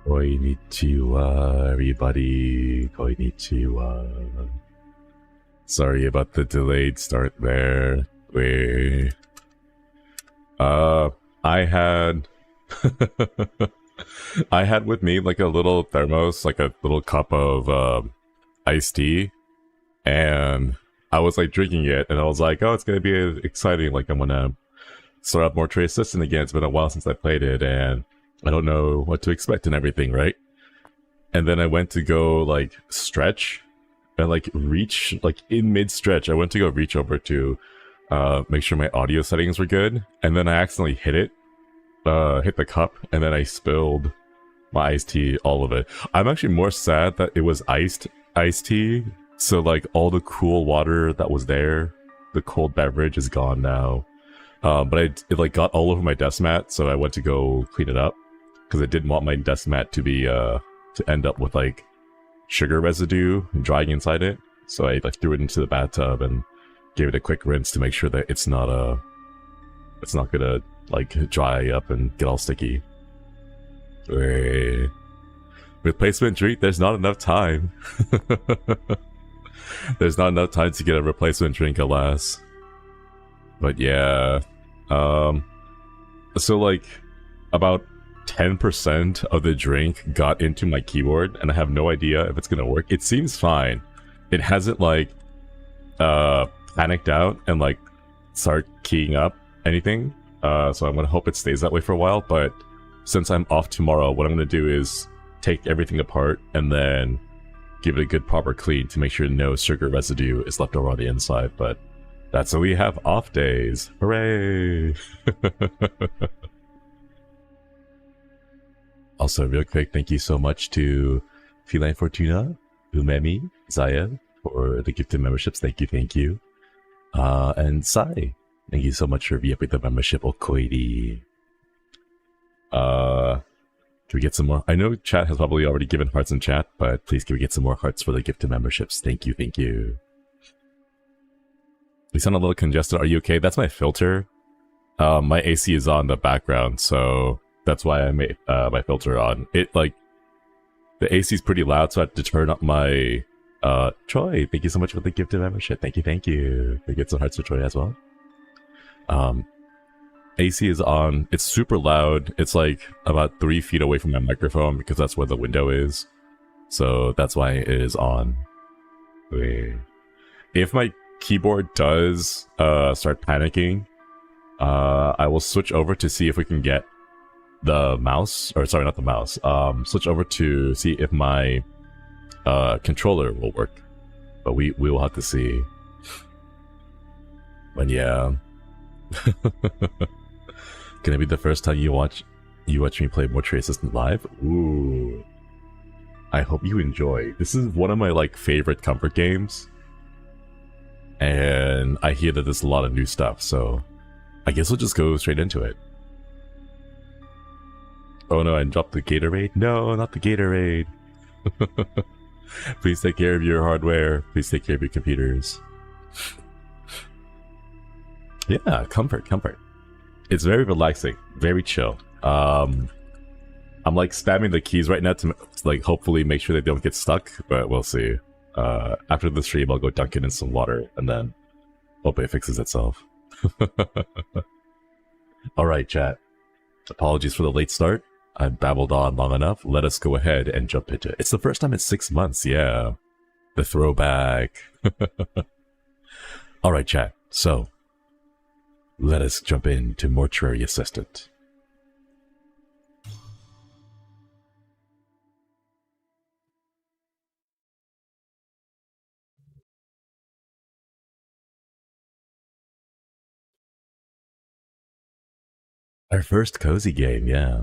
Konnichiwa, everybody. Konnichiwa. Sorry about the delayed start there. I had I had with me like a little thermos, like a little cup of iced tea, and I was like drinking it, and I was like, oh, it's gonna be exciting, like I'm gonna start up Mortuary Assistant again. It's been a while since I played it, and I don't know what to expect and everything, right? And then I went to go like stretch and like reach, like in mid-stretch, I went to go reach over to make sure my audio settings were good, and then I accidentally hit the cup, and then I spilled my iced tea, all of it. I'm actually more sad that it was iced tea, so like all the cool water that was there, the cold beverage is gone now. But it like got all over my desk mat, so I went to go clean it up because I didn't want my desk mat to be to end up with like sugar residue drying inside it. So I like threw it into the bathtub and gave it a quick rinse to make sure that it's not gonna like dry up and get all sticky. Replacement drink, there's not enough time. There's not enough time to get a replacement drink, alas. But yeah, so like about 10% of the drink got into my keyboard, and I have no idea if it's gonna work. It seems fine. It hasn't like panicked out and like start keying up anything. So I'm gonna hope it stays that way for a while. But since I'm off tomorrow, what I'm gonna do is take everything apart and then give it a good proper clean to make sure no sugar residue is left over on the inside. But that's why we have off days. Hooray! Also, real quick, thank you so much to Feline Fortuna, Umemi, Zaya for the gifted memberships. Thank you. And Sai, thank you so much for re-upping the membership. Okoiri. Can we get some more? I know chat has probably already given hearts in chat, but please can we get some more hearts for the gifted memberships? Thank you. You sound a little congested. Are you okay? That's my filter. My AC is on the background, so that's why I made my filter on. It like the AC is pretty loud, so I have to turn up my Troy. Thank you so much for the gifted membership. Thank you. Can we get some hearts for Troy as well? AC is on. It's super loud. It's like about 3 feet away from my microphone because that's where the window is. So that's why it is on. If my keyboard does start panicking, I will switch over to see if we can get the mouse, or sorry, not the mouse, switch over to see if my controller will work. But we will have to see. But yeah. Gonna be the first time you watch me play Mortuary Assistant live? Ooh. I hope you enjoy. This is one of my like favorite comfort games. And I hear that there's a lot of new stuff, so I guess we'll just go straight into it. Oh no, I dropped the Gatorade? No, not the Gatorade. Please take care of your hardware. Please take care of your computers. Yeah, comfort. It's very relaxing, very chill. I'm like spamming the keys right now to like hopefully make sure they don't get stuck, but we'll see. After the stream, I'll go dunk it in some water and then hope it fixes itself. Alright, chat. Apologies for the late start. I babbled on long enough. Let us go ahead and jump into it. It's the first time in 6 months, yeah. The throwback. Alright, chat. So, let us jump into Mortuary Assistant. Our first cozy game, yeah.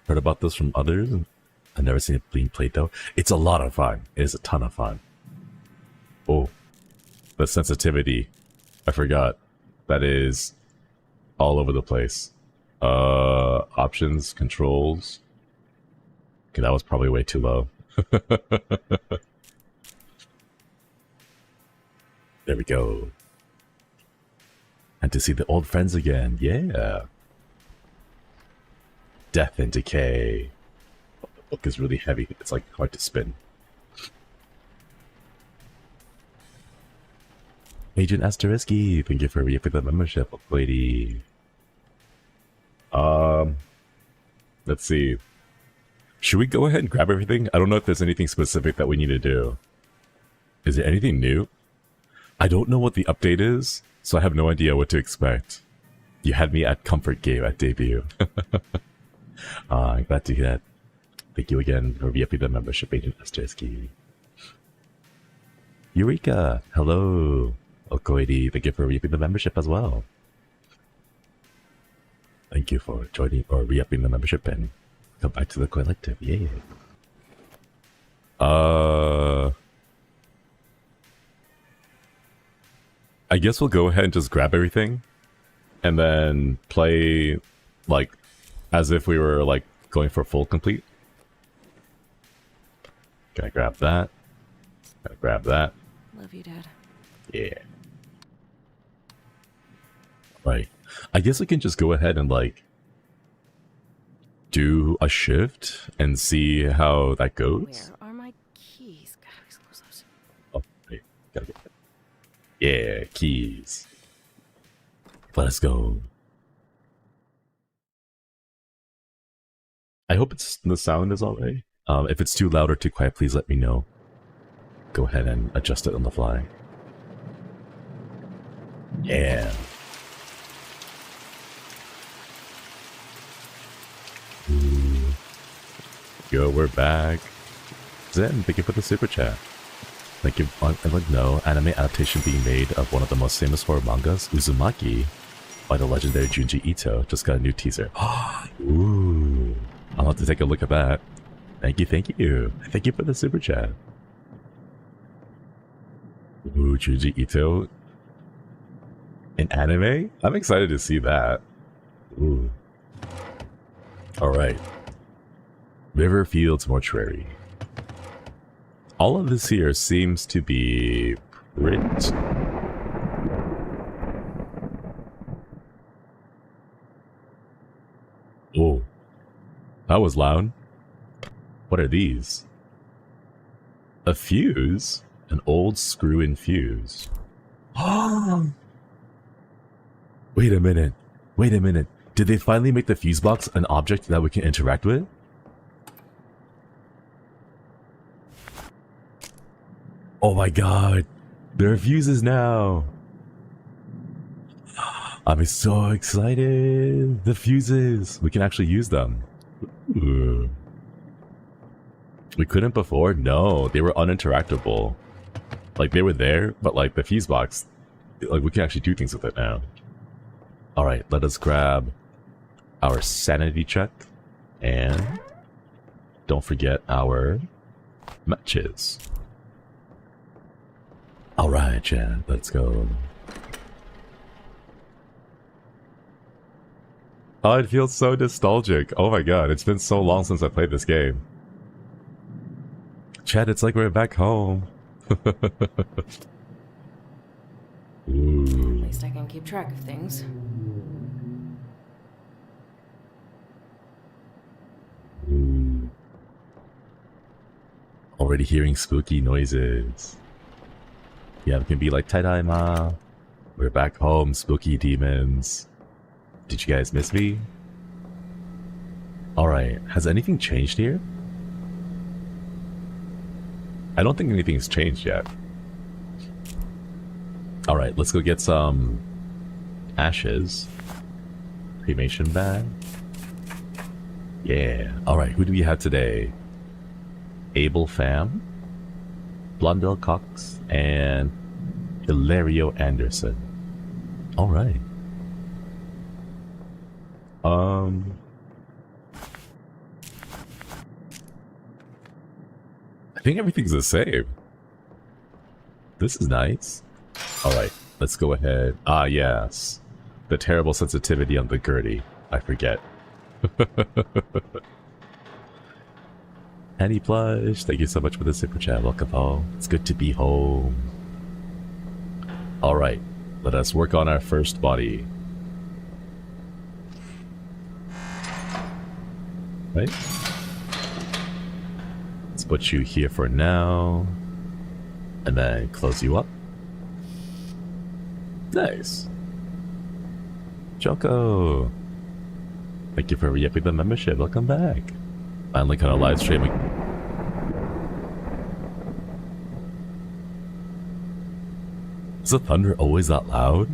Heard about this from others. I've never seen it being played though. It's a lot of fun. It is a ton of fun. Oh, the sensitivity. I forgot. That is all over the place. Options, controls. Okay, that was probably way too low. There we go. And to see the old friends again, yeah. Death and decay. book is really heavy. It's like hard to spin. Agent Asteriski, thank you for the membership, lady. Let's see. Should we go ahead and grab everything? I don't know if there's anything specific that we need to do. Is there anything new? I don't know what the update is, so I have no idea what to expect. You had me at comfort game at debut. I'm glad to hear that. Thank you again for the membership, Agent Asteriski. Eureka! Hello! Okoedi, thank you for the membership as well. Thank you for joining or re-upping the membership and come back to the collective. Yeah. I guess we'll go ahead and just grab everything and then play like as if we were like going for full complete. Gotta grab that. Gotta grab that. Love you, Dad. Yeah. Right. I guess we can just go ahead and like do a shift and see how that goes. Where are my keys? God, I always lose those. Oh, wait. Gotta get that. Yeah, keys. Let us go. I hope the sound is alright. If it's too loud or too quiet, please let me know. Go ahead and adjust it on the fly. Yeah. Ooh. Yo, we're back. Zen, thank you for the super chat. Thank you. I like no anime adaptation being made of one of the most famous horror mangas, Uzumaki, by the legendary Junji Ito. Just got a new teaser. Ooh. I'll have to take a look at that. Thank you, thank you. Thank you for the super chat. Ooh, Junji Ito in anime? I'm excited to see that. Ooh. Alright. Riverfields Mortuary. All of this here seems to be print. Oh. That was loud. What are these? A fuse? An old screw-in fuse. Wait a minute. Wait a minute. Did they finally make the fuse box an object that we can interact with? Oh my god. There are fuses now. I'm so excited. The fuses. We can actually use them. Ooh. We couldn't before? No, they were uninteractable. Like, they were there, but like the fuse box, like we can actually do things with it now. Alright, let us grab our sanity check. And don't forget our matches. Alright, Chad, let's go. Oh, it feels so nostalgic. Oh my god, it's been so long since I played this game. Chad, it's like we're back home. Ooh. At least I can keep track of things. Ooh. Already hearing spooky noises. Yeah, it can be like, tie-dye ma. We're back home, spooky demons. Did you guys miss me? Alright, has anything changed here? I don't think anything's changed yet. Alright, let's go get some ashes. Cremation bag. Yeah. Alright, who do we have today? Abel Pham, Blondell Cox, and Hilario Anderson. Alright. I think everything's the same. This is nice. Alright, let's go ahead. Ah, yes. The terrible sensitivity on the Gertie. I forget. Annie Plush, thank you so much for the super chat. Welcome home. It's good to be home. Alright, let us work on our first body. Right? Let's put you here for now. And then close you up. Nice. Choco. Thank you for re-upping the membership. Welcome back. Finally kind of live streaming. Is the thunder always that loud?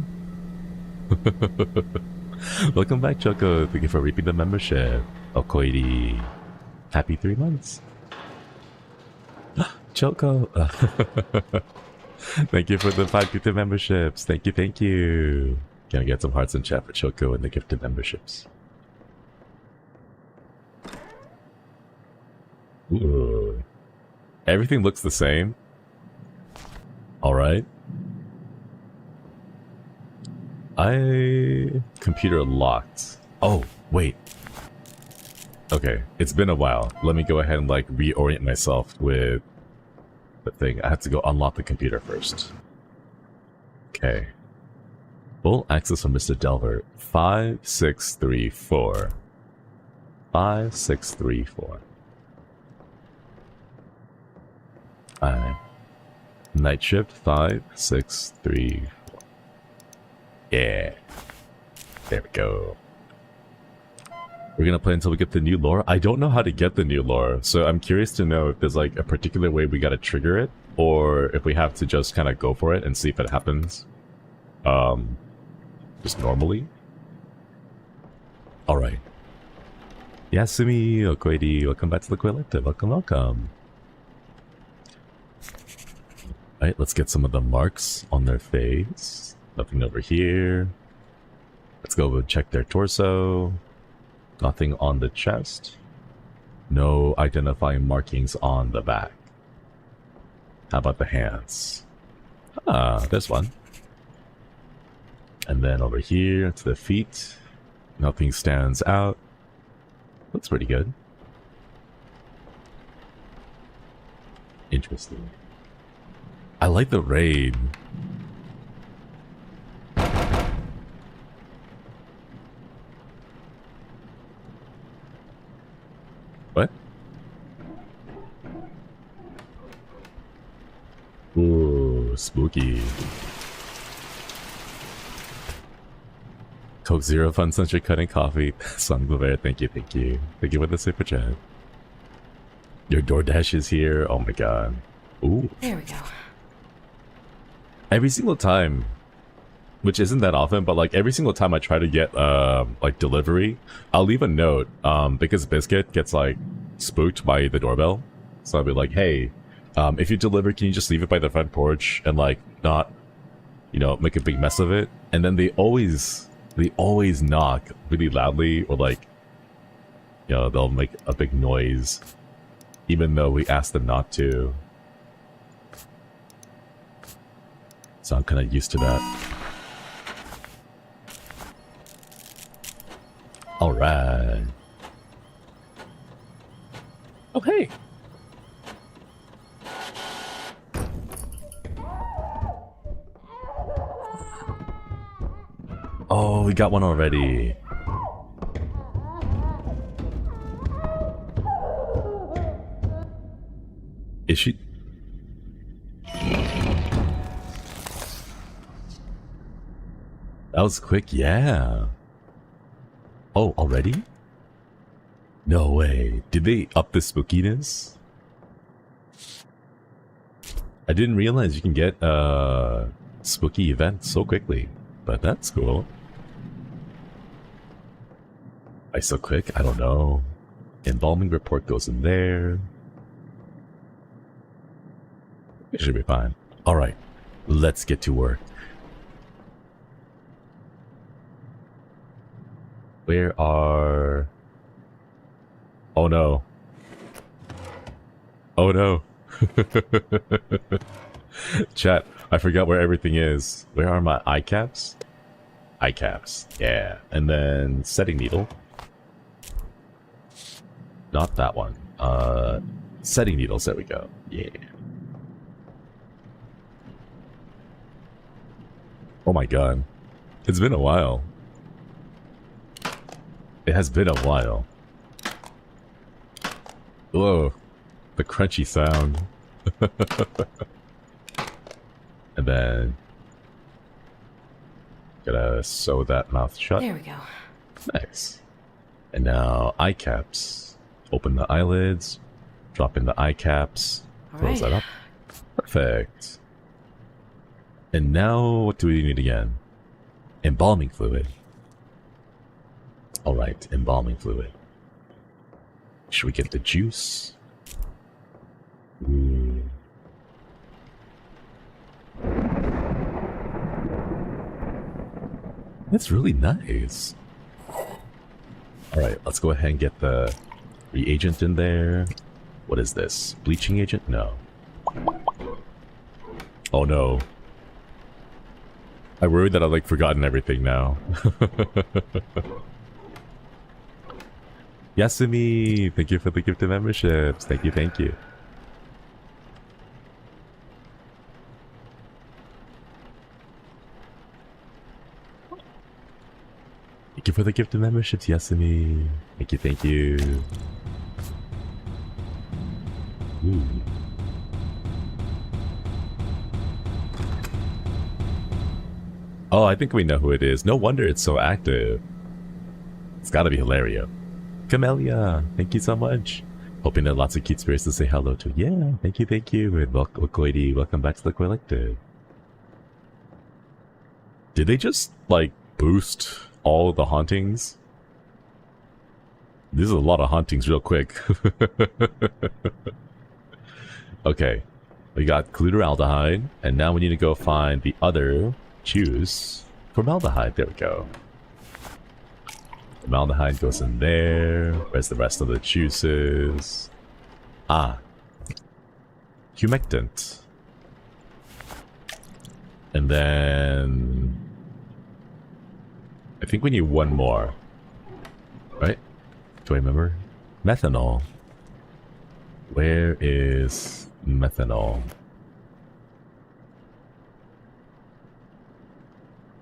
Welcome back, Choco. Thank you for reaping the membership. Okoiri. Happy 3 months. Choco. Thank you for the 5 gifted memberships. Thank you, thank you. Gonna get some hearts in chat for Choco and the gifted memberships. Ooh. Everything looks the same. Alright. Computer locked. Oh, wait. Okay, it's been a while. Let me go ahead and like reorient myself with the thing. I have to go unlock the computer first. Okay. Full access from Mr. Delver. 5634. 5634. Alright. Night shift 5634. Yeah. There we go. We're gonna play until we get the new lore. I don't know how to get the new lore, so I'm curious to know if there's like a particular way we gotta trigger it, or if we have to just kind of go for it and see if it happens. Just normally. Alright. Yasumi, Okoidi, welcome back to the Collective. Welcome, welcome. Alright, let's get some of the marks on their face. Nothing over here. Let's go check their torso. Nothing on the chest. No identifying markings on the back. How about the hands? Ah, there's one. And then over here to the feet. Nothing stands out. Looks pretty good. Interesting. I like the raid. What? Ooh, spooky. Coke Zero Fun Century Cutting Coffee. Son of a bear, thank you, thank you. Thank you for the super chat. Your DoorDash is here. Oh my god. Ooh. There we go. Every single time, which isn't that often, but like every single time I try to get like delivery, I'll leave a note because Biscuit gets like spooked by the doorbell. So I'll be like, hey, if you deliver, can you just leave it by the front porch and like not, you know, make a big mess of it? And then they always knock really loudly, or like, you know, they'll make a big noise even though we ask them not to. So I'm kind of used to that. Alright. Oh, hey! Oh, we got one already. Is she... That was quick, yeah. Oh, already? No way. Did they up the spookiness? I didn't realize you can get spooky events so quickly, but that's cool. Why so quick? I don't know. Embalming report goes in there. It should be fine. Alright, let's get to work. Where are... Oh no. Oh no. Chat, I forgot where everything is. Where are my eye caps? Eye caps, yeah. And then setting needle. Not that one. Setting needles, there we go. Yeah. Oh my god. It's been a while. It has been a while. Whoa. The crunchy sound. And then gotta sew that mouth shut. There we go. Nice. And now eye caps. Open the eyelids. Drop in the eye caps. Close that up. Perfect. And now what do we need again? Embalming fluid. Alright, embalming fluid. Should we get the juice? Ooh. That's really nice. Alright, let's go ahead and get the reagent in there. What is this? Bleaching agent? No. Oh no. I worried that I've like forgotten everything now. Yasumi! Thank you for the gift of memberships. Thank you, thank you. Thank you for the gift of memberships, Yasumi. Thank you, thank you. Ooh. Oh, I think we know who it is. No wonder it's so active. It's gotta be Hilario. Camellia, thank you so much. Hoping that lots of cute spirits to say hello to. Yeah, thank you, thank you. And Okoidi, welcome back to the Collective. Did they just, like, boost all the hauntings? This is a lot of hauntings real quick. Okay, we got glutaraldehyde, and now we need to go find the other juice. Formaldehyde, there we go. Formaldehyde goes in there. Where's the rest of the juices? Ah. Humectant. And then I think we need one more. Right? Do I remember? Methanol. Where is methanol?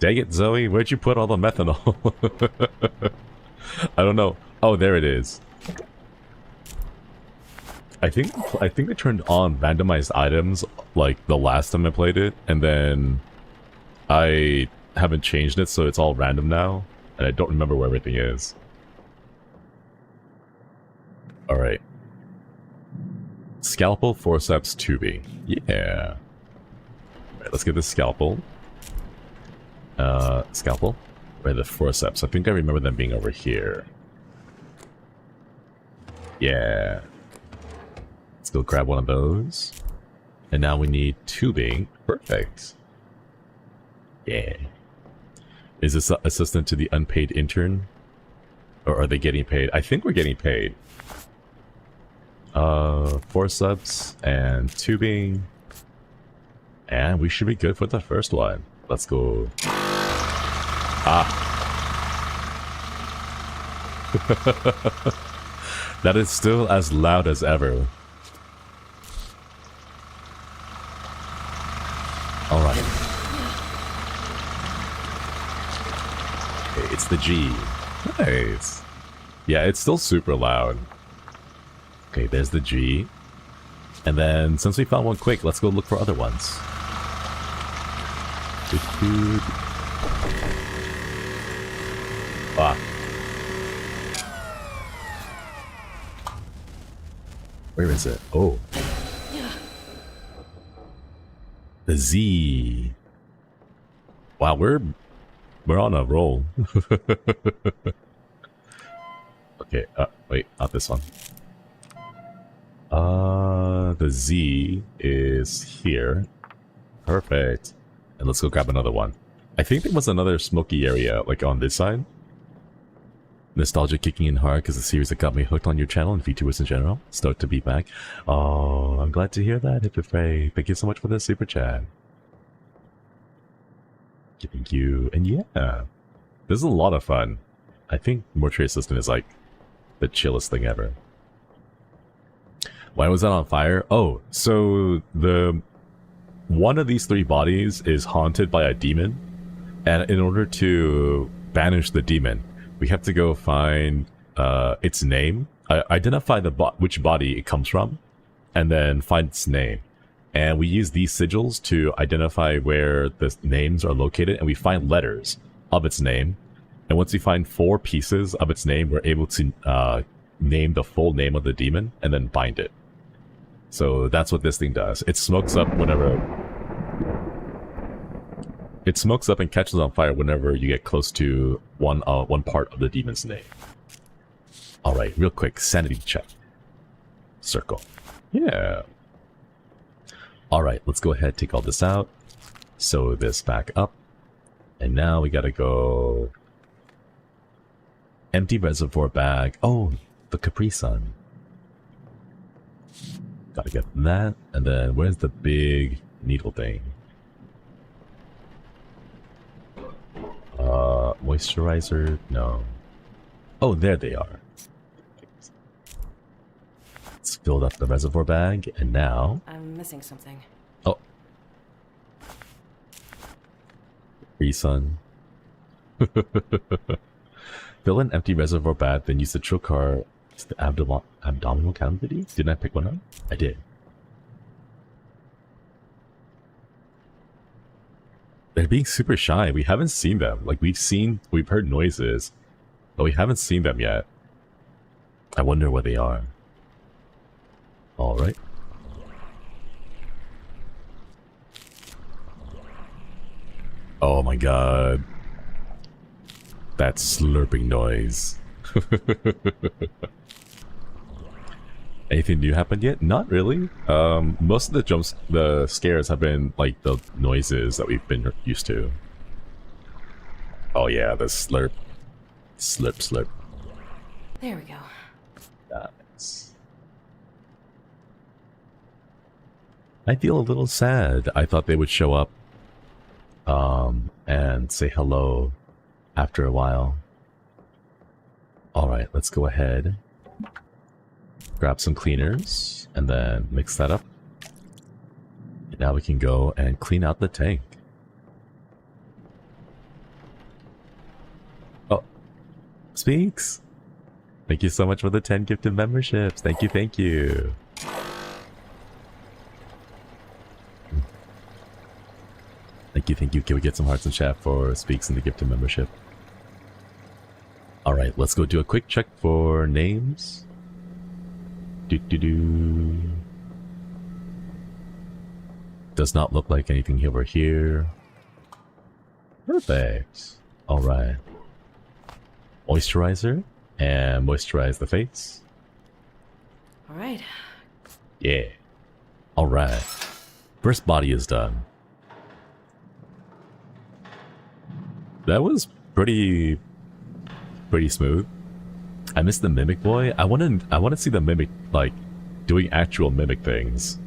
Dang it, Zoe, where'd you put all the methanol? I don't know. Oh, there it is. I think I turned on randomized items like the last time I played it, and then I haven't changed it, so it's all random now, and I don't remember where everything is. Alright. Scalpel, forceps, tubing. Yeah. Alright, let's get this scalpel. Scalpel? Where are the forceps? I think I remember them being over here. Yeah. Let's go grab one of those. And now we need tubing. Perfect. Yeah. Is this assistant to the unpaid intern? Or are they getting paid? I think we're getting paid. Forceps and tubing. And we should be good for the first one. Let's go. Ah. That is still as loud as ever. Alright. Okay, it's the G. Nice. Yeah, it's still super loud. Okay, there's the G. And then, since we found one quick, let's go look for other ones. Ah. Where is it? Oh. The Z. Wow, we're on a roll. Okay, wait, not this one. The Z is here. Perfect. And let's go grab another one. I think there was another smoky area, like on this side. Nostalgia kicking in hard because the series that got me hooked on your channel and VTubers in general. Stoked to be back. Oh, I'm glad to hear that, Hippifray. Thank you so much for the super chat. Thank you. And yeah, this is a lot of fun. I think Mortuary Assistant is like the chillest thing ever. Why was that on fire? Oh, so one of these three bodies is haunted by a demon, and in order to banish the demon, we have to go find its name, identify which body it comes from, and then find its name. And we use these sigils to identify where the names are located, and we find letters of its name. And once we find 4 pieces of its name, we're able to name the full name of the demon and then bind it. So that's what this thing does. It smokes up whenever... It smokes up and catches on fire whenever you get close to one part of the demon's name. Alright, real quick, sanity check. Circle. Yeah. Alright, let's go ahead, take all this out. Sew this back up. And now we gotta go... Empty reservoir bag. Oh, the Capri Sun. Gotta get that. And then where's the big needle thing? Moisturizer? No. Oh, there they are. Let's fill up the reservoir bag, and now... I'm missing something. Oh. Capri Sun. Fill an empty reservoir bag, then use the trocar. Is the abdominal cavity? Didn't I pick one up? I did. They're being super shy. We haven't seen them. Like, we've heard noises, but we haven't seen them yet. I wonder where they are. Alright. Oh my god. That slurping noise. Anything new happened yet? Not really. Most of the scares have been like the noises that we've been used to. Oh yeah, the slurp. Slurp, slurp. There we go. Nice. I feel a little sad. I thought they would show up and say hello after a while. Alright, let's go ahead. Grab some cleaners, and then mix that up. And now we can go and clean out the tank. Oh, Speaks! Thank you so much for the 10 gifted memberships. Thank you, thank you. Thank you, thank you. Can we get some hearts in chat for Speaks and the gifted membership? Alright, let's go do a quick check for names. Does not look like anything over here. Perfect. Alright. Moisturizer. And moisturize the face. Alright. Yeah. Alright. First body is done. That was pretty smooth. I missed the mimic boy. I want to see the mimic like doing actual mimic things.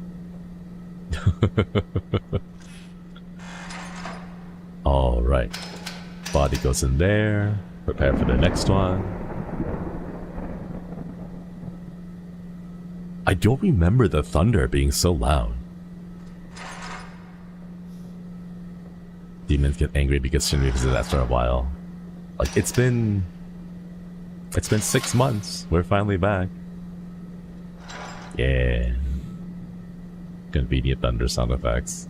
All right. Body goes in there. Prepare for the next one. I don't remember the thunder being so loud. Demons get angry because Shinri visits after a while. Like, it's been 6 months. We're finally back. Yeah. Convenient thunder sound effects.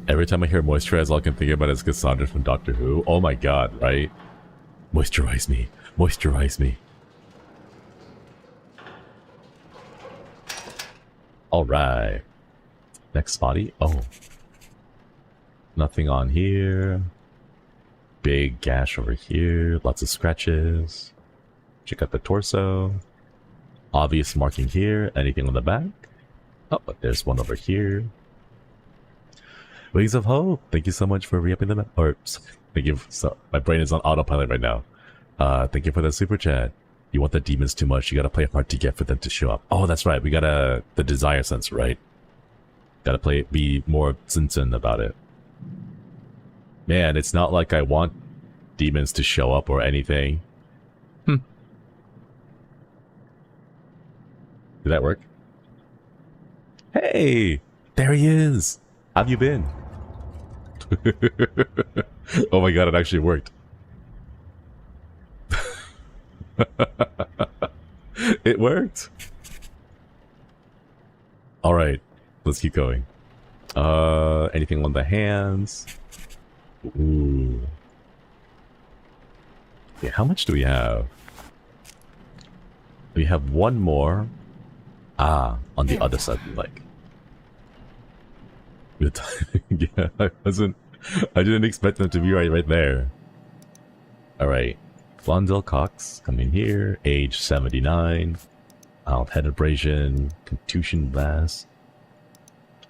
Every time I hear moisturize, all I can think about is Cassandra from Doctor Who. Oh my god, right? Moisturize me. Moisturize me. Alright. Next body. Oh. Nothing on here. Big gash over here. Lots of scratches. Check out the torso. Obvious marking here. Anything on the back? Oh, but there's one over here. Wings of Hope. Thank you so much for re-upping them. Or, thank you. So, my brain is on autopilot right now. Thank you for the super chat. You want the demons too much. You gotta play hard to get for them to show up. Oh, that's right. We gotta... The desire sense, right? Gotta play... Be more Zinzin about it. Man, it's not like I want demons to show up or anything. Did that work? Hey! There he is! How've you been? Oh my god, it actually worked. It worked! Alright, let's keep going. Anything on the hands? Ooh. Okay, how much do we have? We have one more. Ah, on the other side, like. Yeah, I didn't expect them to be right there. Alright. Blondel Cox, come in here. Age 79. Mild head abrasion. Contusion blast.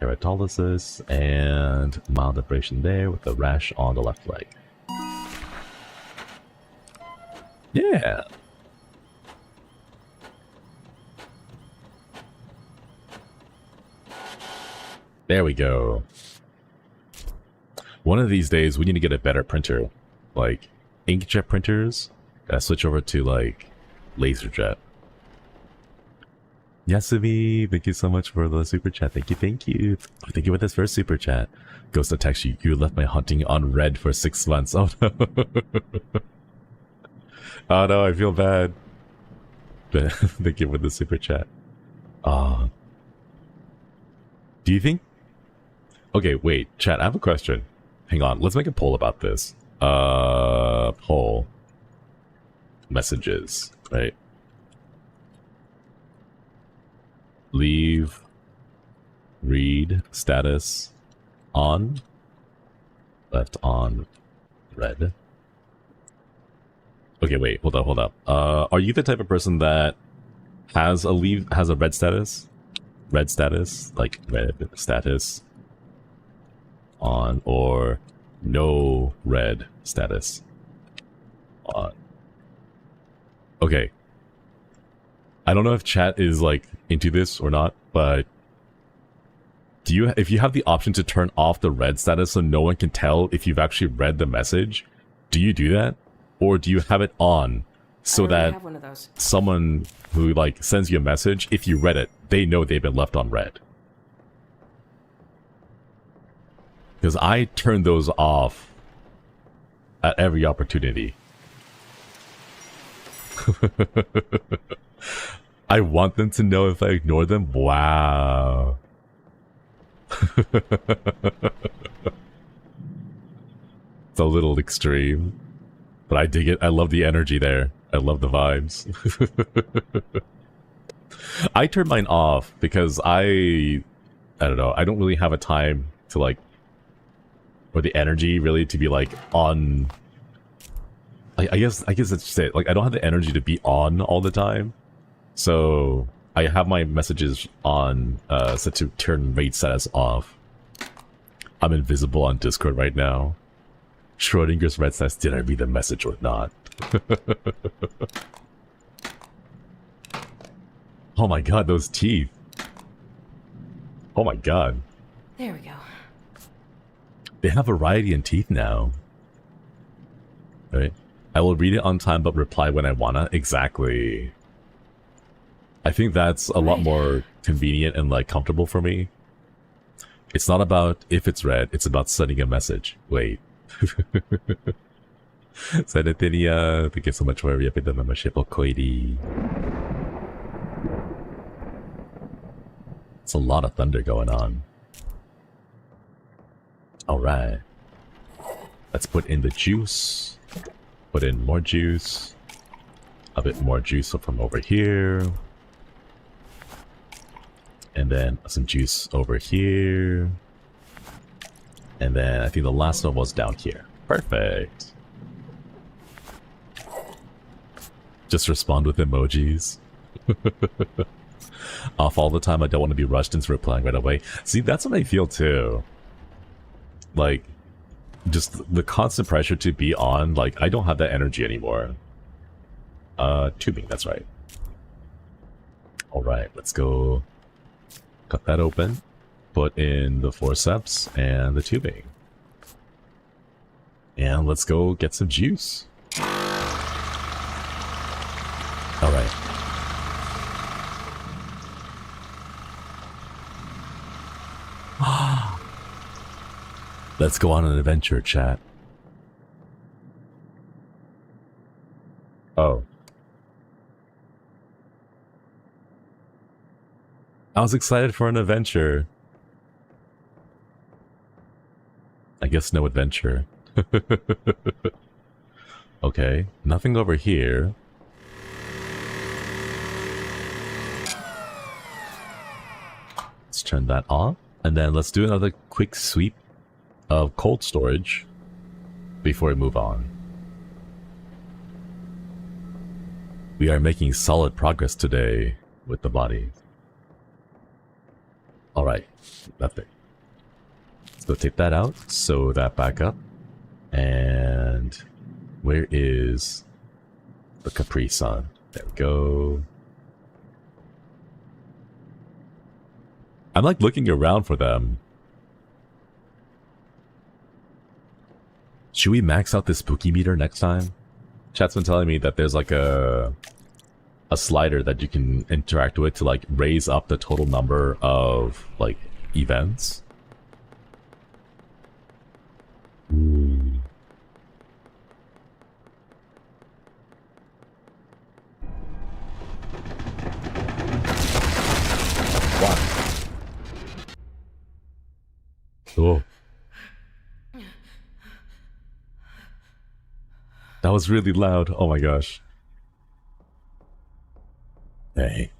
Keratolysis. And mild abrasion there with a rash on the left leg. Yeah! There we go. One of these days, we need to get a better printer. Like, inkjet printers. Gotta switch over to, like, laserjet. Yasumi, thank you so much for the super chat. Thank you, thank you. Thank you for this first super chat. Ghost of text you. You left my hunting on red for 6 months. Oh no. Oh no, I feel bad. Thank you for the super chat. Do you think... Okay, wait, chat, I have a question. Hang on, let's make a poll about this. Poll. Messages, right? Leave. Read. Status. On. Left on. Red. Okay, wait, hold up. Are you the type of person that has a red status? Red status? Like, red status on, or no red status on. Okay. I don't know if chat is, like, into this or not, but if you have the option to turn off the red status so no one can tell if you've actually read the message, do you do that? Or do you have it on so that someone who, like, sends you a message, if you read it, they know they've been left on red? Because I turn those off at every opportunity. I want them to know if I ignore them. Wow. It's a little extreme. But I dig it. I love the energy there. I love the vibes. I turn mine off because I don't know. I don't really have a time to, like, or the energy really to be, like, on. I guess that's just it. Like, I don't have the energy to be on all the time. So I have my messages on set to turn raid status off. I'm invisible on Discord right now. Schrodinger's red status, did I read the message or not? Oh my god, those teeth. Oh my god. There we go. They have variety in teeth now. Right? I will read it on time but reply when I wanna. Exactly. I think that's a lot more convenient and, like, comfortable for me. It's not about if it's read, it's about sending a message. Wait. Sanitinia, thank you so much for the membership. Okoidi. It's a lot of thunder going on. Alright. Let's put in the juice. Put in more juice. A bit more juice from over here. And then some juice over here. And then I think the last one was down here. Perfect. Just respond with emojis. Off all the time, I don't want to be rushed into replying right away. See, that's what I feel too. Like, just the constant pressure to be on, like, I don't have that energy anymore. Tubing, that's right. Alright, let's go cut that open. Put in the forceps and the tubing. And let's go get some juice. Alright. Let's go on an adventure, chat. Oh. I was excited for an adventure. I guess no adventure. Okay, nothing over here. Let's turn that off. And then let's do another quick sweep of cold storage before we move on. We are making solid progress today with the body. Alright, nothing. Let's go take that out, sew that back up. And where is the Capri Sun? There we go. I'm like looking around for them. Should we max out this spooky meter next time? Chat's been telling me that there's like a slider that you can interact with to like raise up the total number of like events. Ooh. What? Oh. That was really loud. Oh my gosh. Hey.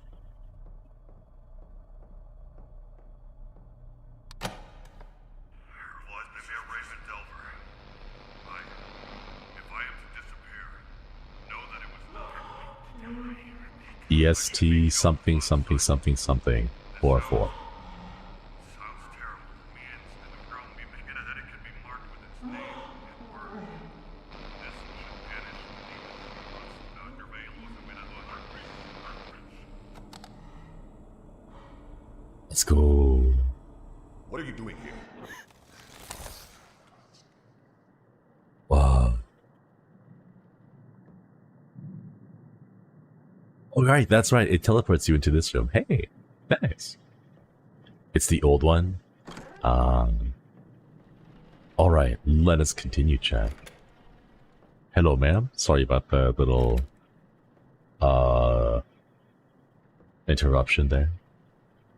EST something something something something 44. Let's go. What are you doing here? Wow. Oh, right, that's right. It teleports you into this room. Hey, nice. It's the old one. Alright, let us continue, chat. Hello, ma'am. Sorry about the little interruption there.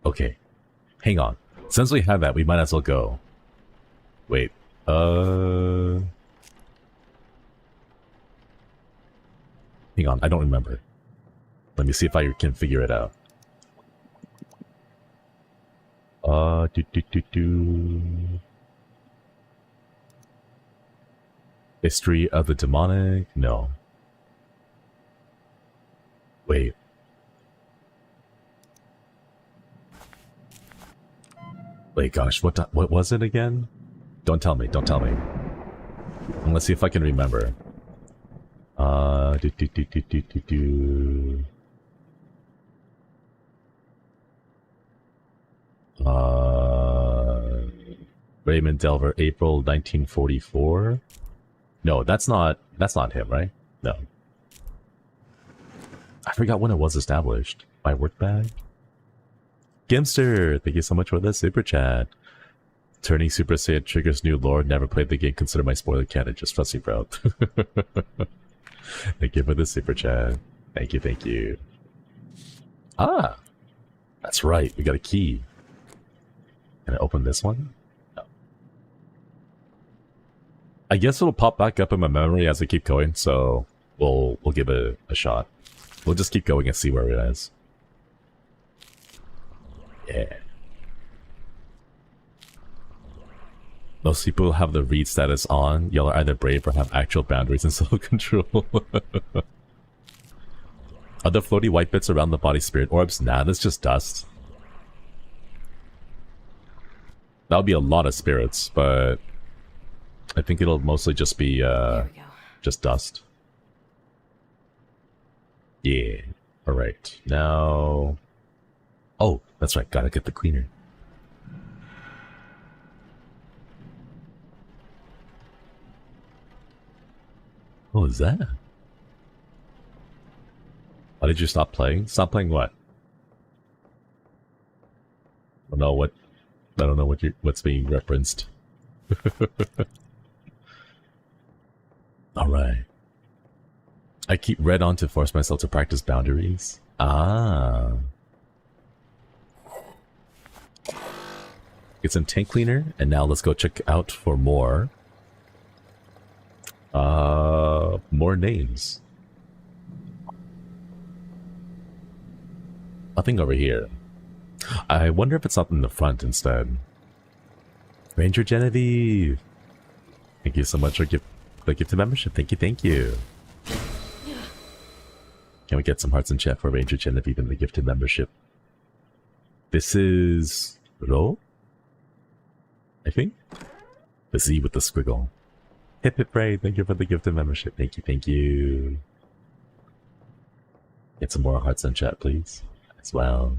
Okay. Hang on. Since we have that, we might as well go. Wait. Hang on, I don't remember. Let me see if I can figure it out. History of the demonic? No. Wait. Wait, gosh, what was it again? Don't tell me, don't tell me. Let's see if I can remember. Raymond Delver, April 1944. No, that's not him, right? No. I forgot when it was established. My work bag? Gimster, thank you so much for the super chat. Turning Super Saiyan triggers new lore. Never played the game. Consider my spoiler canon. Just trust you, bro. Thank you for the super chat. Thank you, thank you. Ah, that's right. We got a key. Can I open this one? No. I guess it'll pop back up in my memory as we keep going. So we'll give it a shot. We'll just keep going and see where it is. Yeah. Most people have the read status on. Y'all are either brave or have actual boundaries and self-control. Are there floaty white bits around the body spirit orbs? Nah, that's just dust. That would be a lot of spirits, but I think it'll mostly just be just dust. Yeah. Alright. Now... Oh, that's right. Gotta get the cleaner. What was that? Why did you stop playing? Stop playing what? I don't know what's being referenced. Alright. I keep red on to force myself to practice boundaries. Ah. Get some tank cleaner, and now let's go check out for more names. Nothing over here. I wonder if it's up in the front instead. Ranger Genevieve! Thank you so much for the gifted membership. Thank you, thank you. Can we get some hearts in chat for Ranger Genevieve and the gifted membership? This is Ro? I think? The Z with the squiggle. Hip hip hooray, thank you for the gifted membership. Thank you, thank you. Get some more hearts in chat, please. As well.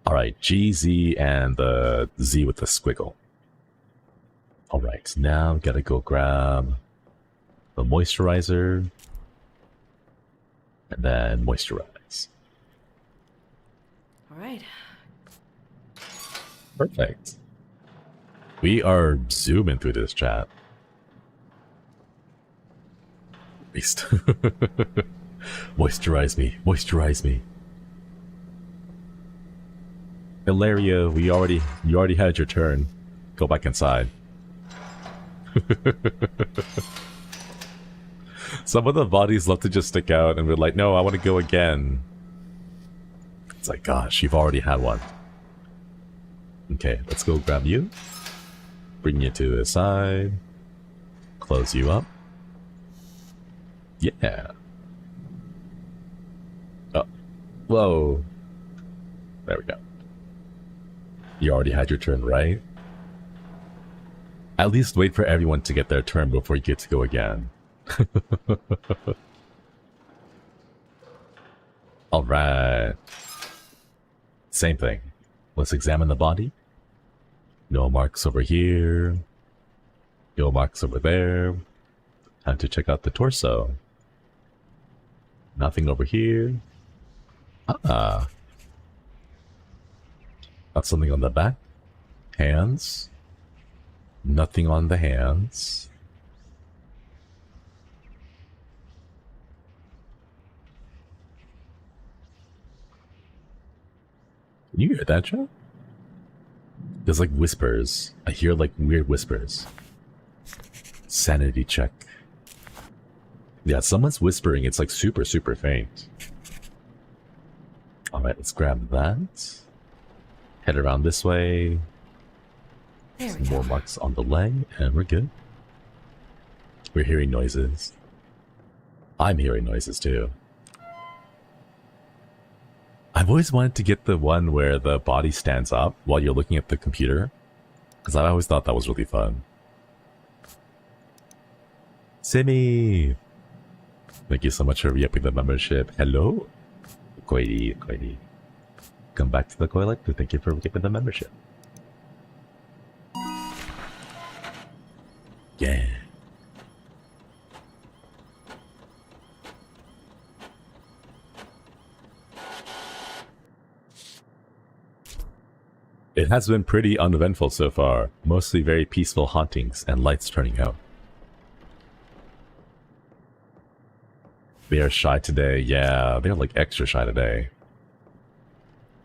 Alright, G, Z, and the Z with the squiggle. Alright, now gotta go grab the moisturizer. And then moisturize. Alright. Perfect. We are zooming through this chat. Beast. Moisturize me. Moisturize me. Hilaria, you already had your turn. Go back inside. Some of the bodies love to just stick out and we're like, no, I want to go again. It's like, gosh, you've already had one. Okay, let's go grab you. Bring you to the side. Close you up. Yeah. Oh. Whoa. There we go. You already had your turn, right? At least wait for everyone to get their turn before you get to go again. Alright. Same thing. Let's examine the body. No marks over here. No marks over there. Time to check out the torso. Nothing over here. Ah. Got something on the back. Hands. Nothing on the hands. Can you hear that, Joe? There's like whispers. I hear like weird whispers. Sanity check. Yeah, someone's whispering. It's like super, super faint. Alright, let's grab that. Head around this way. Some more marks on the leg, and we're good. We're hearing noises. I'm hearing noises too. I've always wanted to get the one where the body stands up while you're looking at the computer, because I always thought that was really fun. Simi! Thank you so much for re-upping the membership. Hello? Koidi. Come back to the Collector. Thank you for re-upping the membership. Yeah. It has been pretty uneventful so far. Mostly very peaceful hauntings and lights turning out. They are shy today. Yeah, they're like extra shy today.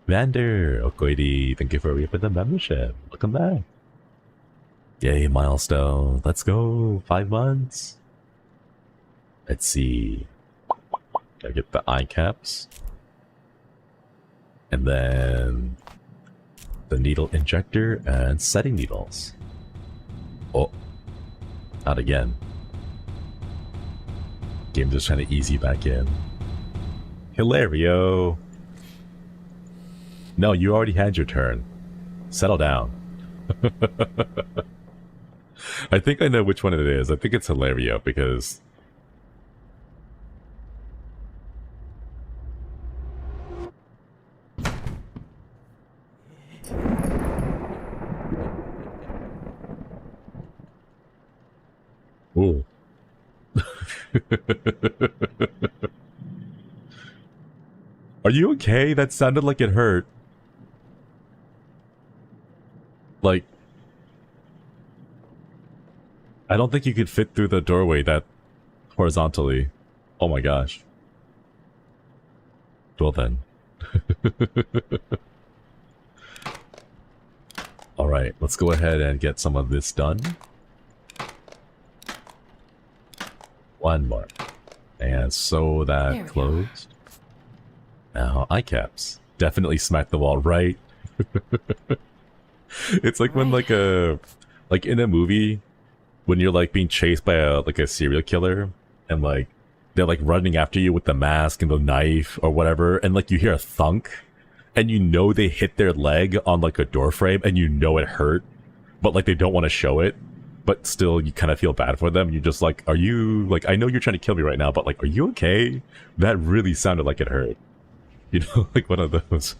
Vander, Okoidi, thank you for re-upping the membership. Welcome back. Yay, milestone. Let's go. 5 months. Let's see. Gotta get the eye caps. And then the needle injector and setting needles. Oh, not again. Game just trying to ease you back in. Hilario. No, you already had your turn. Settle down. I think I know which one it is. I think it's Hilario because... Ooh. Are you okay? That sounded like it hurt. Like... I don't think you could fit through the doorway that horizontally. Oh my gosh. Well then. Alright, let's go ahead and get some of this done. One more. And sew that closed. Now, eye caps. Definitely smack the wall right. It's like when like in a movie when you're like being chased by a serial killer and like they're like running after you with the mask and the knife or whatever, and like you hear a thunk and you know they hit their leg on like a door frame and you know it hurt, but like they don't want to show it, but still you kind of feel bad for them. You're just like, are you like, I know you're trying to kill me right now, but like, are you okay? That really sounded like it hurt. You know, like one of those.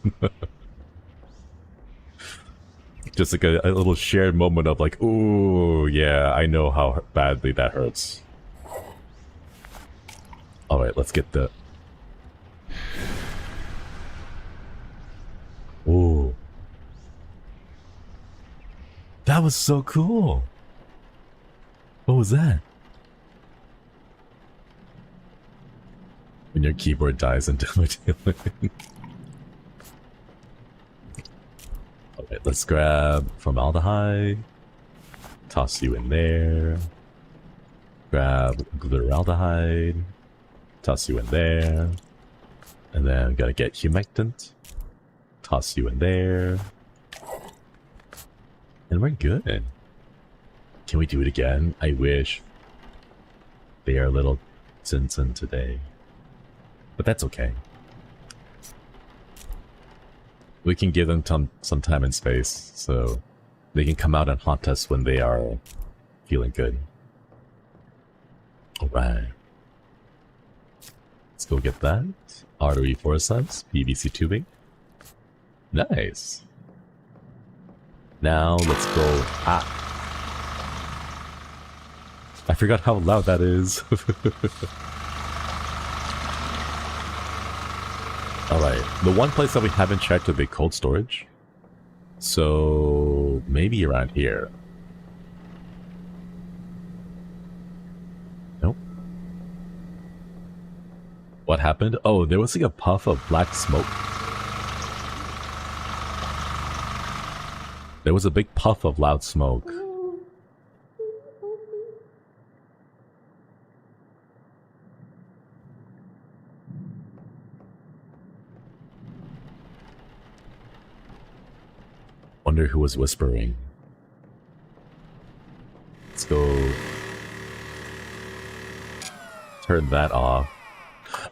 Just like a little shared moment of like, ooh, yeah, I know how badly that hurts. Alright, let's get the... Ooh. That was so cool! What was that? When your keyboard dies into material. Alright, let's grab formaldehyde. Toss you in there. Grab gluraldehyde. Toss you in there. And then gotta get humectant. Toss you in there. And we're good. Can we do it again? I wish. They are a little Tintin today. But that's okay. We can give them some time and space, so they can come out and haunt us when they are feeling good. Alright. Let's go get that. Artery forceps, PVC tubing. Nice. Now let's go. Ah. I forgot how loud that is. Alright, the one place that we haven't checked would be cold storage. So maybe around here. Nope. What happened? Oh, there was like a puff of black smoke. There was a big puff of loud smoke. Wonder who was whispering. Let's go turn that off.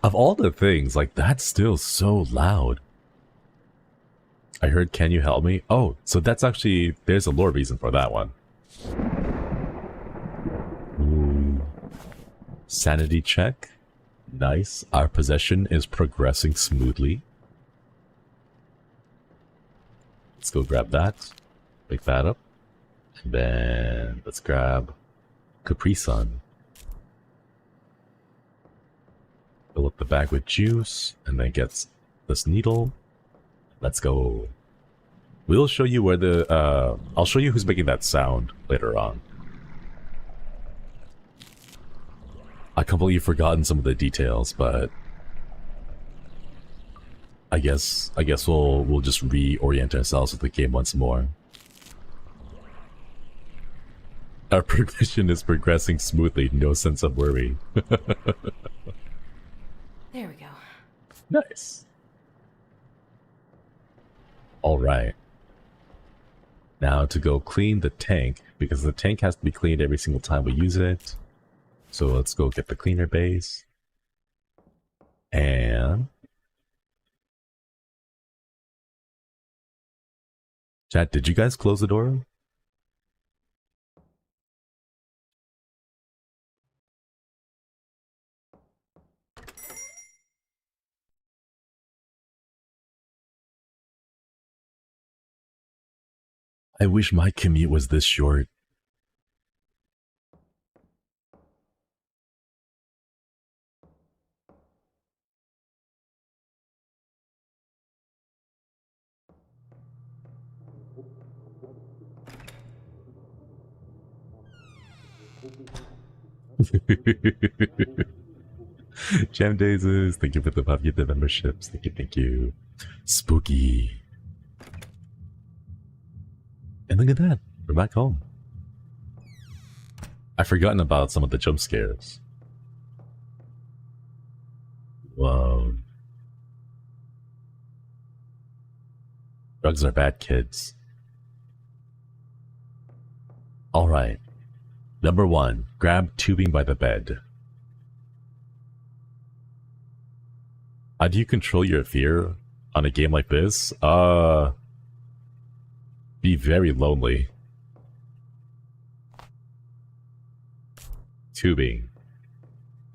Of all the things, like, that's still so loud. I heard, can you help me? Oh, so that's actually, there's a lore reason for that one. Ooh. Sanity check. Nice. Our possession is progressing smoothly. Let's go grab that. Pick that up. And then let's grab Capri Sun. Fill up the bag with juice, and then get this needle. Let's go. We'll show you where the, I'll show you who's making that sound later on. I completely forgotten some of the details, but I guess we'll just reorient ourselves with the game once more. Our progression is progressing smoothly, no sense of worry. There we go. Nice. Alright. Now to go clean the tank, because the tank has to be cleaned every single time we use it. So let's go get the cleaner base. And... Chat, did you guys close the door? I wish my commute was this short. Jam Dazes, thank you for the puppy, the memberships. Thank you, thank you. Spooky. And look at that. We're back home. I've forgotten about some of the jump scares. Whoa. Drugs are bad, kids. Alright. Number 1. Grab tubing by the bed. How do you control your fear on a game like this? Be very lonely. Tubing.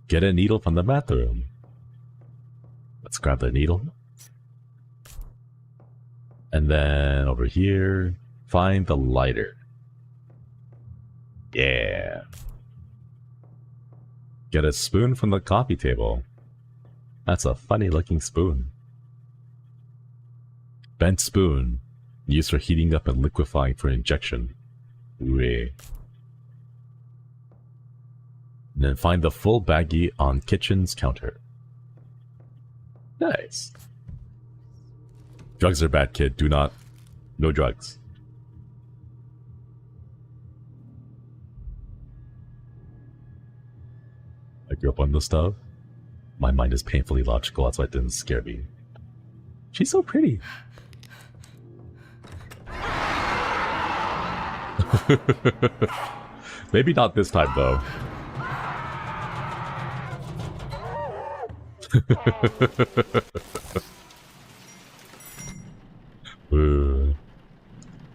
Get a needle from the bathroom. Let's grab the needle. And then over here, find the lighter. Yeah. Get a spoon from the coffee table. That's a funny looking spoon. Bent spoon. Used for heating up and liquefying for injection. Ooh. And then find the full baggie on kitchen's counter. Nice. Drugs are bad, kid. Do not. No drugs. I grew up on this stuff. My mind is painfully logical, that's why it didn't scare me. She's so pretty. Maybe not this time, though.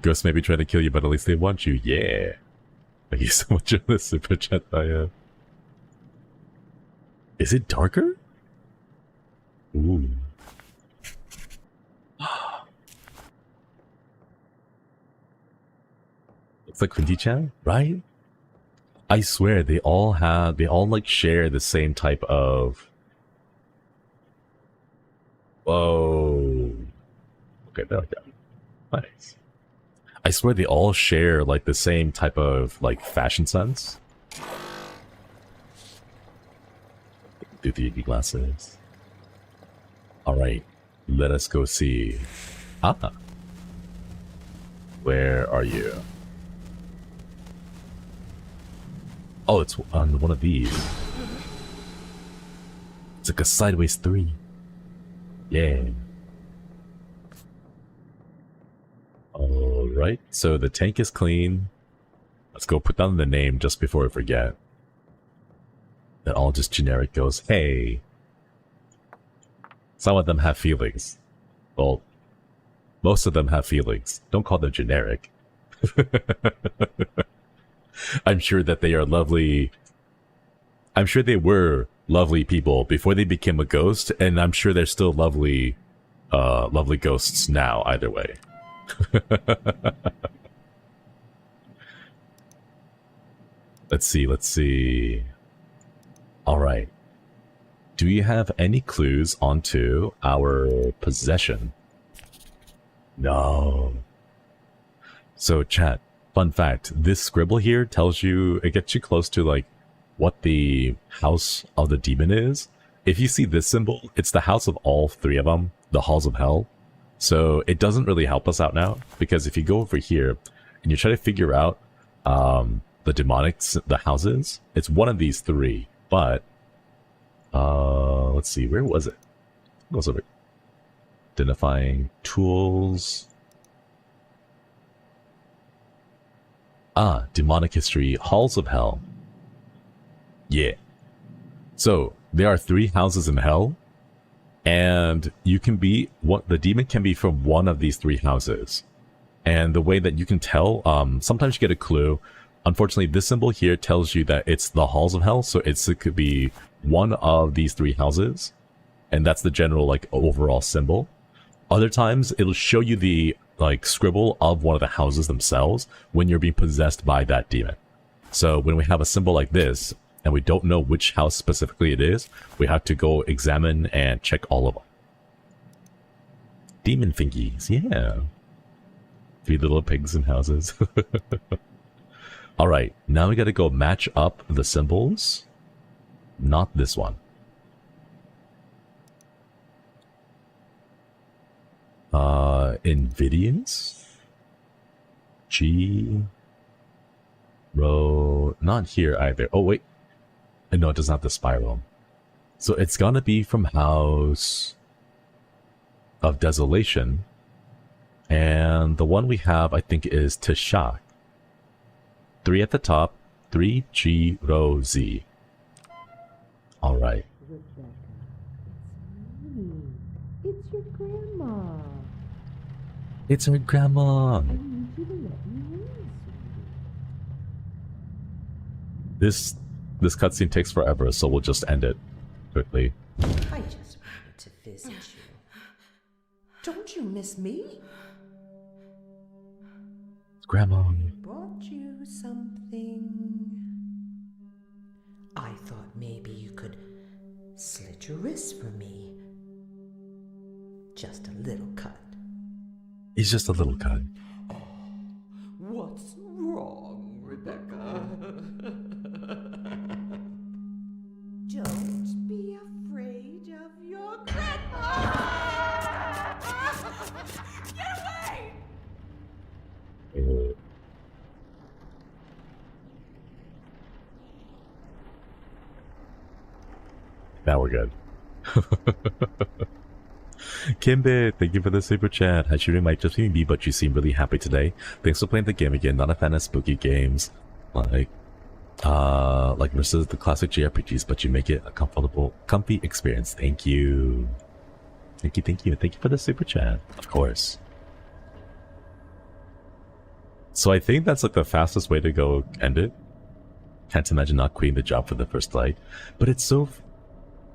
Ghosts may be trying to kill you, but at least they want you. Yeah. Thank you so much for the super chat, Daya. Is it darker? Ooh. It's like Quinty-chan, right? I swear they all like share the same type of... Whoa. Okay, there we go. Nice. I swear they all share like the same type of like fashion sense. Do the glasses. Alright, let us go see. Ah. Where are you? Oh, it's on one of these. It's like a sideways 3. Yeah. Alright, so the tank is clean. Let's go put down the name just before I forget. That all just generic goes, hey. Some of them have feelings. Well, most of them have feelings. Don't call them generic. I'm sure that they are lovely. I'm sure they were lovely people before they became a ghost, and I'm sure they're still lovely, lovely ghosts now, either way. Let's see. Alright. Do you have any clues onto our possession? No. So chat, fun fact, this scribble here tells you, it gets you close to like what the house of the demon is. If you see this symbol, it's the house of all 3 of them, the halls of hell. So it doesn't really help us out now, because if you go over here and you try to figure out the demonics, the houses, it's one of these 3. But let's see, where was it? It was over. Identifying tools. Ah, demonic history, halls of hell. Yeah. So there are 3 houses in hell, and you can be what the demon can be from one of these 3 houses. And the way that you can tell, sometimes you get a clue. Unfortunately, this symbol here tells you that it's the halls of hell, so it could be one of these 3 houses, and that's the general like overall symbol. Other times, it'll show you the like scribble of one of the houses themselves when you're being possessed by that demon. So when we have a symbol like this, and we don't know which house specifically it is, we have to go examine and check all of them. Demon fingies, yeah. 3 little pigs in houses. Alright, now we gotta go match up the symbols. Not this one. Invidians? G row, not here either. Oh wait, no, it does not have the spiral. So it's gonna be from House of Desolation, and the one we have I think is Tishak. 3 at the top, 3G row Z. All right. It's your grandma. It's her grandma. I need you to let me in, sweetie. This cutscene takes forever, so we'll just end it quickly. I just wanted to visit you. Don't you miss me? Grandma. I brought you something. I thought maybe you could slit your wrist for me. Just a little cut. He's just a little cut. What's wrong, Rebecca? Don't be afraid of your grandma! Get away! Now we're good. Kimbe, thank you for the super chat. Hashiri might just be me, but you seem really happy today. Thanks for playing the game again. Not a fan of spooky games like versus the classic JRPGs, but you make it a comfy experience. Thank you. Thank you for the super chat. Of course. So I think that's like the fastest way to go end it. Can't imagine not quitting the job for the first light, but it's so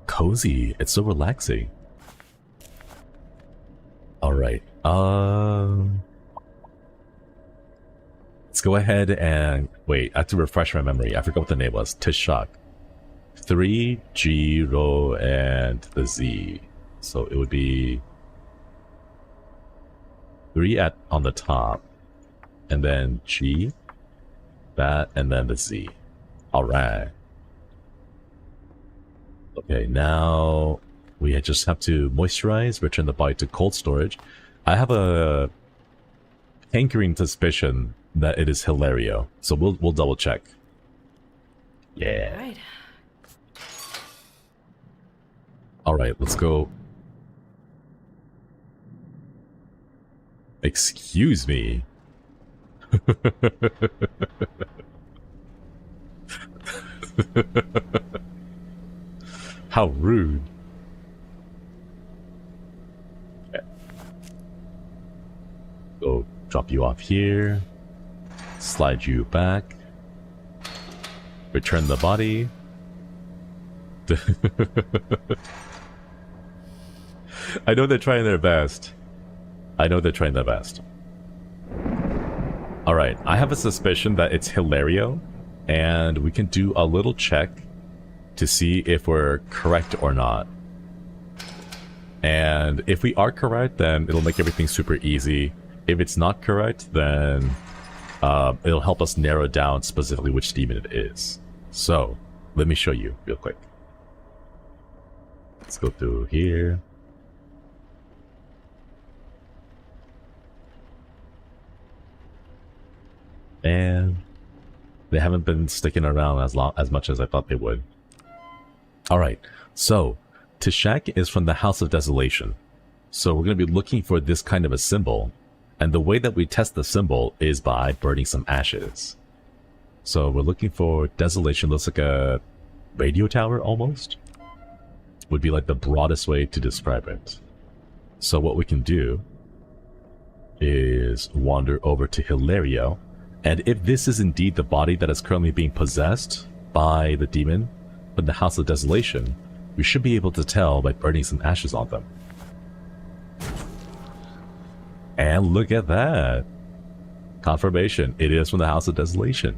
cozy. It's so relaxing. All right. Let's go ahead and wait. I have to refresh my memory. I forgot what the name was. Tishak. 3G row and the Z. So it would be 3 on the top, and then G, that, and then the Z. All right. Okay, now we just have to moisturize, return the body to cold storage. I have a hankering suspicion that it is Hilario, so we'll double check. Yeah. All right. All right, let's go. Excuse me. How rude. Okay. Go drop you off here. Slide you back. Return the body. I know they're trying their best. Alright, I have a suspicion that it's Hilario, and we can do a little check to see if we're correct or not. And if we are correct, then it'll make everything super easy. If it's not correct, then it'll help us narrow down specifically which demon it is. So, let me show you real quick. Let's go through here. And they haven't been sticking around as much as I thought they would. Alright, so Tishak is from the House of Desolation. So we're going to be looking for this kind of a symbol. And the way that we test the symbol is by burning some ashes. So we're looking for Desolation. Looks like a radio tower almost. Would be like the broadest way to describe it. So what we can do is wander over to Hilario. And if this is indeed the body that is currently being possessed by the demon from the House of Desolation, we should be able to tell by burning some ashes on them. And look at that! Confirmation, it is from the House of Desolation.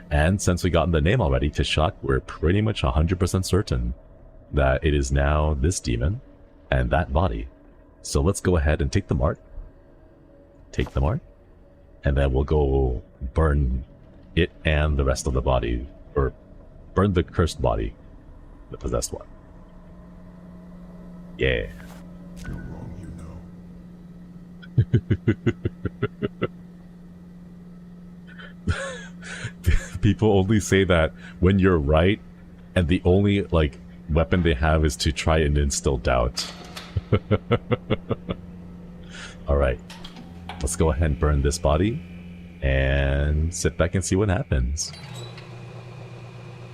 And since we gotten the name already, Tishak, we're pretty much 100% certain that it is now this demon and that body. So let's go ahead and take the mark. Take the mark. And then we'll go burn it and the rest of the body, or burn the cursed body, the possessed one. Yeah. You're wrong, you know. People only say that when you're right, and the only, like, weapon they have is to try and instill doubt. Alright. Let's go ahead and burn this body. And sit back and see what happens.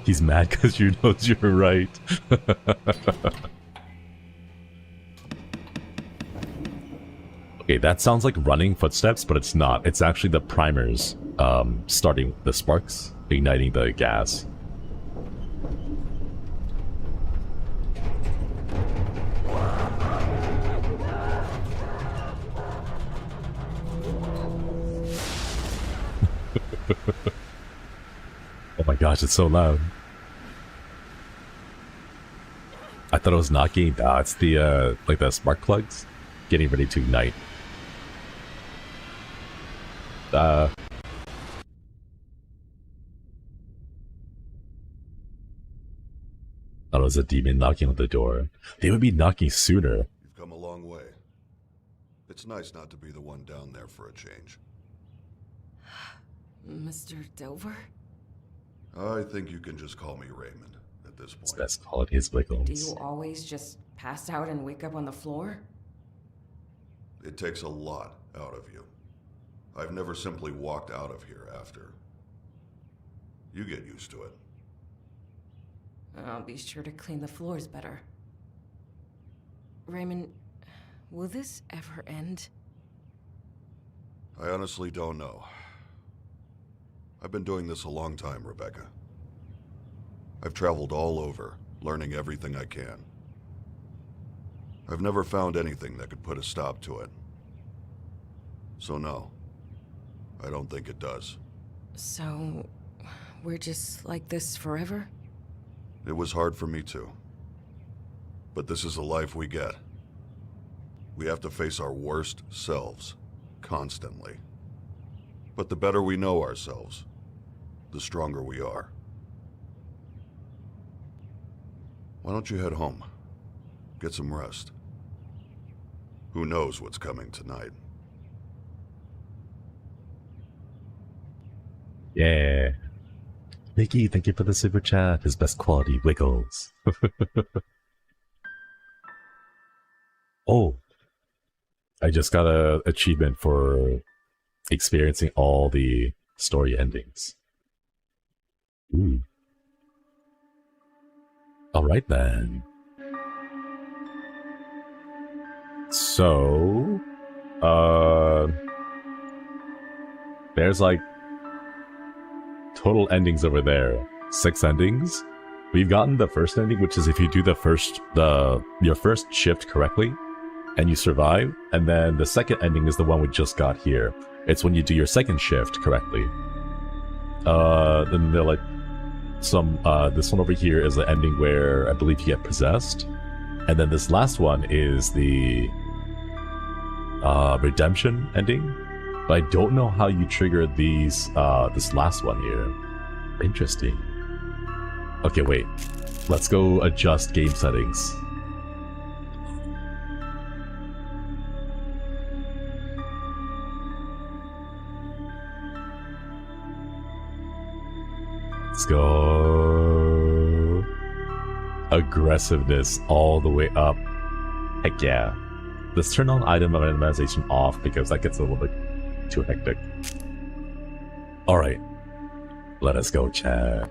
He's mad because you know you're right. Okay, that sounds like running footsteps, but it's not. It's actually the primers starting the sparks, igniting the gas. Oh my gosh, it's so loud. I thought it was knocking. Ah, it's the, like the spark plugs getting ready to ignite. Thought it was a demon knocking on the door. They would be knocking sooner. You've come a long way. It's nice not to be the one down there for a change. Mr. Dover? I think you can just call me Raymond at this point. His best quality is wiggles. Do you always just pass out and wake up on the floor? It takes a lot out of you. I've never simply walked out of here after. You get used to it. I'll be sure to clean the floors better. Raymond, will this ever end? I honestly don't know. I've been doing this a long time, Rebecca. I've traveled all over, learning everything I can. I've never found anything that could put a stop to it. So no, I don't think it does. So, we're just like this forever? It was hard for me too. But this is the life we get. We have to face our worst selves, constantly. But the better we know ourselves, the stronger we are. Why don't you head home? Get some rest. Who knows what's coming tonight? Yeah. Mickey, thank you for the super chat. His best quality wiggles. Oh. I just got a achievement for experiencing all the story endings. Ooh. Alright then. So, there's like total endings over there. 6 endings. We've gotten the first ending, which is if you do your first shift correctly and you survive, and then the second ending is the one we just got here. It's when you do your second shift correctly. Then they're like this one over here is the ending where I believe you get possessed. And then this last one is the redemption ending. But I don't know how you trigger these this last one here. Interesting. Okay, wait. Let's go adjust game settings. Let's go. Aggressiveness all the way up. Heck yeah. Let's turn on item minimization off because that gets a little bit too hectic. Alright. Let us go, chat.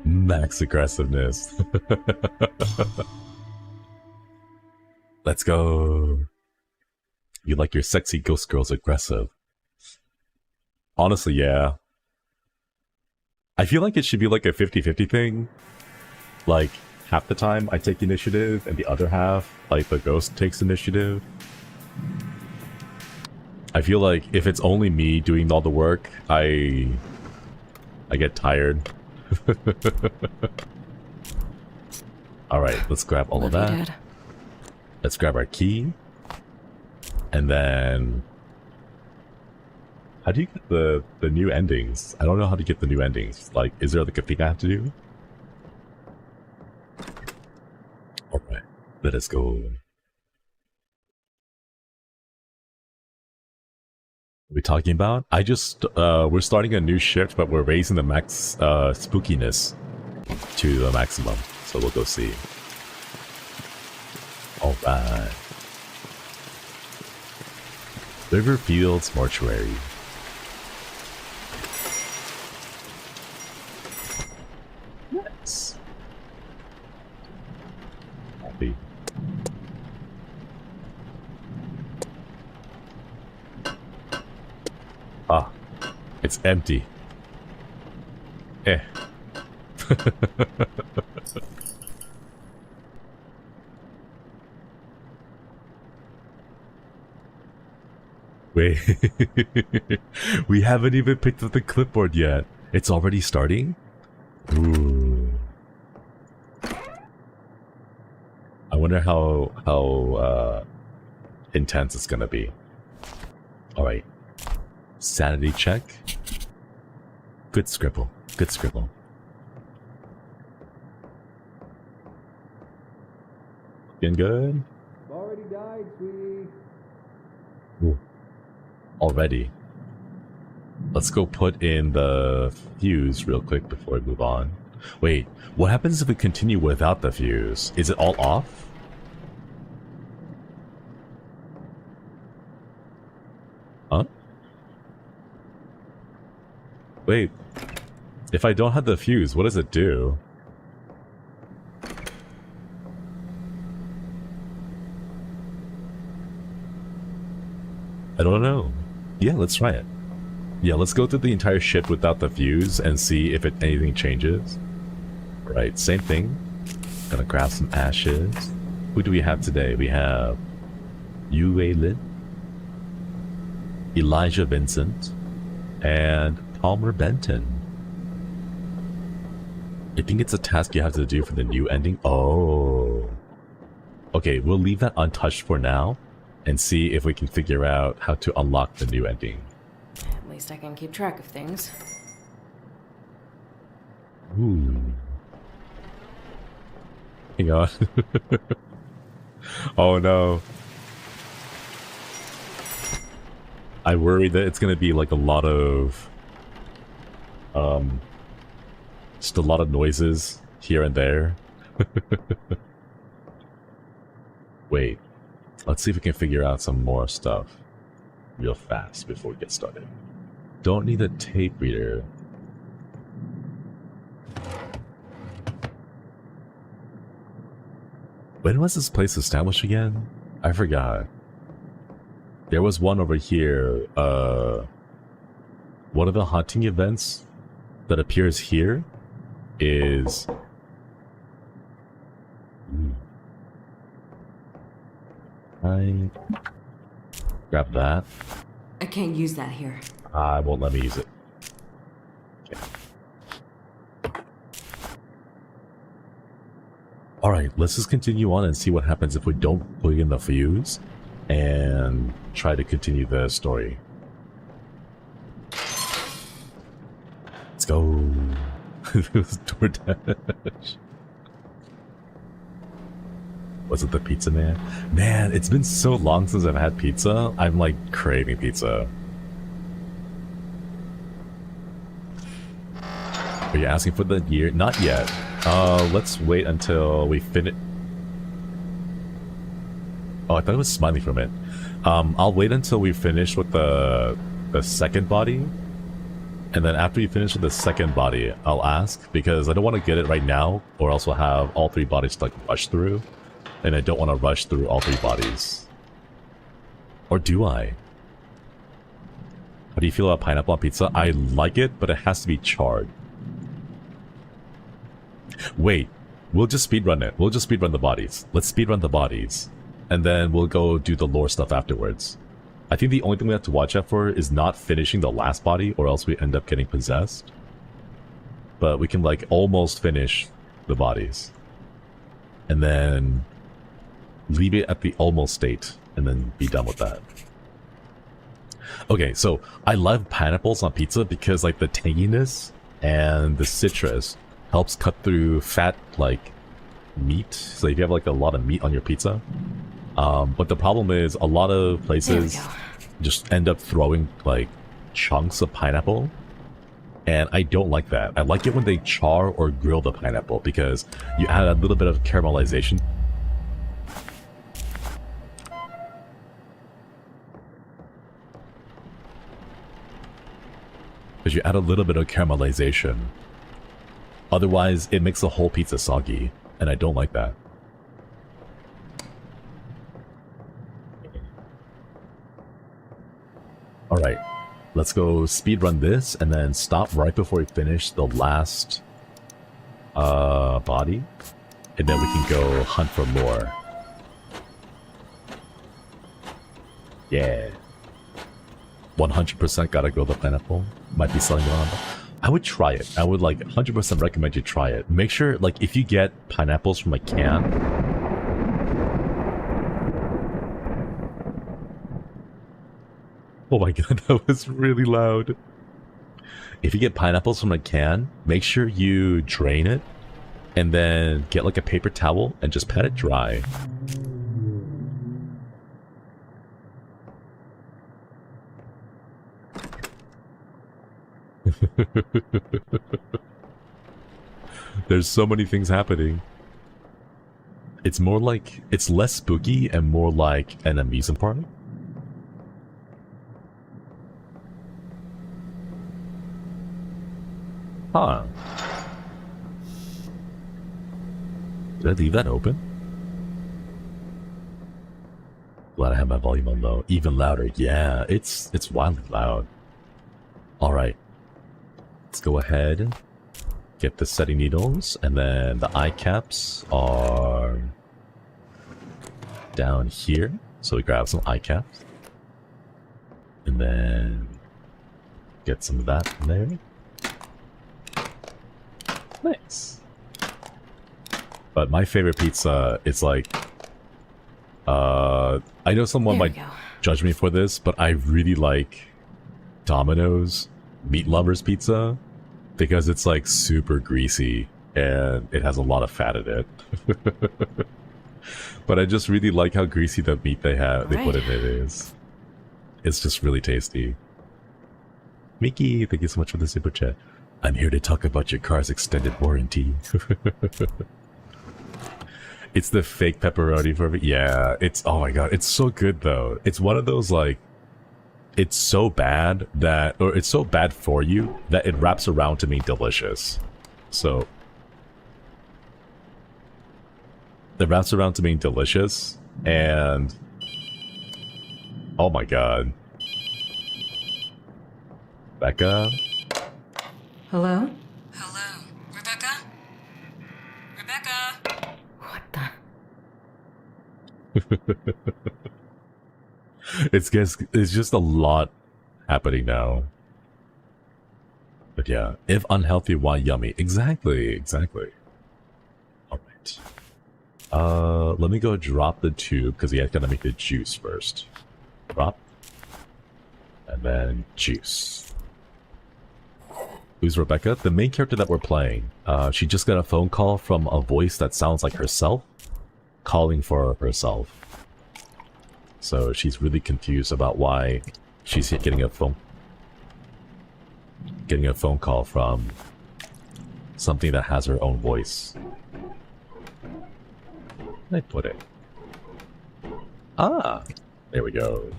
Max aggressiveness. Let's go. You like your sexy ghost girls aggressive. Honestly, yeah. I feel like it should be like a 50-50 thing. Like, half the time I take initiative, and the other half, like, the ghost takes initiative. I feel like if it's only me doing all the work, I get tired. Alright, let's grab all of that. Dad. Let's grab our key. And then... How do you get the new endings? I don't know how to get the new endings. Like, is there like a thing I have to do? Alright, let us go. we talking about? I just, we're starting a new shift, but we're raising the max, spookiness to the maximum. So we'll go see. Alright. Riverfields Mortuary. Nice. Happy. Ah, it's empty. Eh. Wait, we haven't even picked up the clipboard yet. It's already starting? Ooh. I wonder how intense it's gonna be. Alright. Sanity check. Good scribble. Good scribble. Looking good? Already died, sweetie. Ooh. Already. Let's go put in the fuse real quick before we move on. Wait, what happens if we continue without the fuse? Is it all off? Huh? Wait, if I don't have the fuse, what does it do? I don't know. Yeah, let's try it. Yeah, let's go through the entire ship without the fuse and see if anything changes. Right, same thing. Gonna grab some ashes. Who do we have today? We have Yue Lin, Elijah Vincent, and Palmer Benton. I think it's a task you have to do for the new ending. Oh. Okay, we'll leave that untouched for now and see if we can figure out how to unlock the new ending. At least I can keep track of things. Ooh. Hang on. Oh no. I worry that it's gonna be like a lot of just a lot of noises here and there. Wait, let's see if we can figure out some more stuff real fast before we get started. Don't need a tape reader. When was this place established again? I forgot. There was one over here. One of the haunting events that appears here is... I grab that. I can't use that here. I won't let me use it. Okay. Alright, let's just continue on and see what happens if we don't plug in the fuse and try to continue the story. Let's go. This DoorDash. Was it the pizza man? Man, it's been so long since I've had pizza. I'm like craving pizza. Are you asking for the year? Not yet. Let's wait until we finish. Oh, I thought it was Smiley from it. I'll wait until we finish with the second body. And then after you finish with the second body, I'll ask, because I don't want to get it right now, or else we'll have all three bodies to like rush through. And I don't want to rush through all three bodies. Or do I? How do you feel about pineapple on pizza? I like it, but it has to be charred. Wait, we'll just speedrun it. We'll just speedrun the bodies. Let's speedrun the bodies. And then we'll go do the lore stuff afterwards. I think the only thing we have to watch out for is not finishing the last body, or else we end up getting possessed. But we can like almost finish the bodies. And then leave it at the almost state, and then be done with that. Okay, so I love pineapples on pizza because like the tanginess and the citrus helps cut through fat like meat. So if you have like a lot of meat on your pizza. But the problem is a lot of places... There we go. just end up throwing like chunks of pineapple. And I don't like that. I like it when they char or grill the pineapple because you add a little bit of caramelization. Because you add a little bit of caramelization. Otherwise, it makes the whole pizza soggy. And I don't like that. Alright. Let's go speedrun this and then stop right before we finish the last body. And then we can go hunt for more. Yeah. 100% gotta grill the pineapple. Might be selling around. I would try it. I would like 100% recommend you try it. Make sure, like, if you get pineapples from a can. Oh my god, that was really loud. If you get pineapples from a can, make sure you drain it and then get like a paper towel and just pat it dry. There's so many things happening. It's more like, it's less spooky and more like an amusement park. Huh. Did I leave that open? Glad I have my volume on low. Even louder. Yeah, it's wildly loud. Alright. Let's go ahead. Get the setting needles. And then the eye caps are down here. So we grab some eye caps. And then get some of that in there. Nice. But my favorite pizza is like, I know someone might judge me for this, but I really like Domino's Meat Lovers pizza because it's like super greasy and it has a lot of fat in it. But I just really like how greasy the meat they put in it is. It's just really tasty. Mickey, thank you so much for the super chat. I'm here to talk about your car's extended warranty. It's the fake pepperoni for me. Yeah, it's, oh my god, it's so good though. It's one of those like, it's so bad that, or it's so bad for you that it wraps around to being delicious. So, it wraps around to being delicious and, oh my god. Becca? Hello? Hello? Rebecca? Rebecca? What the? It's just a lot happening now. But yeah, if unhealthy, why yummy? Exactly, exactly. Alright. Let me go drop the tube, because we have to make the juice first. Drop. And then juice. Who's Rebecca? The main character that we're playing. She just got a phone call from a voice that sounds like herself, calling for herself. So she's really confused about why she's getting a phone call from something that has her own voice. Where did I put it? Ah, there we go.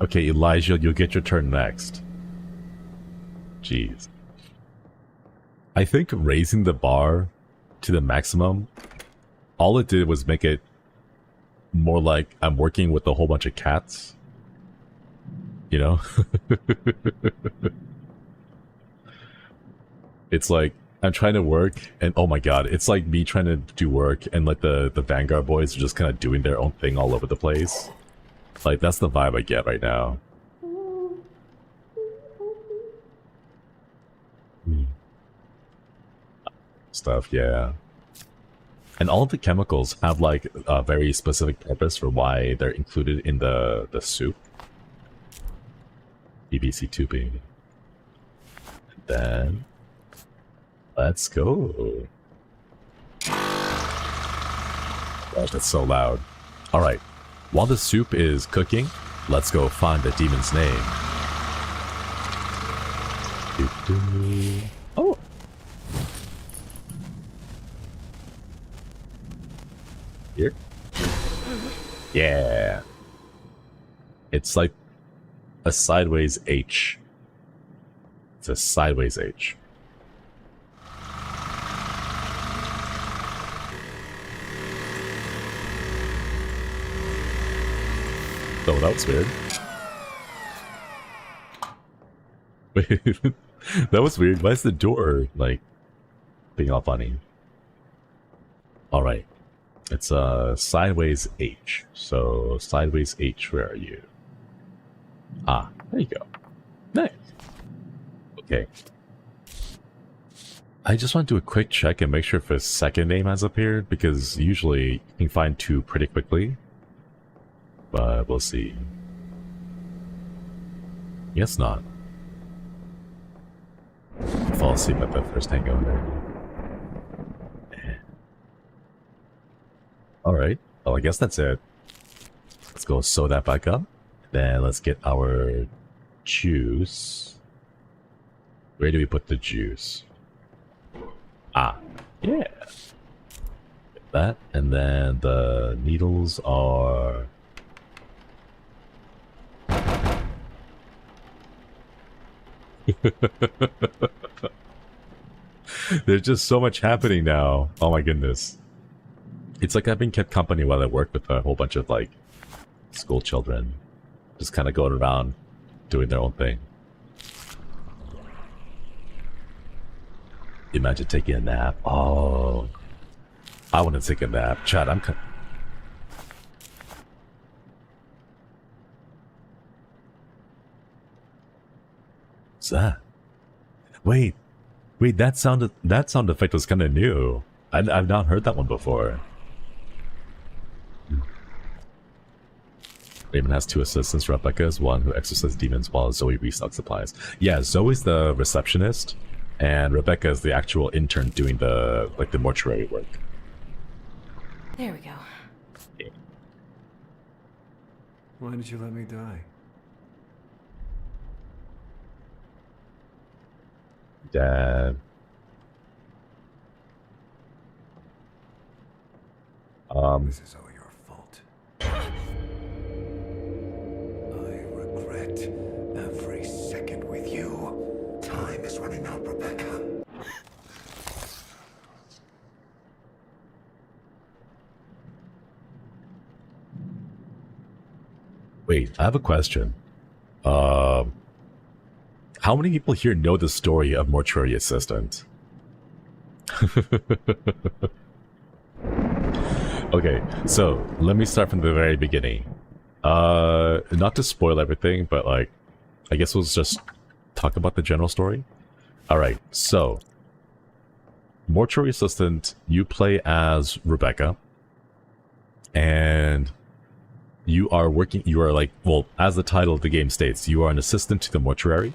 Okay, Elijah, you'll get your turn next. Jeez. I think raising the bar to the maximum, all it did was make it more like I'm working with a whole bunch of cats. You know? It's like, I'm trying to work, and oh my god, it's like me trying to do work, and like the Vanguard boys are just kind of doing their own thing all over the place. Like, that's the vibe I get right now. Stuff, yeah. And all of the chemicals have like a very specific purpose for why they're included in the soup. PVC tubing. Then let's go. Gosh, that's so loud. Alright, while the soup is cooking, let's go find the demon's name. Oh! Here? Yeah! It's like a sideways H. It's a sideways H. Oh, that was weird. Wait, that was weird. Why is the door, like, being all funny? Alright. It's a sideways H. So, sideways H, where are you? Ah, there you go. Nice. Okay. I just want to do a quick check and make sure if a second name has appeared, because usually you can find two pretty quickly. But we'll see. Guess not. Fall asleep at the first hangover. Alright. Well, I guess that's it. Let's go sew that back up. Then let's get our juice. Where do we put the juice? Ah, yeah. Get that. And then the needles are... There's just so much happening now. Oh my goodness. It's like I've been kept company while I work with a whole bunch of like school children. Just kind of going around doing their own thing. Imagine taking a nap. Oh. I want to take a nap. Chad, I'm What's that? Wait, that sound effect was kind of new. I've not heard that one before. Raymond has two assistants. Rebecca is one who exorcises demons while Zoe restocks supplies. Yeah, Zoe's the receptionist, and Rebecca is the actual intern doing the mortuary work. There we go. Yeah. Why did you let me die? Dad. This is all your fault. I regret every second with you. Time is running out, Rebecca. Wait, I have a question. How many people here know the story of Mortuary Assistant? Okay, so let me start from the very beginning. Not to spoil everything, but like, I guess we'll just talk about the general story. Alright, so Mortuary Assistant, you play as Rebecca, and you are like, well, as the title of the game states, you are an assistant to the mortuary.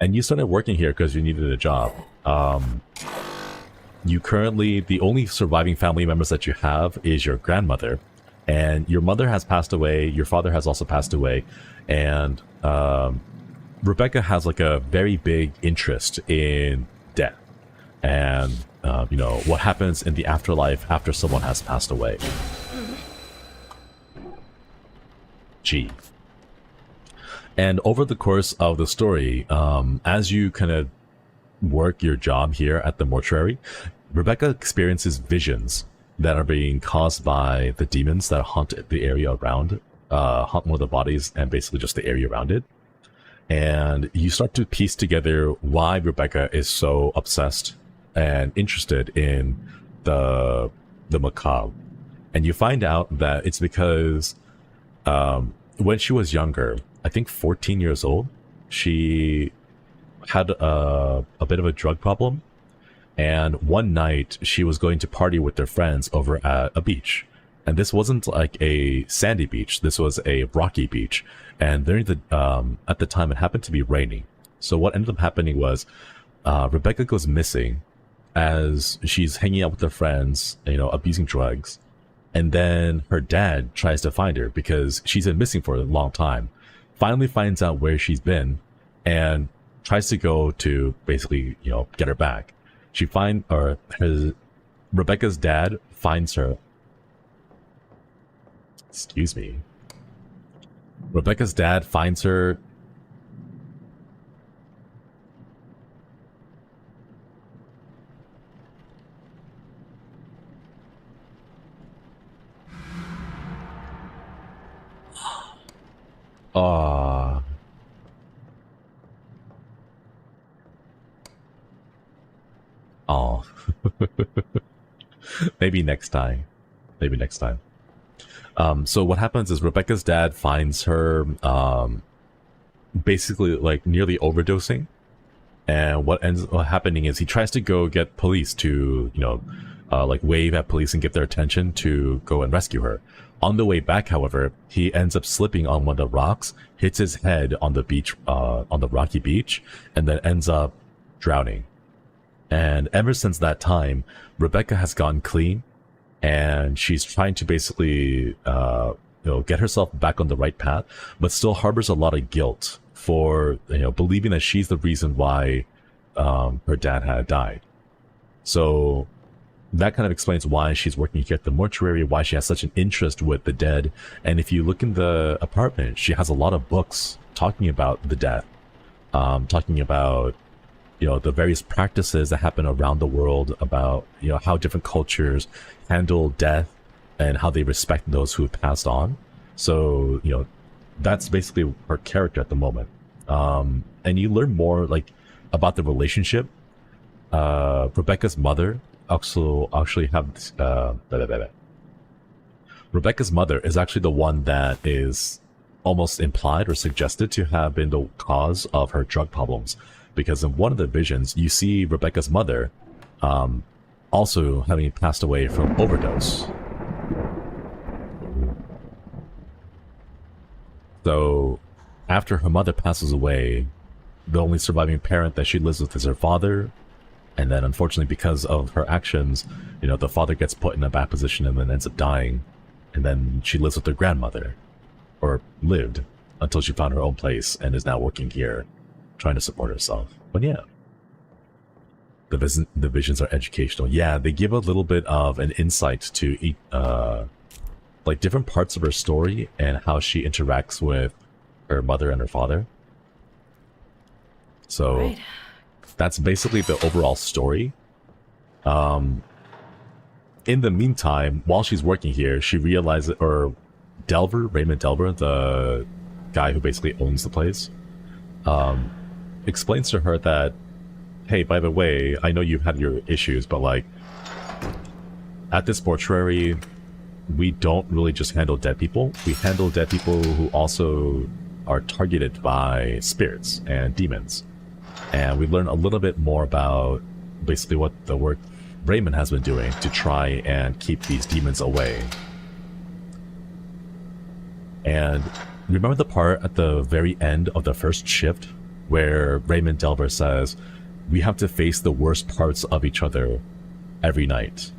And you started working here because you needed a job. You currently, the only surviving family members that you have is your grandmother, and your mother has passed away, your father has also passed away, and Rebecca has like a very big interest in death and you know, what happens in the afterlife after someone has passed away. Gee. And over the course of the story, as you kind of work your job here at the mortuary, Rebecca experiences visions that are being caused by the demons that haunt the area around, haunt one of the bodies and basically just the area around it. And you start to piece together why Rebecca is so obsessed and interested in the macabre. And you find out that it's because when she was younger, I think 14 years old, she had a bit of a drug problem. And one night she was going to party with their friends over at a beach. And this wasn't like a sandy beach. This was a rocky beach. And during the at the time, it happened to be raining. So what ended up happening was Rebecca goes missing as she's hanging out with her friends, abusing drugs. And then her dad tries to find her because she's been missing for a long time. Finally finds out where she's been and tries to go to basically, get her back. Rebecca's dad finds her. Excuse me. Rebecca's dad finds her. Oh. Maybe next time. So what happens is Rebecca's dad finds her basically like nearly overdosing. And what ends up happening is he tries to go get police to, like wave at police and get their attention to go and rescue her. On the way back, however, he ends up slipping on one of the rocks, hits his head on the beach, on the rocky beach, and then ends up drowning. And ever since that time, Rebecca has gone clean, and she's trying to basically, get herself back on the right path, but still harbors a lot of guilt for, believing that she's the reason why her dad had died. So that kind of explains why she's working here at the mortuary, why she has such an interest with the dead. And if you look in the apartment, she has a lot of books talking about the death, talking about, the various practices that happen around the world, about, how different cultures handle death and how they respect those who have passed on. So, that's basically her character at the moment. And you learn more, like, about the relationship. Rebecca's mother actually have Rebecca's mother is actually the one that is almost implied or suggested to have been the cause of her drug problems, because in one of the visions you see Rebecca's mother also having passed away from overdose. So after her mother passes away, the only surviving parent that she lives with is her father. And then unfortunately, because of her actions, the father gets put in a bad position and then ends up dying. And then she lives with her grandmother, or lived until she found her own place and is now working here, trying to support herself. But yeah, the visions are educational. Yeah, they give a little bit of an insight to like different parts of her story and how she interacts with her mother and her father. So Right. That's basically the overall story. In the meantime, while she's working here, she realizes, or Raymond Delver, the guy who basically owns the place, explains to her that, hey, by the way, I know you've had your issues, but like, at this mortuary, we don't really just handle dead people. We handle dead people who also are targeted by spirits and demons. And we learn a little bit more about basically what the work Raymond has been doing to try and keep these demons away. And remember the part at the very end of the first shift where Raymond Delver says, we have to face the worst parts of each other every night.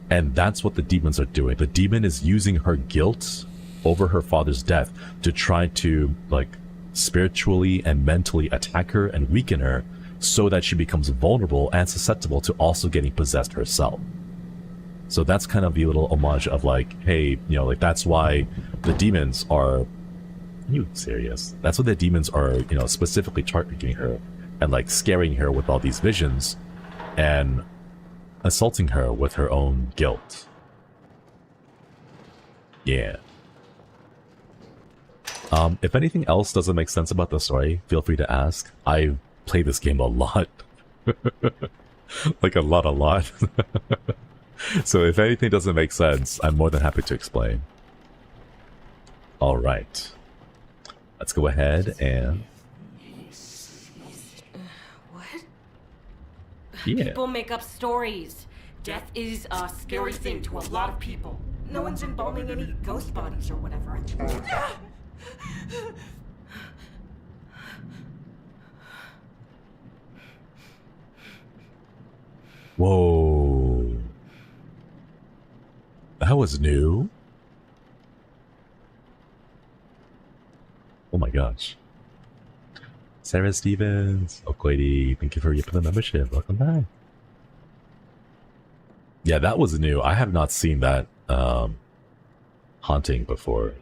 And that's what the demons are doing. The demon is using her guilt over her father's death to try to, like, spiritually and mentally attack her and weaken her so that she becomes vulnerable and susceptible to also getting possessed herself. So that's kind of the little homage of like, hey, like that's why the demons are... Are you serious? That's why the demons are, specifically targeting her and like scaring her with all these visions and assaulting her with her own guilt. Yeah. If anything else doesn't make sense about the story, feel free to ask. I play this game a lot. Like a lot. So if anything doesn't make sense, I'm more than happy to explain. Alright. Let's go ahead and... What? Yeah. People make up stories. Death is a scary thing to a lot of people. No one's embalming any ghost bodies or whatever. Whoa. That was new? Oh my gosh. Sarah Stevens, Okoidi, thank you for the membership. Welcome back. Yeah, that was new. I have not seen that haunting before.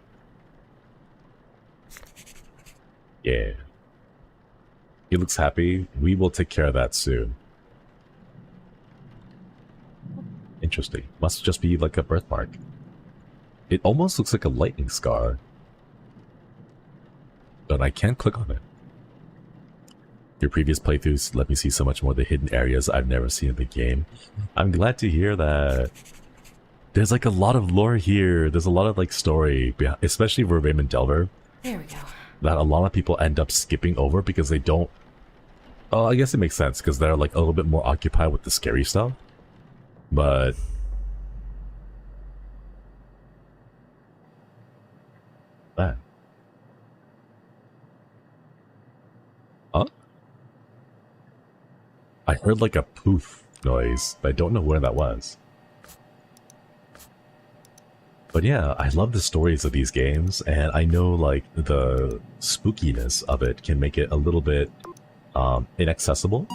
Yeah. He looks happy. We will take care of that soon. Interesting. Must just be like a birthmark. It almost looks like a lightning scar. But I can't click on it. Your previous playthroughs let me see so much more of the hidden areas I've never seen in the game. I'm glad to hear that. There's like a lot of lore here. There's a lot of like story, especially for Raymond Delver. There we go. That a lot of people end up skipping over because they don't... Oh, I guess it makes sense because they're like a little bit more occupied with the scary stuff. But... Man. Huh? I heard like a poof noise, but I don't know where that was. But yeah, I love the stories of these games, and I know like the spookiness of it can make it a little bit inaccessible,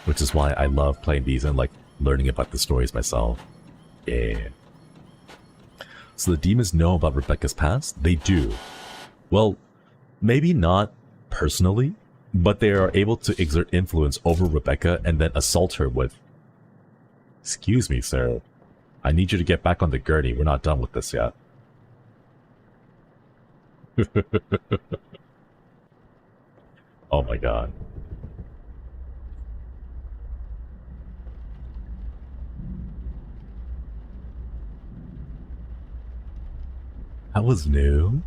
which is why I love playing these and like learning about the stories myself. Yeah. So the demons know about Rebecca's past? They do. Well, maybe not personally, but they are able to exert influence over Rebecca and then assault her with... Excuse me, sir. I need you to get back on the gurney. We're not done with this yet. Oh my god. That was new.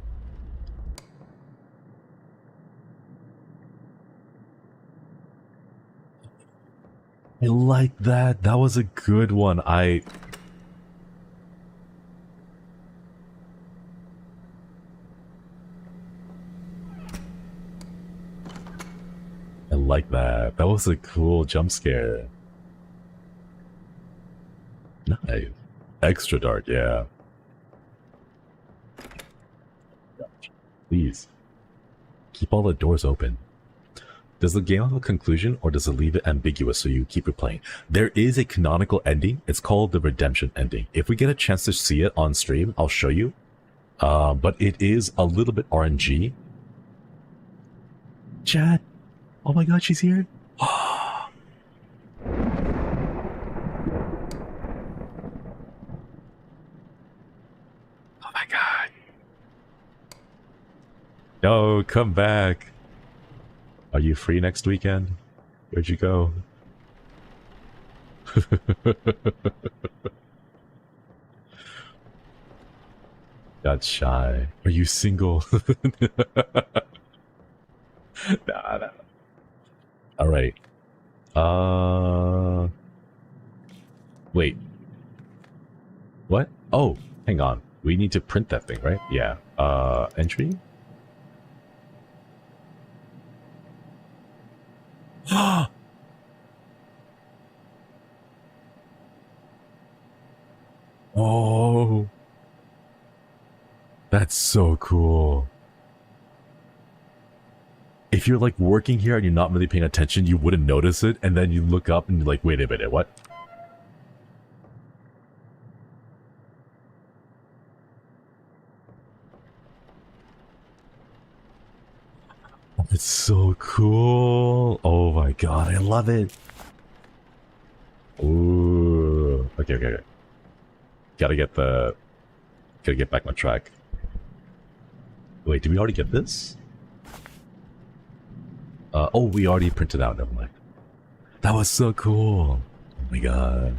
I like that. That was a good one. I like that. That was a cool jump scare. Nice. Extra dark, yeah. Please. Keep all the doors open. Does the game have a conclusion, or does it leave it ambiguous so you keep replaying? There is a canonical ending. It's called the redemption ending. If we get a chance to see it on stream, I'll show you. But it is a little bit RNG. Chat. Oh my god, she's here. Oh my god. No, come back. Are you free next weekend? Where'd you go? Got shy. Are you single? Nah. Alright. Wait. What? Oh, hang on. We need to print that thing, right? Yeah. Entry? Oh. That's so cool. If you're like working here and you're not really paying attention, you wouldn't notice it, and then you look up and you're like, wait a minute, what? It's so cool. Oh my god, I love it. Ooh. Okay. Gotta get back on track. Wait, did we already get this? Oh, we already printed out, never mind. That was so cool. Oh my god.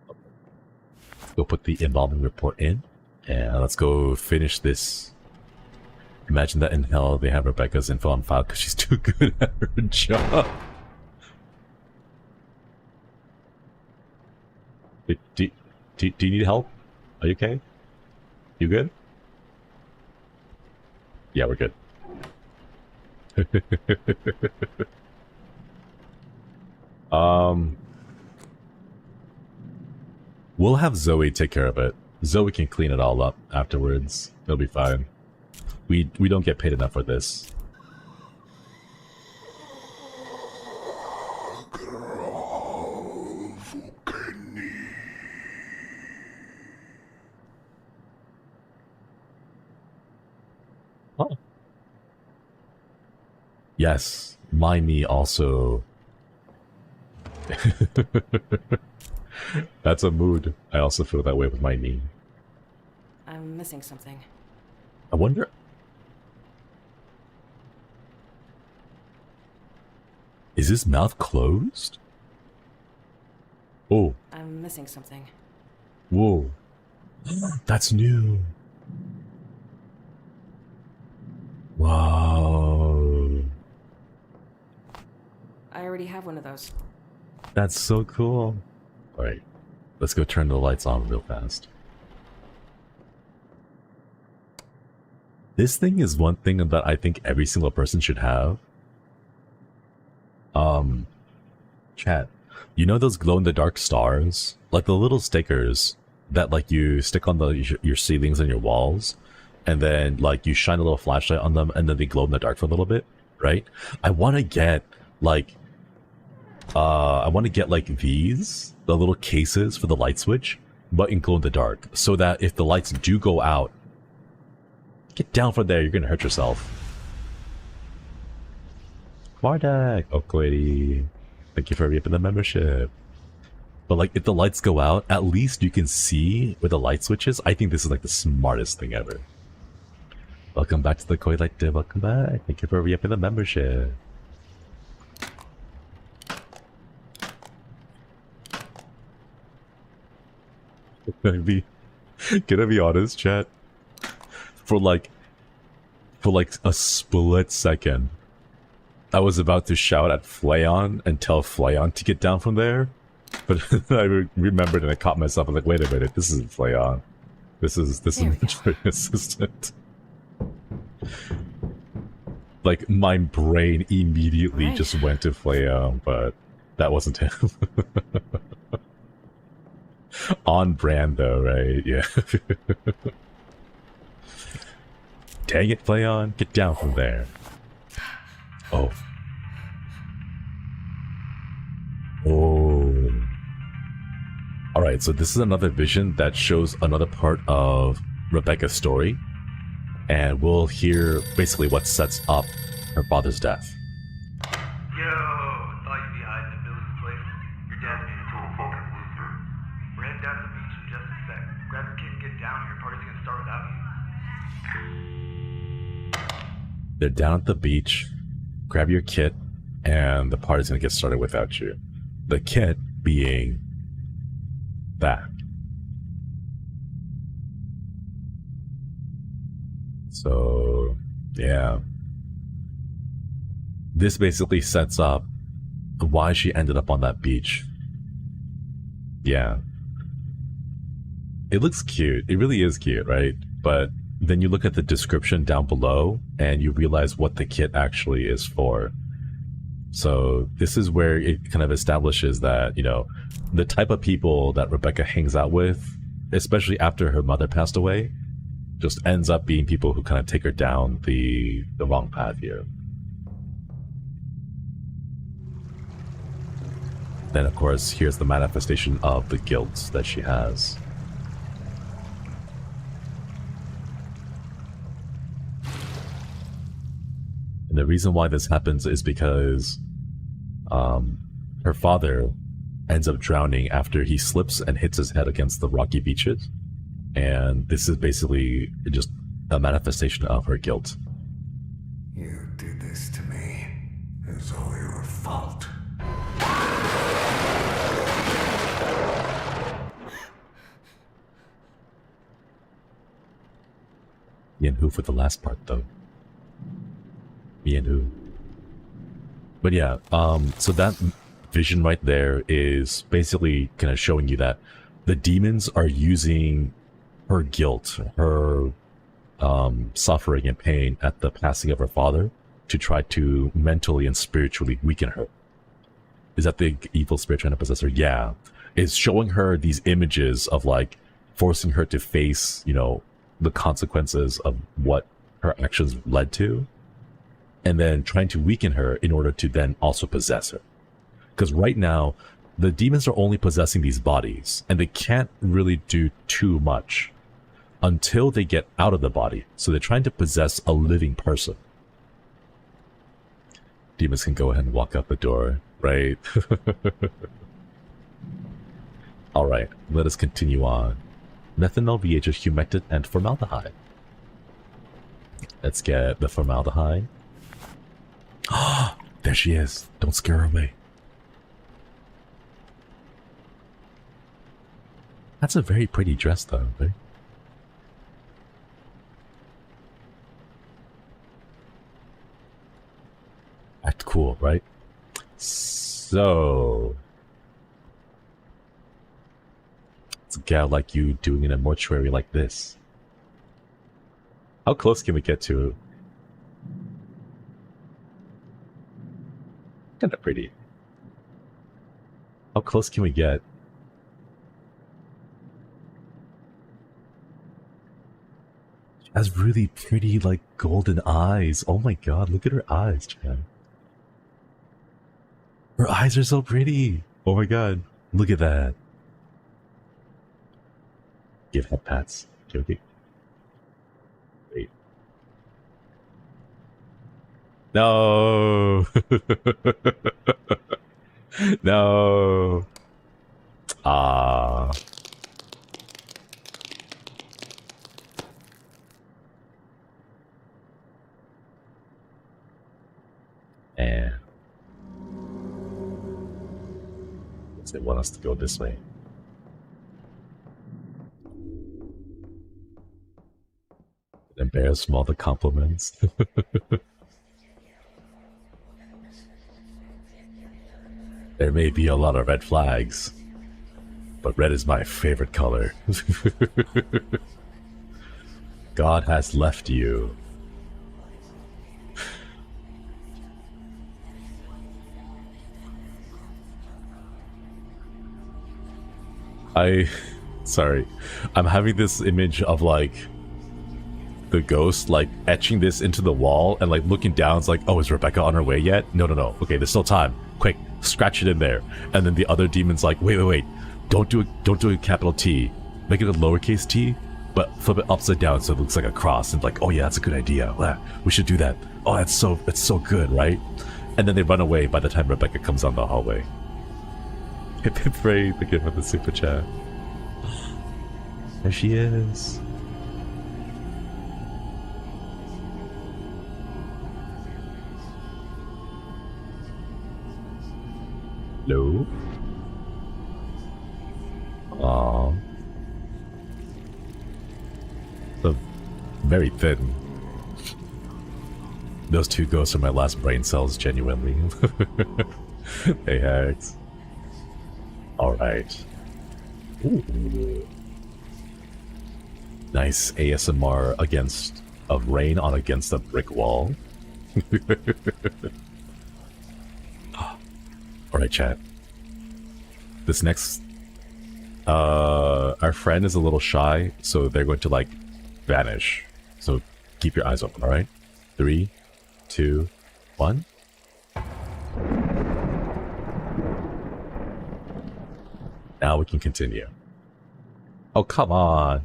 Let's go put the involvement report in, and let's go finish this. Imagine that in hell they have Rebecca's info on file because she's too good at her job. Do you need help? Are you okay? You good? Yeah, we're good. We'll have Zoe take care of it. Zoe can clean it all up afterwards. It'll be fine. We don't get paid enough for this. Oh. Yes, my knee also. That's a mood. I also feel that way with my knee. I'm missing something. I wonder. Is his mouth closed? Oh. I'm missing something. Whoa. That's new. Wow. I already have one of those. That's so cool. Alright. Let's go turn the lights on real fast. This thing is one thing that I think every single person should have. Chat. You know those glow-in-the-dark stars? Like the little stickers that like you stick on your ceilings and your walls, and then like you shine a little flashlight on them and then they glow in the dark for a little bit, right? I want to get like these, the little cases for the light switch, but in glow in the dark, so that if the lights do go out, get down from there, you're gonna hurt yourself. Bardak, Oaklady, thank you for re-upping the membership. But like, if the lights go out, at least you can see where the light switch is. I think this is like the smartest thing ever. Welcome back to the Koi Lective, welcome back. Thank you for re-upping the membership. Gonna be honest, chat. For like a split second, I was about to shout at Flayon and tell Flayon to get down from there, but I remembered and I caught myself. I was like, wait a minute, this isn't Flayon. This is Mortuary Assistant. Like, my brain immediately just went to Flayon, but that wasn't him. On brand though, right? Yeah. Dang it, Flayon, get down from there. Oh. Oh. Alright, so this is another vision that shows another part of Rebecca's story. And we'll hear basically what sets up her father's death. Yo, thought you'd be hiding at Billy's place. Your dad's being a total fucking loser. We're heading down to the beach in just a sec. Grab your kid and get down here. Party's gonna start without you. They're down at the beach. Grab your kit, and the party's gonna get started without you. The kit being that. So, yeah. This basically sets up why she ended up on that beach. Yeah. It looks cute. It really is cute, right? But then you look at the description down below and you realize what the kit actually is for. So this is where it kind of establishes that, you know, the type of people that Rebecca hangs out with, especially after her mother passed away, just ends up being people who kind of take her down the wrong path here. Then, of course, here's the manifestation of the guilt that she has. And the reason why this happens is because her father ends up drowning after he slips and hits his head against the rocky beaches. And this is basically just a manifestation of her guilt. You did this to me. It's all your fault. Me and who for the last part, though? Me and who? But yeah, so that vision right there is basically kind of showing you that the demons are using her guilt, her suffering and pain at the passing of her father to try to mentally and spiritually weaken her. Is that the evil spirit trying to possess her? Yeah. It's showing her these images of like forcing her to face, you know, the consequences of what her actions led to, and then trying to weaken her in order to then also possess her. Because right now, the demons are only possessing these bodies, and they can't really do too much until they get out of the body. So they're trying to possess a living person. Demons can go ahead and walk out the door, right? Alright, let us continue on. Methanol, VHS, humectant, and formaldehyde. Let's get the formaldehyde. Ah, there she is. Don't scare her away. That's a very pretty dress, though, right? Act cool, right? So... it's a gal like you doing in a mortuary like this. How close can we get to? Kinda pretty. How close can we get? She has really pretty, like, golden eyes. Oh my god, look at her eyes, Chad. Her eyes are so pretty. Oh my god, look at that. Give head pats. Okay. Wait. No. No. Ah. And they want us to go this way. Embarrass all the compliments. There may be a lot of red flags, but red is my favorite color. God has left you. Sorry. I'm having this image of like the ghost like etching this into the wall and like looking down. It's like, oh, is Rebecca on her way yet? No. Okay, there's still time. Quick, scratch it in there. And then the other demon's like, wait. Don't do a capital T. Make it a lowercase t, but flip it upside down so it looks like a cross. And like, oh yeah, that's a good idea. We should do that. Oh, it's so good, right? And then they run away by the time Rebecca comes down the hallway. Hip hip hooray, thank you for the super chat. There she is. Hello? Aww. So very thin. Those two ghosts are my last brain cells, genuinely. Hey, Hags. Alright. Nice ASMR against of rain on against a brick wall. Alright, chat. This next our friend is a little shy, so they're going to like vanish. So keep your eyes open, alright? 3, 2, 1. Now we can continue. Oh, come on.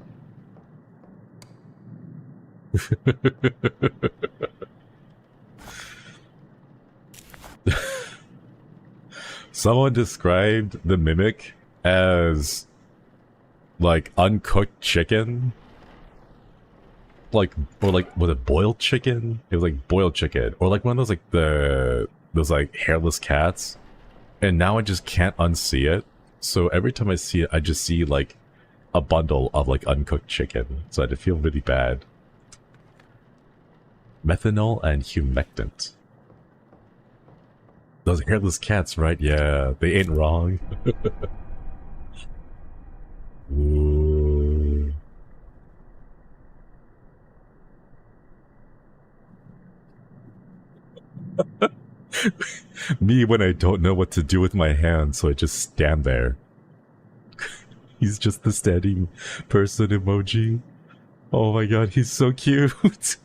Someone described the mimic as like uncooked chicken. Like, or like, was it boiled chicken? It was like boiled chicken. Or like one of those like those like hairless cats. And now I just can't unsee it. So every time I see it, I just see like a bundle of like uncooked chicken. So I feel really bad. Methanol and humectant. Those hairless cats, right? Yeah, they ain't wrong. Ooh. Me when I don't know what to do with my hands, so I just stand there. He's just the standing person emoji. Oh my god, he's so cute.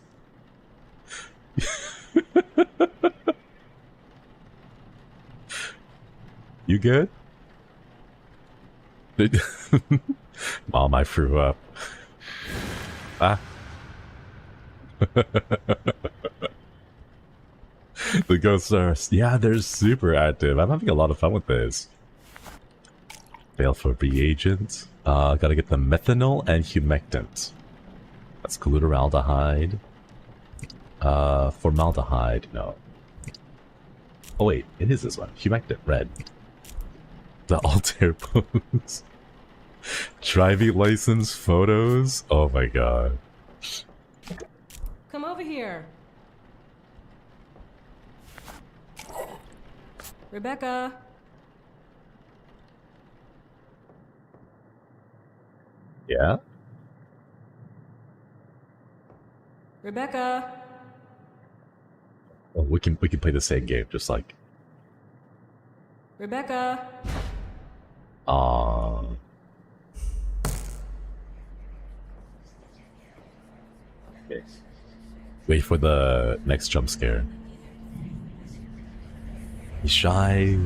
You good? Mom, I threw up. Ah. The ghosts are... Yeah, they're super active. I'm having a lot of fun with this. Fail for reagent. Gotta get the methanol and humectant. That's glutaraldehyde. Formaldehyde, no. Oh wait, it is this one. Humectant, red. The altair pose. Driving license photos? Oh my god. Come over here. Rebecca. Yeah? Rebecca. Oh, we can play the same game, just like... Rebecca. Aww. Okay. Wait for the next jump scare. He's shy.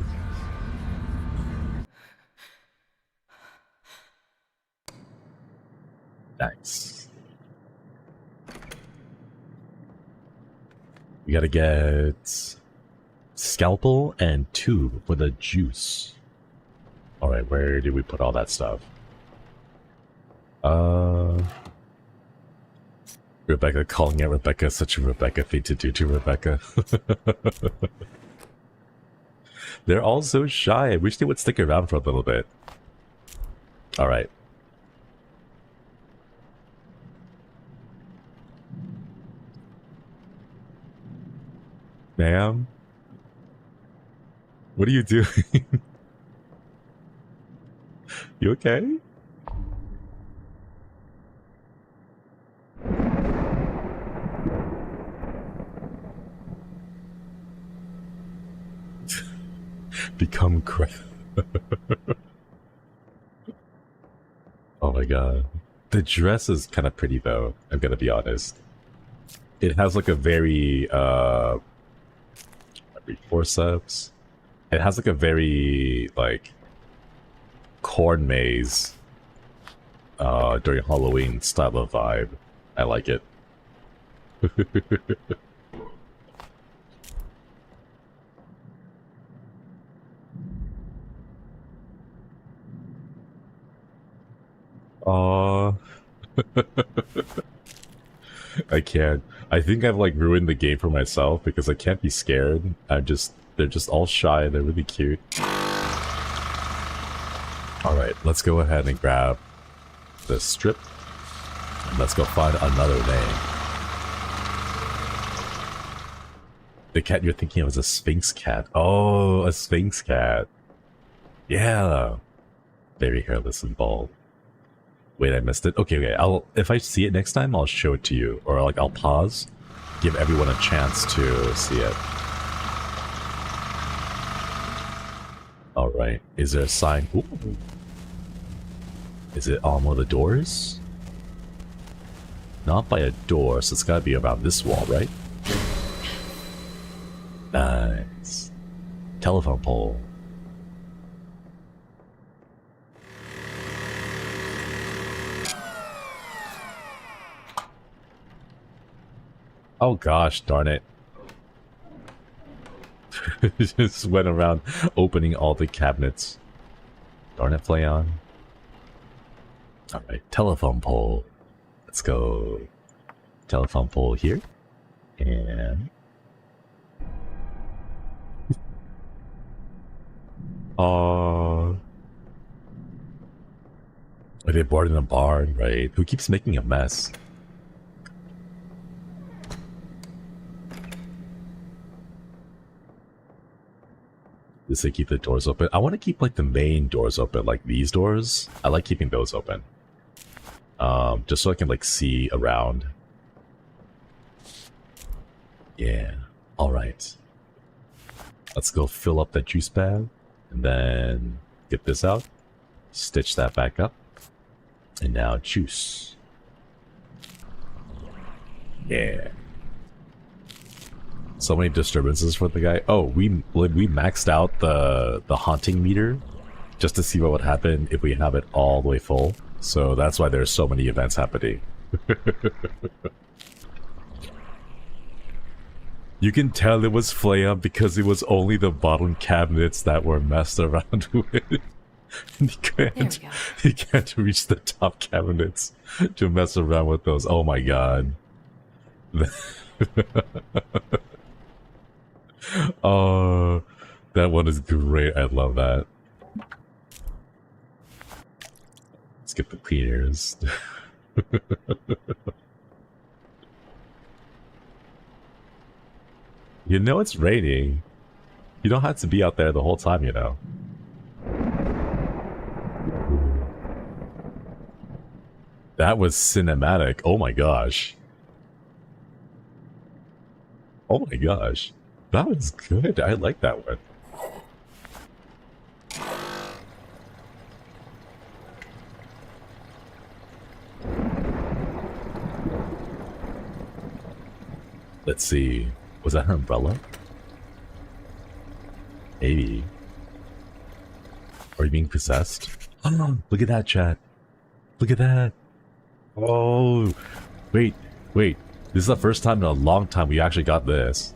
Nice. We gotta get scalpel and tube for the juice. Alright, where did we put all that stuff? Rebecca calling out Rebecca, such a Rebecca thing to do to Rebecca. They're all so shy. I wish they would stick around for a little bit. Alright. Ma'am? What are you doing? You okay? Become crap. Oh my god. The dress is kind of pretty though, I'm gonna be honest. It has like a very, forceps. It has like a very, like, corn maze, during Halloween style of vibe. I like it. Aww. I can't. I think I've like ruined the game for myself because I can't be scared. They're just all shy. They're really cute. Alright, let's go ahead and grab the strip. And let's go find another name. The cat you're thinking of is a Sphinx cat. Oh, a Sphinx cat. Yeah. Very hairless and bald. Wait, I missed it. Okay. If I see it next time, I'll show it to you, or like I'll pause, give everyone a chance to see it. All right. Is there a sign? Ooh. Is it on one of the doors? Not by a door, so it's gotta be around this wall, right? Nice. Telephone pole. Oh gosh, darn it. Just went around opening all the cabinets. Darn it, Flayon. Alright, telephone pole. Let's go. Telephone pole here. And... Aww. Are they bored in a barn, right? Who keeps making a mess? Just to keep the doors open. I want to keep like the main doors open, like these doors. I like keeping those open. Just so I can like see around. Yeah. Alright. Let's go fill up that juice bag. And then get this out. Stitch that back up. And now juice. Yeah. So many disturbances for the guy. Oh, we maxed out the haunting meter just to see what would happen if we have it all the way full. So that's why there's so many events happening. You can tell it was Flayon because it was only the bottom cabinets that were messed around with. You can't reach the top cabinets to mess around with those. Oh my god. Oh, that one is great. I love that. Let's get the cleaners. You know it's raining. You don't have to be out there the whole time, you know. That was cinematic. Oh my gosh. Oh my gosh. That was good. I like that one. Let's see. Was that her umbrella? Maybe. Are you being possessed? Oh, look at that, chat. Look at that. Oh, wait. This is the first time in a long time we actually got this.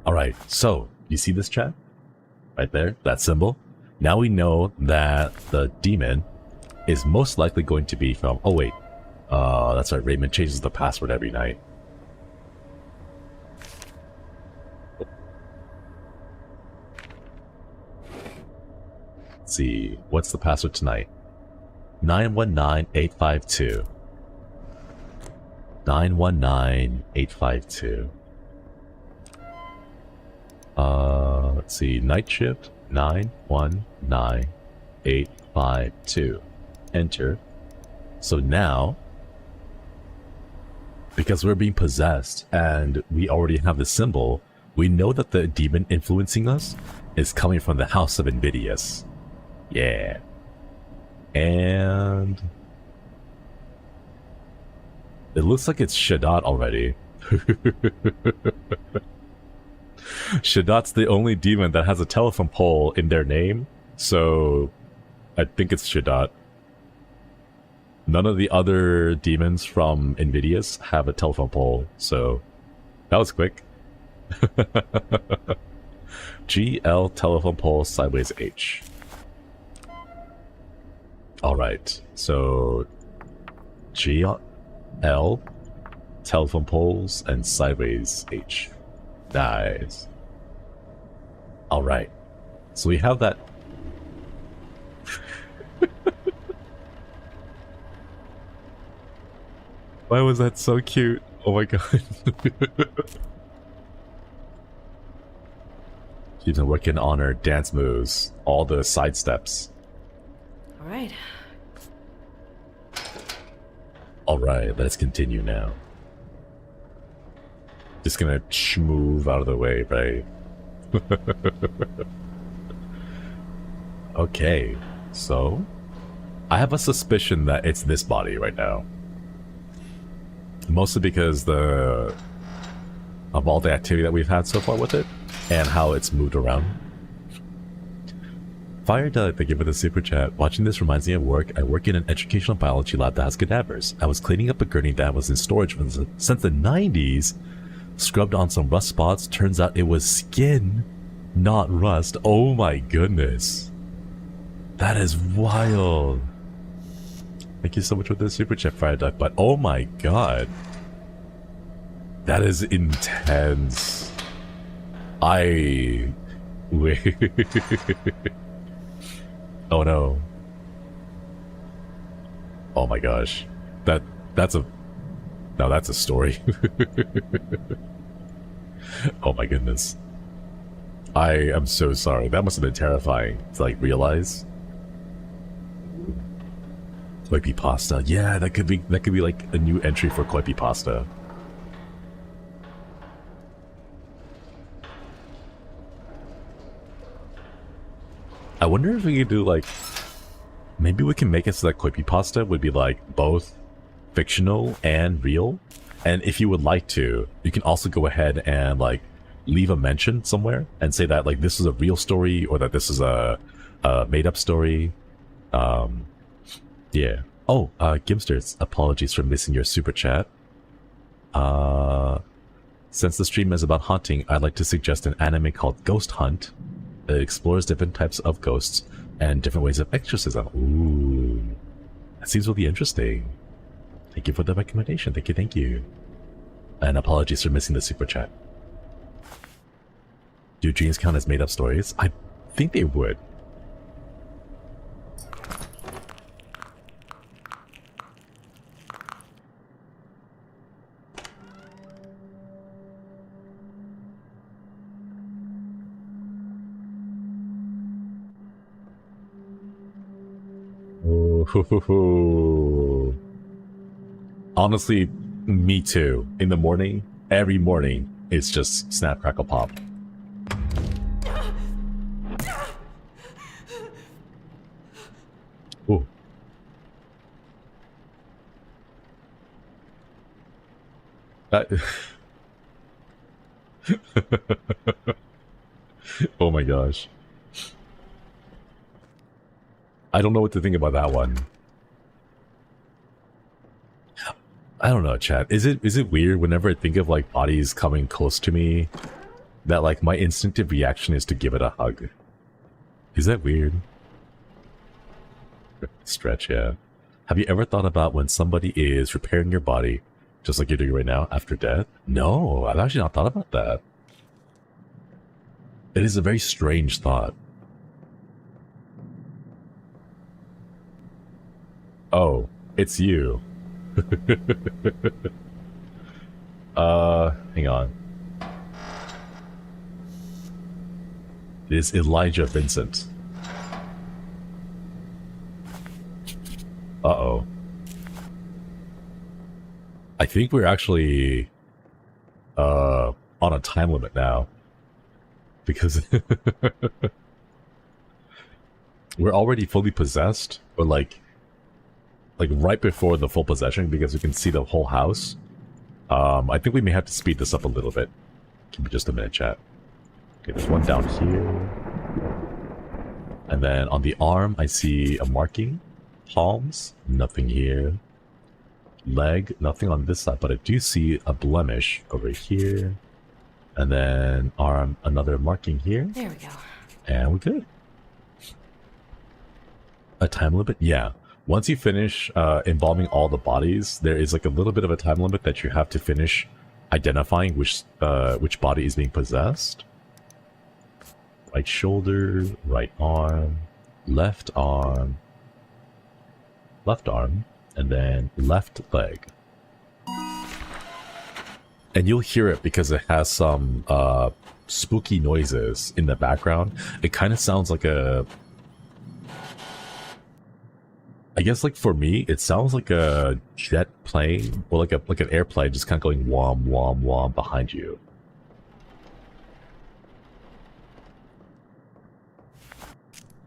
Alright, so, you see this, chat? Right there, that symbol? Now we know that the demon is most likely going to be from... Oh, wait. That's right, Raymond changes the password every night. Let's see, what's the password tonight? 919852. 919852. Let's see, night shift 919852. Enter. So now, because we're being possessed and we already have the symbol, we know that the demon influencing us is coming from the house of Invidious. Yeah. And it looks like it's Shaddad already. Shaddad's the only demon that has a telephone pole in their name, so I think it's Shaddad. None of the other demons from Invidious have a telephone pole, so that was quick. GL telephone pole sideways H. Alright, so GL telephone poles and sideways H. Nice. Alright, so we have that. Why was that so cute? Oh my god. She's been working on her dance moves, all the side steps. All right. Alright, let's continue now. Just gonna move out of the way, right? Okay, so I have a suspicion that it's this body right now. Mostly because of all the activity that we've had so far with it, and how it's moved around. Fire Doug, thank you for the super chat. Watching this reminds me of work. I work in an educational biology lab that has cadavers. I was cleaning up a gurney that was in storage since the 90s. Scrubbed on some rust spots. Turns out it was skin, not rust. Oh my goodness. That is wild. Thank you so much for the super chat, Fire Duck. But oh my god. That is intense. Wait. Oh no. Oh my gosh. That's a story. Oh my goodness. I am so sorry. That must have been terrifying to like realize. Koipi pasta. Yeah, that could be like a new entry for Koipi pasta. I wonder if we could do like, maybe we can make it so that Koipi pasta would be like both fictional and real. And if you would like to, you can also go ahead and like leave a mention somewhere and say that like this is a real story or that this is a made up story. Yeah. Oh, Gimsters, apologies for missing your super chat. Since the stream is about hunting, I'd like to suggest an anime called Ghost Hunt. It explores different types of ghosts and different ways of exorcism. Ooh, that seems really interesting. Thank you for the recommendation. Thank you, thank you. And apologies for missing the super chat. Do dreams count as made up stories? I think they would. Honestly, me too. In the morning, every morning, it's just snap, crackle, pop. Ooh. Oh my gosh. I don't know what to think about that one. I don't know, chat. Is it weird whenever I think of like bodies coming close to me that like my instinctive reaction is to give it a hug? Is that weird? Stretch, yeah. Have you ever thought about when somebody is repairing your body, just like you're doing right now, after death? No, I've actually not thought about that. It is a very strange thought. Oh, it's you. Hang on. It is Elijah Vincent. Uh-oh. I think we're actually on a time limit now. Because we're already fully possessed, or like right before the full possession, because we can see the whole house. I think we may have to speed this up a little bit. Give me just a minute, chat. Okay, there's one down here. And then on the arm, I see a marking. Palms, nothing here. Leg, nothing on this side, but I do see a blemish over here. And then arm, another marking here. There we go. And we're good. A time limit? Yeah. Once you finish embalming all the bodies, there is like a little bit of a time limit that you have to finish identifying which body is being possessed. Right shoulder, right arm, left arm, and then left leg. And you'll hear it because it has some spooky noises in the background. It kind of sounds like a... I guess, like, for me, it sounds like a jet plane, or like an airplane just kind of going wom, wom, wom behind you.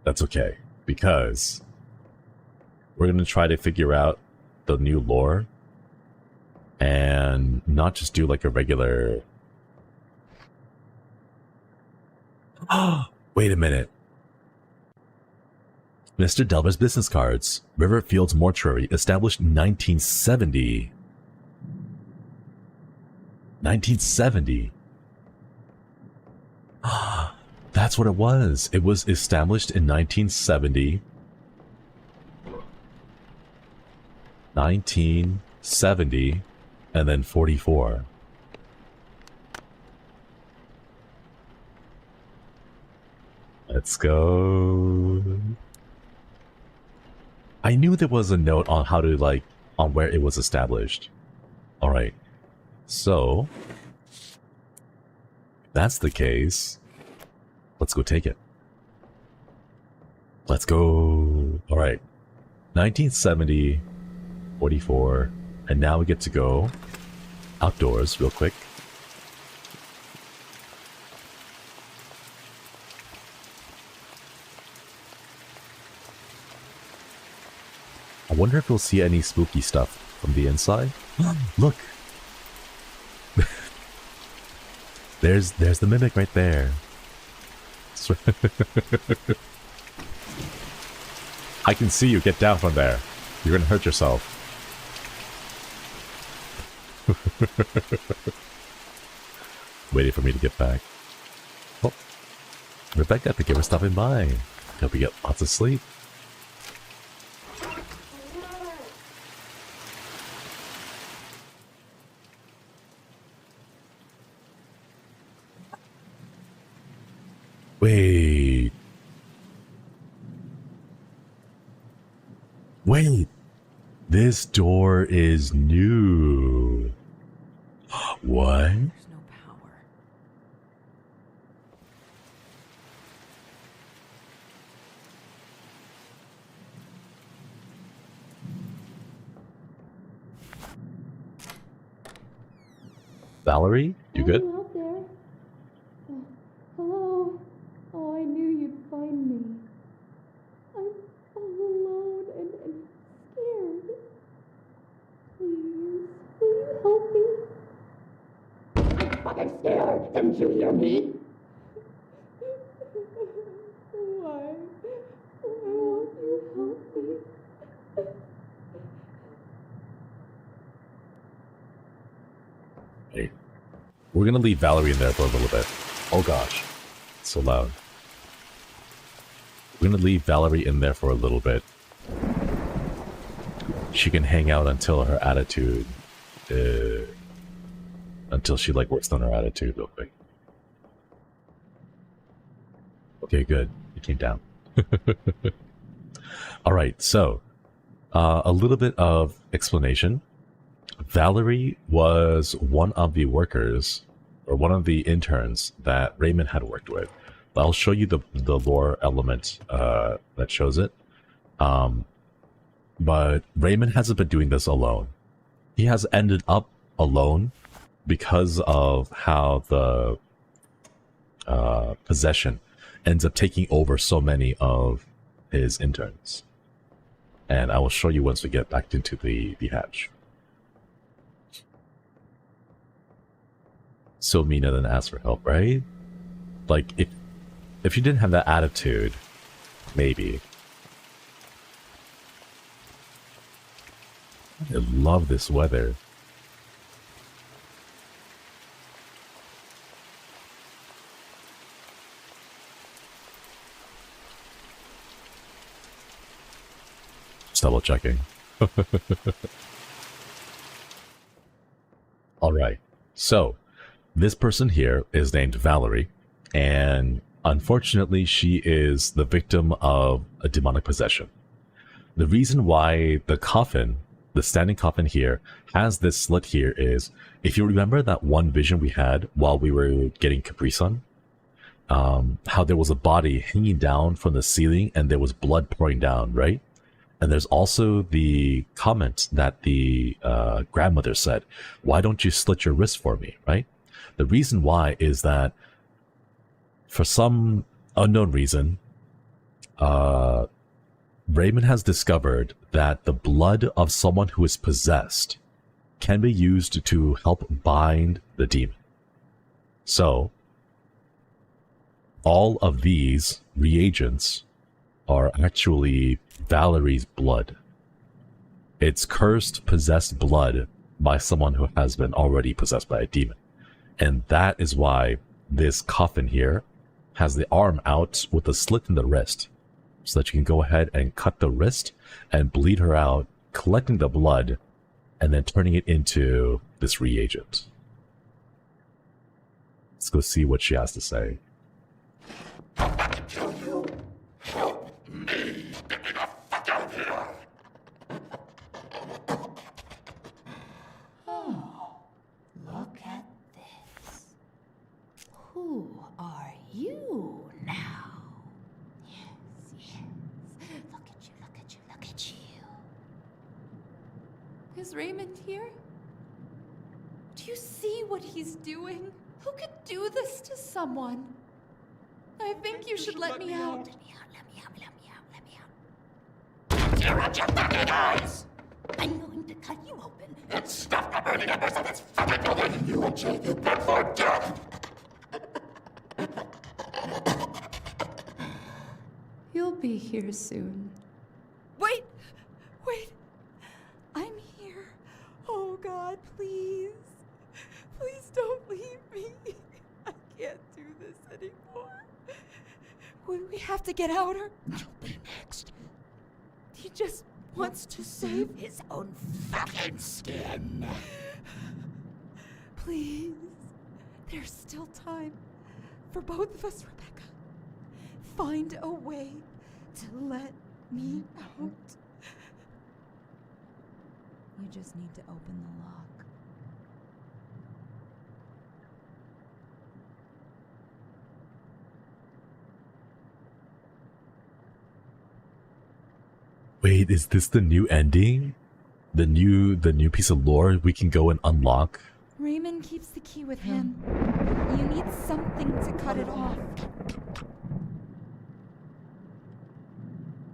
That's okay, because we're going to try to figure out the new lore and not just do like a regular... Oh, wait a minute. Mr. Delver's business cards. Riverfields Mortuary, established 1970. 1970. That's what it was. It was established in 1970. 1970, and then 44. Let's go. I knew there was a note on how to, like, on where it was established. Alright. So, if that's the case, Let's go take it. Let's go. All right. 1970, 44, and now we get to go outdoors real quick. I wonder if we'll see any spooky stuff from the inside. Look! there's the mimic right there. I can see you. Get down from there. You're gonna hurt yourself. Waiting for me to get back. Oh, Rebecca, thank you for stopping by. Hope you get lots of sleep. Wait. Wait. This door is new. What? There's no power. Valerie, you good? Out there. Hello. Oh, I knew you'd find me. I'm all alone and scared. Please help me. I'm fucking scared. Didn't you hear me? Why? Why won't you help me? Hey, we're gonna leave Valerie in there for a little bit. Oh gosh, it's so loud. We're gonna leave Valerie in there for a little bit. She can hang out until her attitude, until she like works on her attitude real quick. Okay, good. It came down. All right, so a little bit of explanation. Valerie was one of the workers, or one of the interns that Raymond had worked with. I'll show you the lore element that shows it. But Raymond hasn't been doing this alone. He has ended up alone because of how the possession ends up taking over so many of his interns. And I will show you once we get back into the hatch. So Mina then asked for help, right? Like, if you didn't have that attitude, maybe. I love this weather. Just double checking. Alright, so this person here is named Valerie, and unfortunately she is the victim of a demonic possession. The reason why the coffin, the standing coffin here, has this slit here is, if you remember that one vision we had while we were getting Capri-Sun, how there was a body hanging down from the ceiling and there was blood pouring down, right? And there's also the comment that the grandmother said, why don't you slit your wrist for me, right? The reason why is that for some unknown reason, Raymond has discovered that the blood of someone who is possessed can be used to help bind the demon. So, all of these reagents are actually Valerie's blood. It's cursed, possessed blood by someone who has been already possessed by a demon. And that is why this coffin here has the arm out with a slit in the wrist, so that you can go ahead and cut the wrist and bleed her out, collecting the blood, and then turning it into this reagent. Let's go see what she has to say. Until you help me get the fuck out of here. Oh, look at this. Who are you now? Is Raymond here? Do you see what he's doing? Who could do this to someone? I think you should let me out. Tear out your fucking eyes! I'm going to cut you open and stuff the burning embers of this fucking building! You will chill you but for death! You'll be here soon. Wait! I'm here. Oh God, please. Please don't leave me. I can't do this anymore. We have to get out or You'll be next. he just wants to save His own fucking skin. Please. There's still time for both of us, Rebecca. Find a way to let me out. You just need to open the lock. Wait, is this the new ending? The new piece of lore we can go and unlock? Raymond keeps the key with him. You need something to cut it off.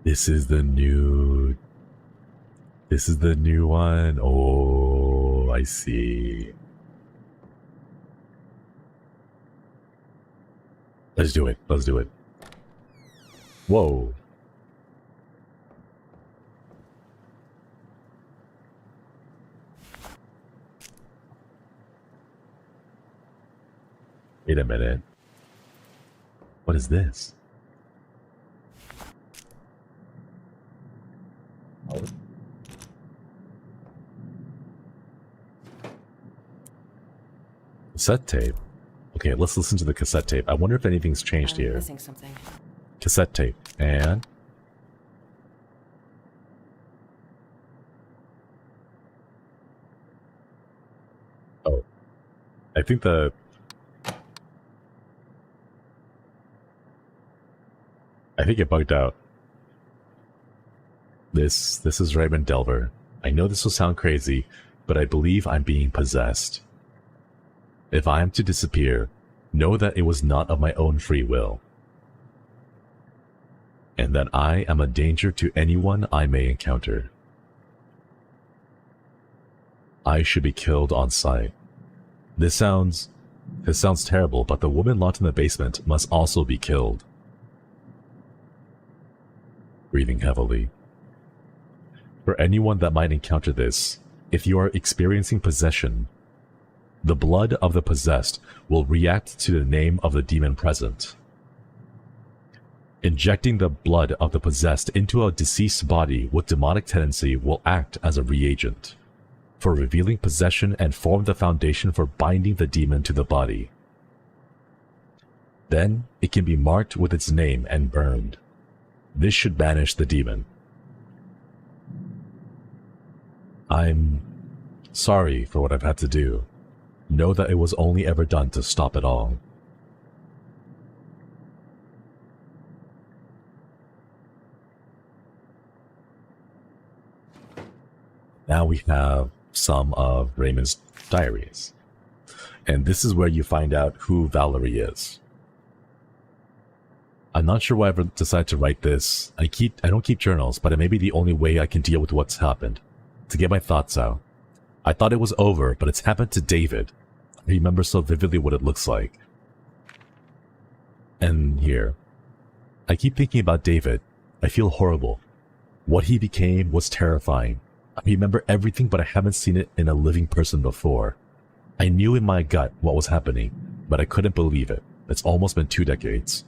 This is the new one. Oh, I see. Let's do it. Whoa. Wait a minute. What is this? Cassette tape. Okay, let's listen to the cassette tape. I wonder if anything's changed I'm here. missing something. Cassette tape. And... oh. I think it bugged out. This is Raymond Delver. I know this will sound crazy, but I believe I'm being possessed. If I am to disappear, know that it was not of my own free will, and that I am a danger to anyone I may encounter. I should be killed on sight. This sounds terrible, but the woman locked in the basement must also be killed. Breathing heavily. For anyone that might encounter this, if you are experiencing possession, the blood of the possessed will react to the name of the demon present. Injecting the blood of the possessed into a deceased body with demonic tendency will act as a reagent for revealing possession and form the foundation for binding the demon to the body. Then it can be marked with its name and burned. This should banish the demon. I'm sorry for what I've had to do. Know that it was only ever done to stop it all. Now we have some of Raymond's diaries. And this is where you find out who Valerie is. I'm not sure why I ever decided to write this. I don't keep journals, but it may be the only way I can deal with what's happened. To get my thoughts out. I thought it was over, but it's happened to David. I remember so vividly what it looks like. And here. I keep thinking about David. I feel horrible. What he became was terrifying. I remember everything, but I haven't seen it in a living person before. I knew in my gut what was happening, but I couldn't believe it. It's almost been 2 decades.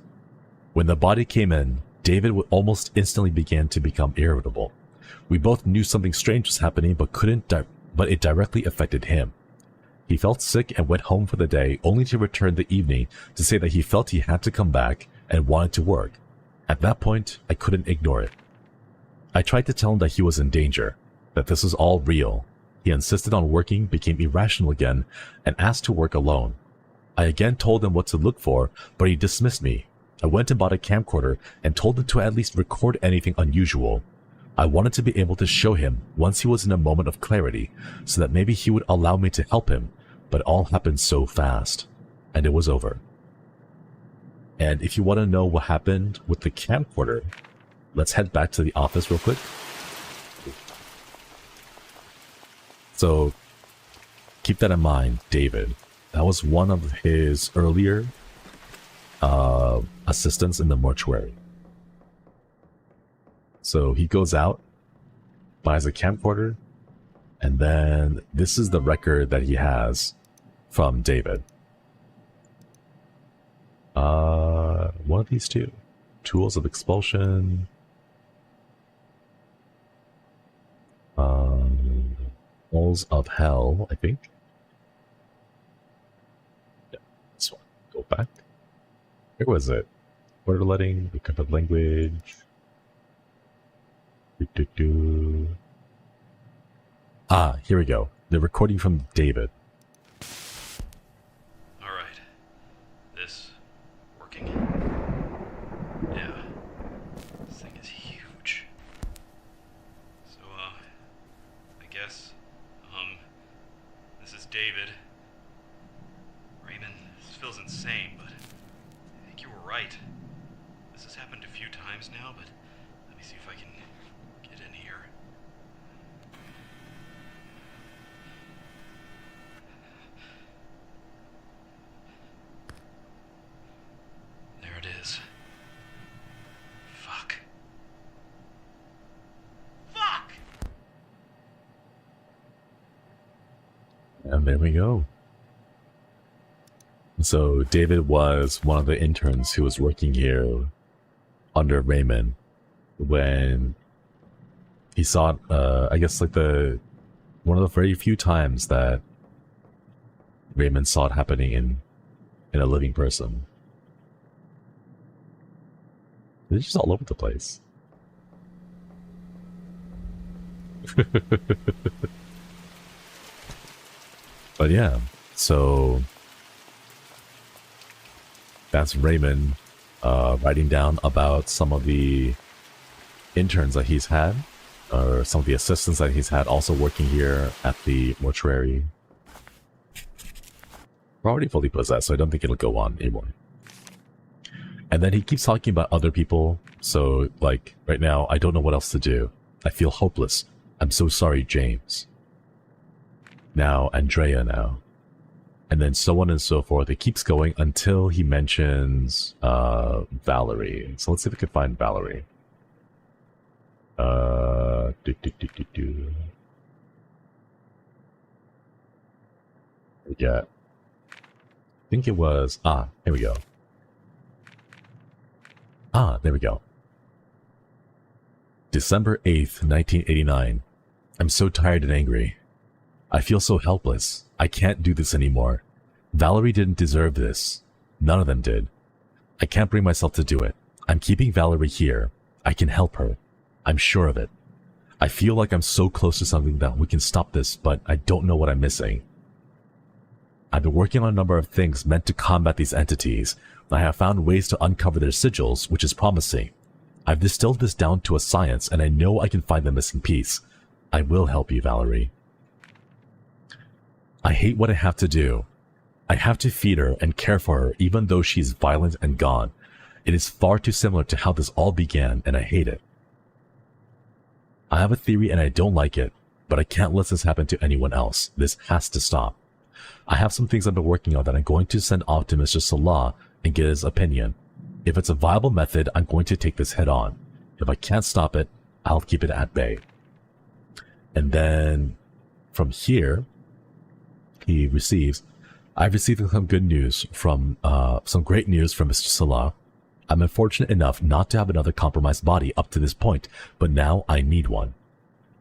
When the body came in, David almost instantly began to become irritable. We both knew something strange was happening, but it directly affected him. He felt sick and went home for the day, only to return the evening to say that he felt he had to come back and wanted to work. At that point, I couldn't ignore it. I tried to tell him that he was in danger, that this was all real. He insisted on working, became irrational again, and asked to work alone. I again told him what to look for, but he dismissed me. I went and bought a camcorder and told him to at least record anything unusual. I wanted to be able to show him once he was in a moment of clarity, so that maybe he would allow me to help him, but it all happened so fast, and it was over. And if you want to know what happened with the camcorder, let's head back to the office real quick. So, keep that in mind, David. That was one of his earlier assistants in the mortuary. So he goes out, buys a camcorder, and then this is the record that he has from David. One of these two. Tools of Expulsion. Walls of Hell, I think. Yeah, this one. Go back. Where was it? Order letting, recovered language. Ah, here we go. The recording from David. Alright. This working? Yeah. This thing is huge. So, I guess, this is David. Raymond, this feels insane, but I think you were right. This has happened a few times now, but let me see if I can get in here. There it is. Fuck. Fuck! And there we go. So David was one of the interns who was working here under Raymond when he saw, I guess, like one of the very few times that Raymond saw it happening in a living person. It's just all over the place. But yeah, so that's Raymond writing down about some of the interns that he's had, or some of the assistants that he's had also working here at the mortuary. We're already fully possessed, so I don't think it'll go on anymore. And then he keeps talking about other people, so like, right now, I don't know what else to do. I feel hopeless. I'm so sorry, James. Now, Andrea now. And then so on and so forth. It keeps going until he mentions Valerie. So let's see if we can find Valerie. Yeah. I think it was... here we go. There we go. December 8th, 1989. I'm so tired and angry. I feel so helpless. I can't do this anymore. Valerie didn't deserve this. None of them did. I can't bring myself to do it. I'm keeping Valerie here. I can help her. I'm sure of it. I feel like I'm so close to something that we can stop this, but I don't know what I'm missing. I've been working on a number of things meant to combat these entities. I have found ways to uncover their sigils, which is promising. I've distilled this down to a science, and I know I can find the missing piece. I will help you, Valerie. I hate what I have to do. I have to feed her and care for her even though she's violent and gone. It is far too similar to how this all began, and I hate it. I have a theory and I don't like it, but I can't let this happen to anyone else. This has to stop. I have some things I've been working on that I'm going to send off to Mr. Salah and get his opinion. If it's a viable method, I'm going to take this head on. If I can't stop it, I'll keep it at bay. And then from here, I've received some good news from, some great news from Mr. Salah. I'm unfortunate enough not to have another compromised body up to this point, but now I need one.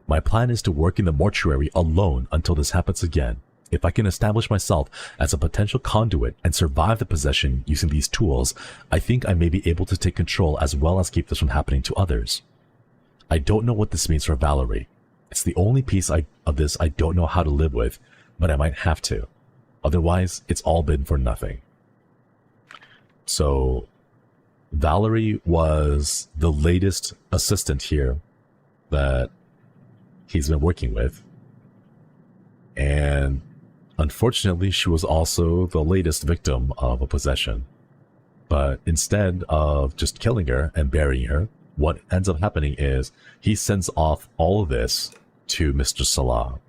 My plan is to work in the mortuary alone until this happens again. If I can establish myself as a potential conduit and survive the possession using these tools, I think I may be able to take control as well as keep this from happening to others. I don't know what this means for Valerie. It's the only piece of this I don't know how to live with, but I might have to. Otherwise, it's all been for nothing. So, Valerie was the latest assistant here that he's been working with. And unfortunately, she was also the latest victim of a possession. But instead of just killing her and burying her, what ends up happening is he sends off all of this to Mr. Salah.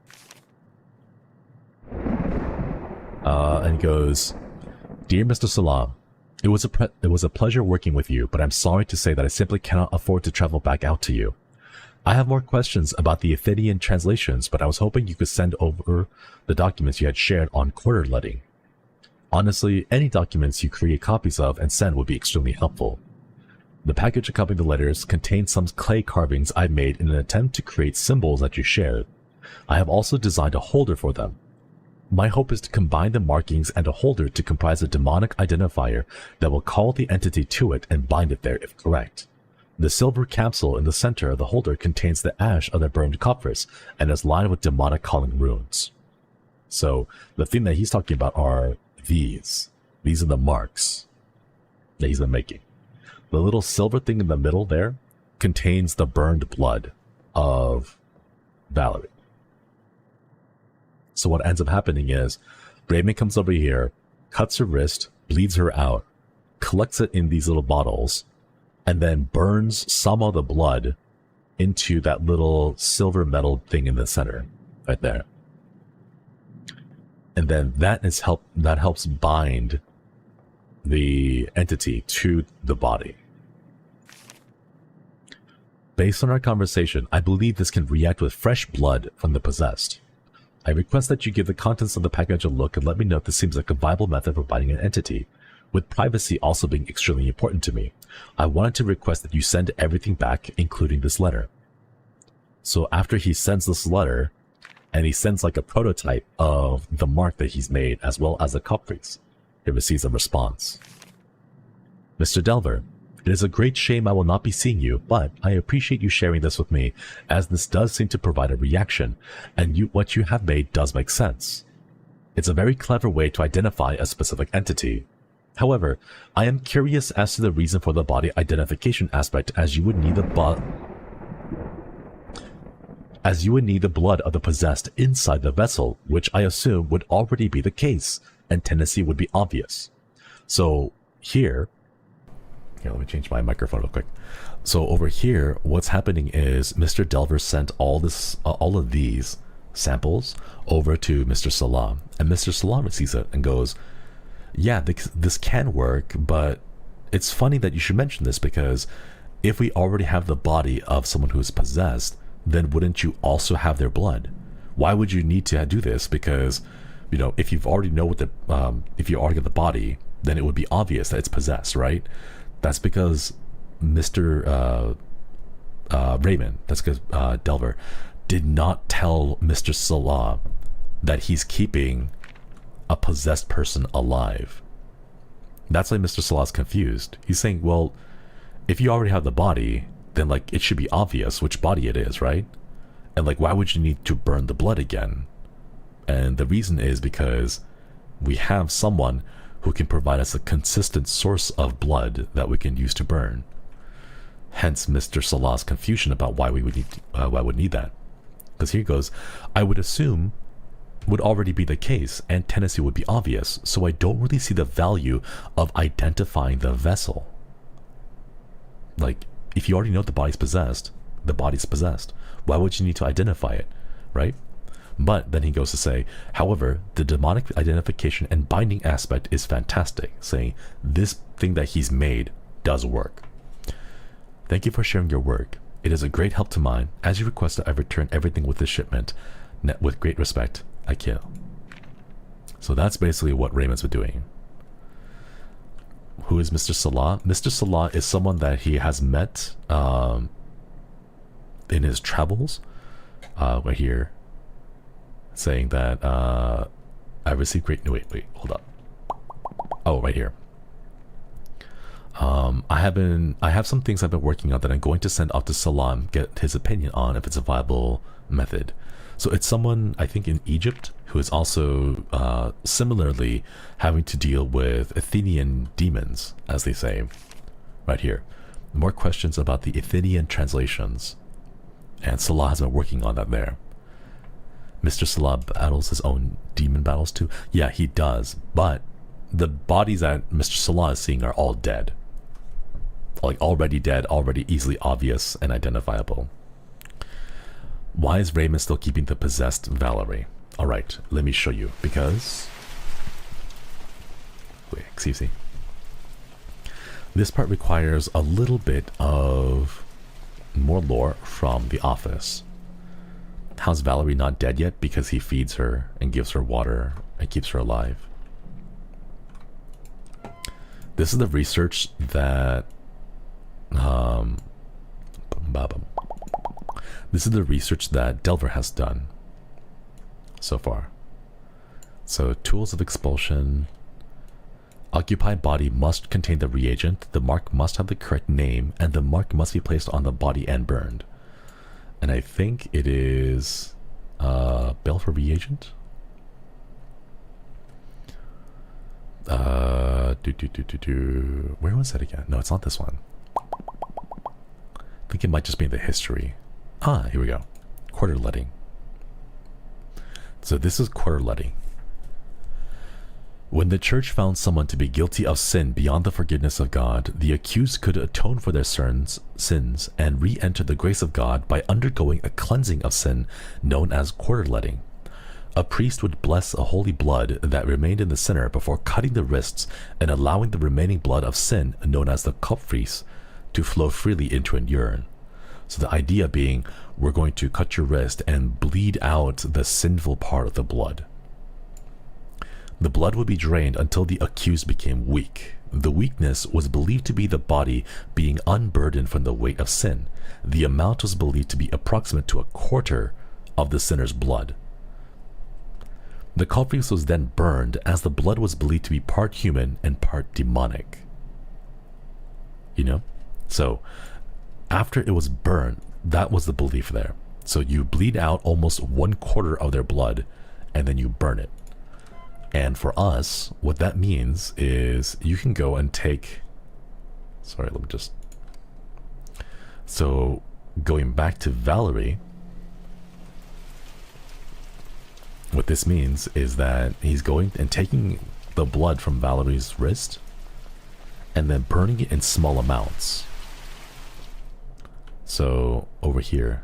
And goes, "Dear Mr. Salah, it was a pleasure working with you, but I'm sorry to say that I simply cannot afford to travel back out to you. I have more questions about the Athenian translations, but I was hoping you could send over the documents you had shared on quarter letting. Honestly, any documents you create copies of and send would be extremely helpful. The package accompanying the letters contains some clay carvings I made in an attempt to create symbols that you shared. I have also designed a holder for them. My hope is to combine the markings and a holder to comprise a demonic identifier that will call the entity to it and bind it there if correct. The silver capsule in the center of the holder contains the ash of the burned copperas and is lined with demonic calling runes." So the thing that he's talking about are these. These are the marks that he's been making. The little silver thing in the middle there contains the burned blood of Valerie. So what ends up happening is Raymond comes over here, cuts her wrist, bleeds her out, collects it in these little bottles, and then burns some of the blood into that little silver metal thing in the center, right there. And then that helps bind the entity to the body. Based on our conversation, I believe this can react with fresh blood from the possessed. I request that you give the contents of the package a look and let me know if this seems like a viable method for binding an entity, with privacy also being extremely important to me. I wanted to request that you send everything back, including this letter. So after he sends this letter, and he sends like a prototype of the mark that he's made, as well as the copperas, he receives a response. "Mr. Delver, it is a great shame I will not be seeing you, but I appreciate you sharing this with me, as this does seem to provide a reaction, and what you have made does make sense. It's a very clever way to identify a specific entity. However, I am curious as to the reason for the body identification aspect, as you would need the blood of the possessed inside the vessel, which I assume would already be the case, and tendency would be obvious. So here, let me change my microphone real quick. So over here, what's happening is Mr. Delver sent all of these samples over to Mr. Salah, and Mr. Salah receives it and goes, "Yeah, this can work, but it's funny that you should mention this, because if we already have the body of someone who is possessed, then wouldn't you also have their blood? Why would you need to do this? Because, if you've already know what if you already get the body, then it would be obvious that it's possessed, right? That's because Mr. Raymond, that's because Delver did not tell Mr. Salah that he's keeping a possessed person alive. That's why Mr. Salah's confused. He's saying, well, if you already have the body, then it should be obvious which body it is, right? And why would you need to burn the blood again? And the reason is because we have someone who can provide us a consistent source of blood that we can use to burn. Hence Mr. Salah's confusion about why we would need that. Because here goes, I would assume would already be the case, and tendency would be obvious, so I don't really see the value of identifying the vessel. If you already know the body's possessed, why would you need to identify it, right? But then he goes to say, however, the demonic identification and binding aspect is fantastic, saying this thing that he's made does work. Thank you for sharing your work. It is a great help to mine. As you requested, I return everything with this shipment. With great respect, Akil. So that's basically what Raymond's been doing. Who is Mr. Salah? Mr. Salah is someone that he has met in his travels. Right here, saying that I received great. No, wait, hold up. Oh, right here. I have some things I've been working on that I'm going to send off to Salam, get his opinion on if it's a viable method. So it's someone, I think, in Egypt who is also similarly having to deal with Athenian demons, as they say. Right here. More questions about the Athenian translations. And Salah has been working on that there. Mr. Salah battles his own demon battles too. Yeah, he does. But the bodies that Mr. Salah is seeing are all dead. Like already dead, already easily obvious and identifiable. Why is Raymond still keeping the possessed Valerie? Alright, let me show you. Because... wait, excuse me. This part requires a little bit of more lore from The Office. How's Valerie not dead yet? Because he feeds her and gives her water and keeps her alive. This is the research that this is the research that Delver has done so far. So tools of expulsion. Occupied body must contain the reagent, the mark must have the correct name, and the mark must be placed on the body and burned. And I think it is Bell for reagent. Where was that again? No, it's not this one. I think it might just be in the history. Ah, here we go. Quarter letting. So this is quarter letting. When the church found someone to be guilty of sin beyond the forgiveness of God, the accused could atone for their sins and re-enter the grace of God by undergoing a cleansing of sin known as quarter-letting. A priest would bless a holy blood that remained in the sinner before cutting the wrists and allowing the remaining blood of sin, known as the kopfries, to flow freely into an urine. So the idea being, we're going to cut your wrist and bleed out the sinful part of the blood. The blood would be drained until the accused became weak. The weakness was believed to be the body being unburdened from the weight of sin. The amount was believed to be approximate to a quarter of the sinner's blood. The kopfries was then burned, as the blood was believed to be part human and part demonic. You know? So, after it was burned, that was the belief there. So you bleed out almost 1/4 of their blood, and then you burn it. And for us, what that means is you can go and take... Sorry, let me just... So, going back to Valerie, what this means is that he's going and taking the blood from Valerie's wrist and then burning it in small amounts. So, over here.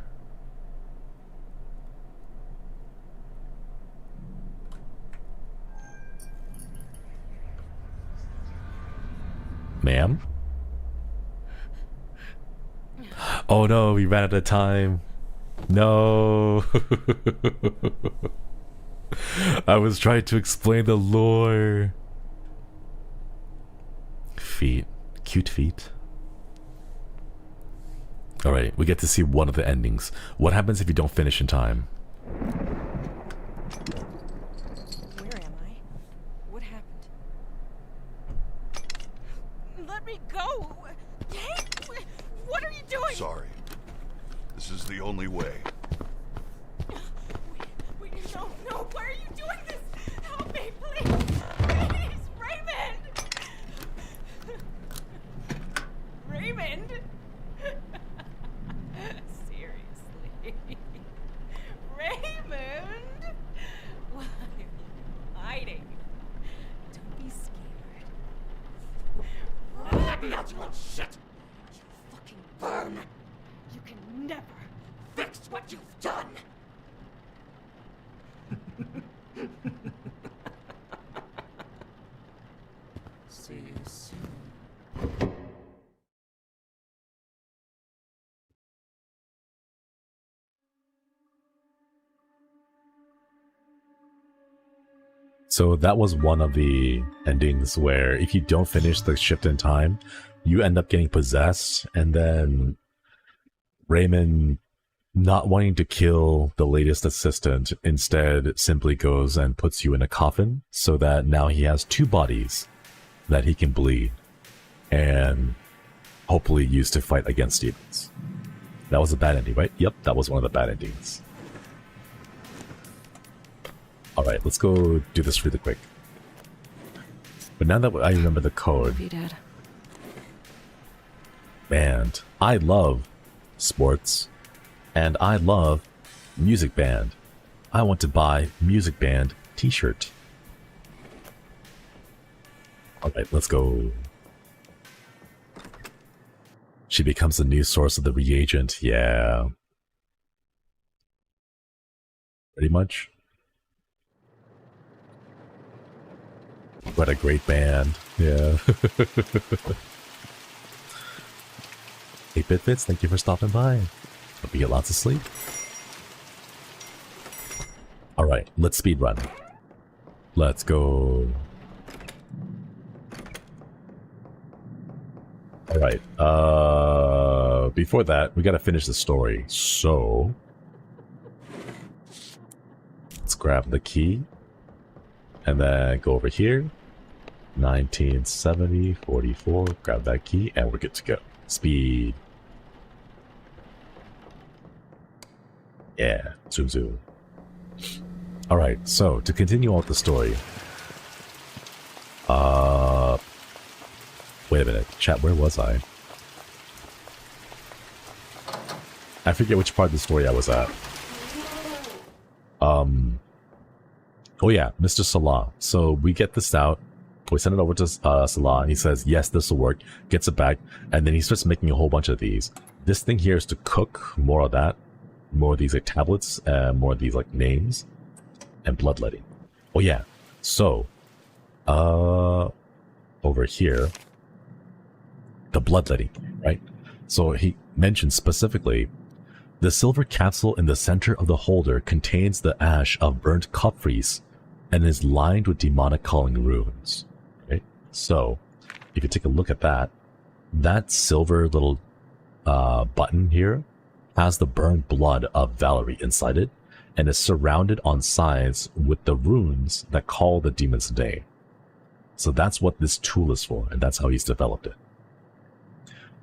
Ma'am? Oh no, we ran out of time. No. I was trying to explain the lore. Feet. Cute feet. Alright, we get to see one of the endings. What happens if you don't finish in time? Where am I? What happened? Let me go! Hey! What are you doing? Sorry. This is the only way. Wait, no, why are you doing this? Help me, please! Please, Raymond! Raymond? Seriously? Raymond? Why are you hiding? Don't be scared. Let me out, you old shit! You fucking burn! You can never Fix what you've done! See you soon. So that was one of the endings where if you don't finish the shift in time, you end up getting possessed, and then Raymond, not wanting to kill the latest assistant, instead simply goes and puts you in a coffin so that now he has two bodies that he can bleed and hopefully use to fight against demons. That was a bad ending, right? Yep, that was one of the bad endings. Alright, let's go do this really quick. But now that I remember the code... Be dead. Man, I love sports And I love Music Band. I want to buy Music Band t-shirt. Alright, let's go. She becomes the new source of the reagent. Yeah. Pretty much. What a great band. Yeah. 8-Bit Fits, thank you for stopping by. Hope you get lots of sleep. Alright, let's speed run. Let's go. Alright, before that, we gotta finish the story. So, let's grab the key. And then go over here. 1970, 44, grab that key, and we're good to go. Speed. Yeah, zoom zoom. Alright, so to continue on with the story. Wait a minute, chat, where was I? I forget which part of the story I was at. Oh yeah, Mr. Salah. So we get this out. We send it over to Salah. He says, yes, this will work. Gets it back. And then he starts making a whole bunch of these. This thing here is to cook more of that. More of these like tablets. More of these like names. And bloodletting. Oh yeah. So, over here. The bloodletting, right? So he mentions specifically, the silver capsule in the center of the holder contains the ash of burnt copfreeze and is lined with demonic calling runes. Okay? So, if you take a look at that, that silver little button here has the burned blood of Valerie inside it and is surrounded on sides with the runes that call the demons today. So that's what this tool is for, and that's how he's developed it.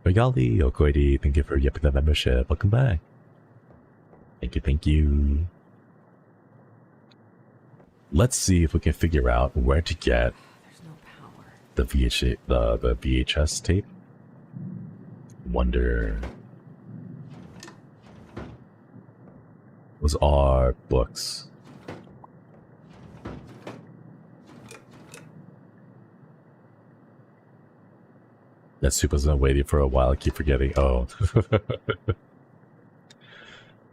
Regali Okoidi, thank you for yipping the membership. Welcome back. Thank you, thank you. Let's see if we can figure out where to get the VHS tape. Wonder. Was our books. That soup has been waiting for a while. I keep forgetting. Oh.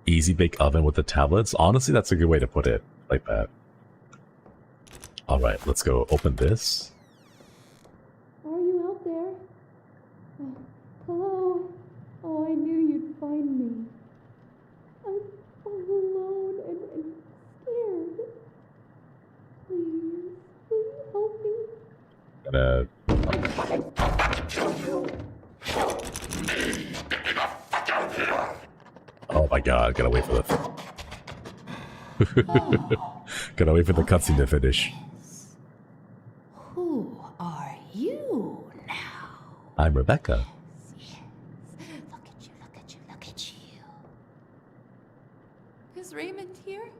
Easy bake oven with the tablets. Honestly, that's a good way to put it. Like that. Alright, let's go open this. Are you out there? Hello? Oh, I knew you'd find me. I'm all alone and scared. Please help me. Gonna... Oh my god, gotta wait for the... gotta wait for the cutscene to finish. Who are you now? I'm Rebecca. Yes. Look at you, look at you, look at you. Is Raymond here?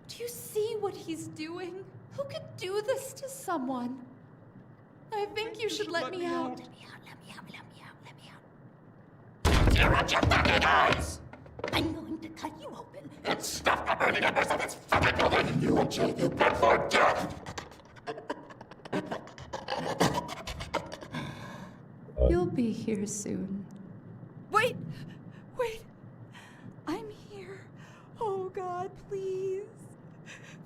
Do you see what he's doing? Who could do this to someone? I think you should let me out. Let me out, let me out, let me out, let me out. Tear out your fucking eyes! I'm going to cut you open and stuff the burning embers of this fucking building and you and JQ back for death! You'll be here soon. Wait! Wait! I'm here. Oh God, please.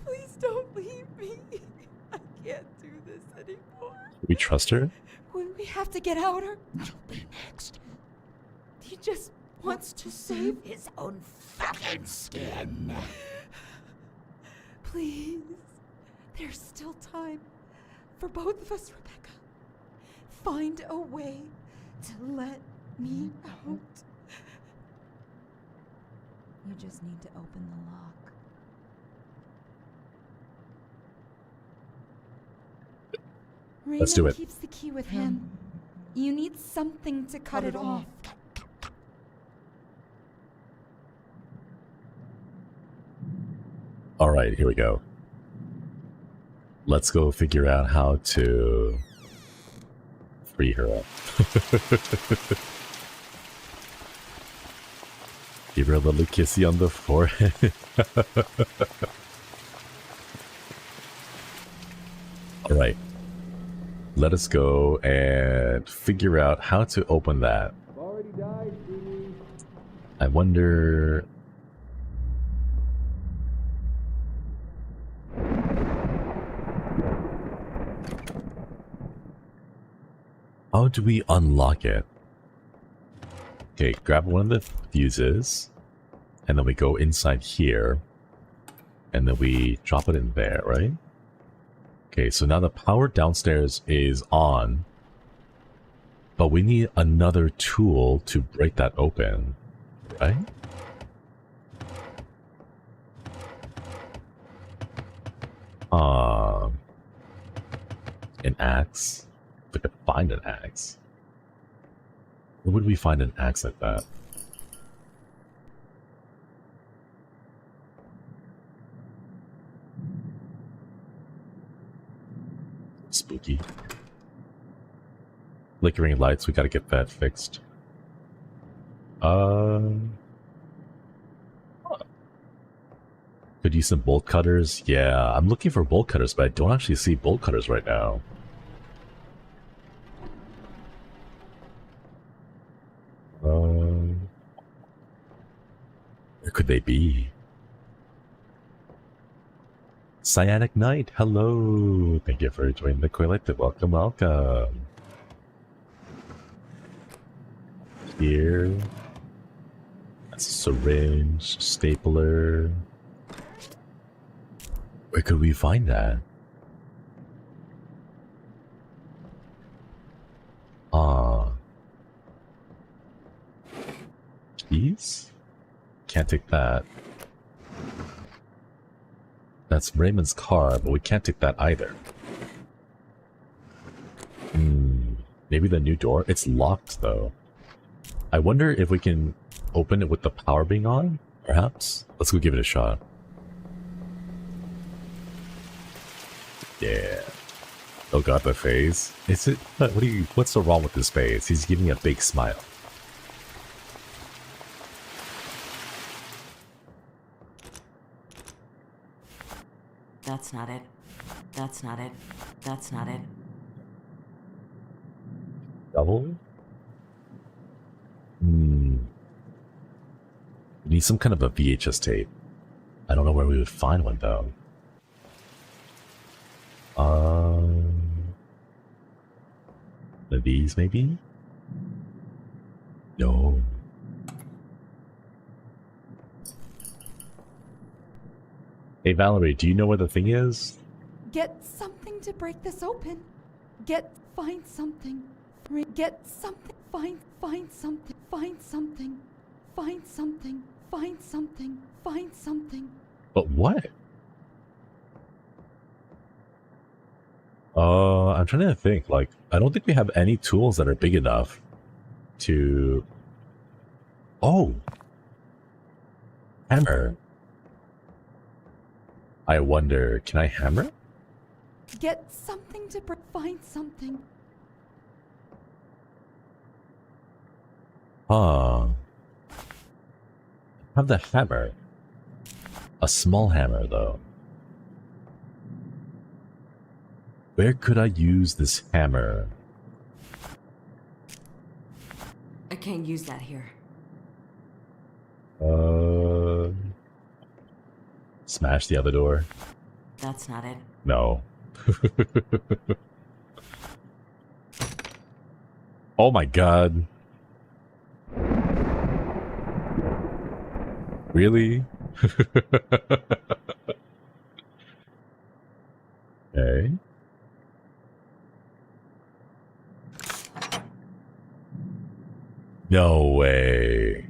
Please don't leave me. I can't do this anymore. We trust her? We have to get out or You'll be next. he just wants to save. His own fucking skin. Please. There's still time for both of us, Rebecca. Find a way to let me out. You just need to open the lock. Let's do Raymond it. keeps the key with him. You need something to cut it off. Alright, here we go. Let's go figure out how to free her up. Give her a little kissy on the forehead. Alright. Let us go and figure out how to open that. I wonder... How do we unlock it? Okay, grab one of the fuses, and then we go inside here, and then we drop it in there, right? Okay, so now the power downstairs is on, but we need another tool to break that open, right? An axe? If we could find an axe. Where would we find an axe like that? Spooky. Flickering lights, we gotta get that fixed. Could use some bolt cutters. Yeah, I'm looking for bolt cutters, but I don't actually see bolt cutters right now. Where could they be? Cyanic Knight, hello! Thank you for joining the collective. Welcome, welcome. Here. That's a syringe, stapler. Where could we find that? Keys? Can't take that. That's Raymond's car, but we can't take that either. Maybe the new door? It's locked, though. I wonder if we can open it with the power being on? Perhaps? Let's go give it a shot. Yeah. Oh god, the face. Is it? What's so wrong with his face? He's giving a big smile. That's not it. That's not it. That's not it. Double? We need some kind of a VHS tape. I don't know where we would find one, though. These, maybe? No. Hey, Valerie, do you know where the thing is? Get something to break this open. Find something. Get something. Find something. Find something. Find something. Find something. Find something. But what? I'm trying to think. Like, I don't think we have any tools that are big enough to... Oh! Hammer. I wonder, can I hammer? Get something to find something. Have the hammer. A small hammer, though. Where could I use this hammer? I can't use that here. Smash the other door. That's not it. No. Oh my god. Really? Okay. No way.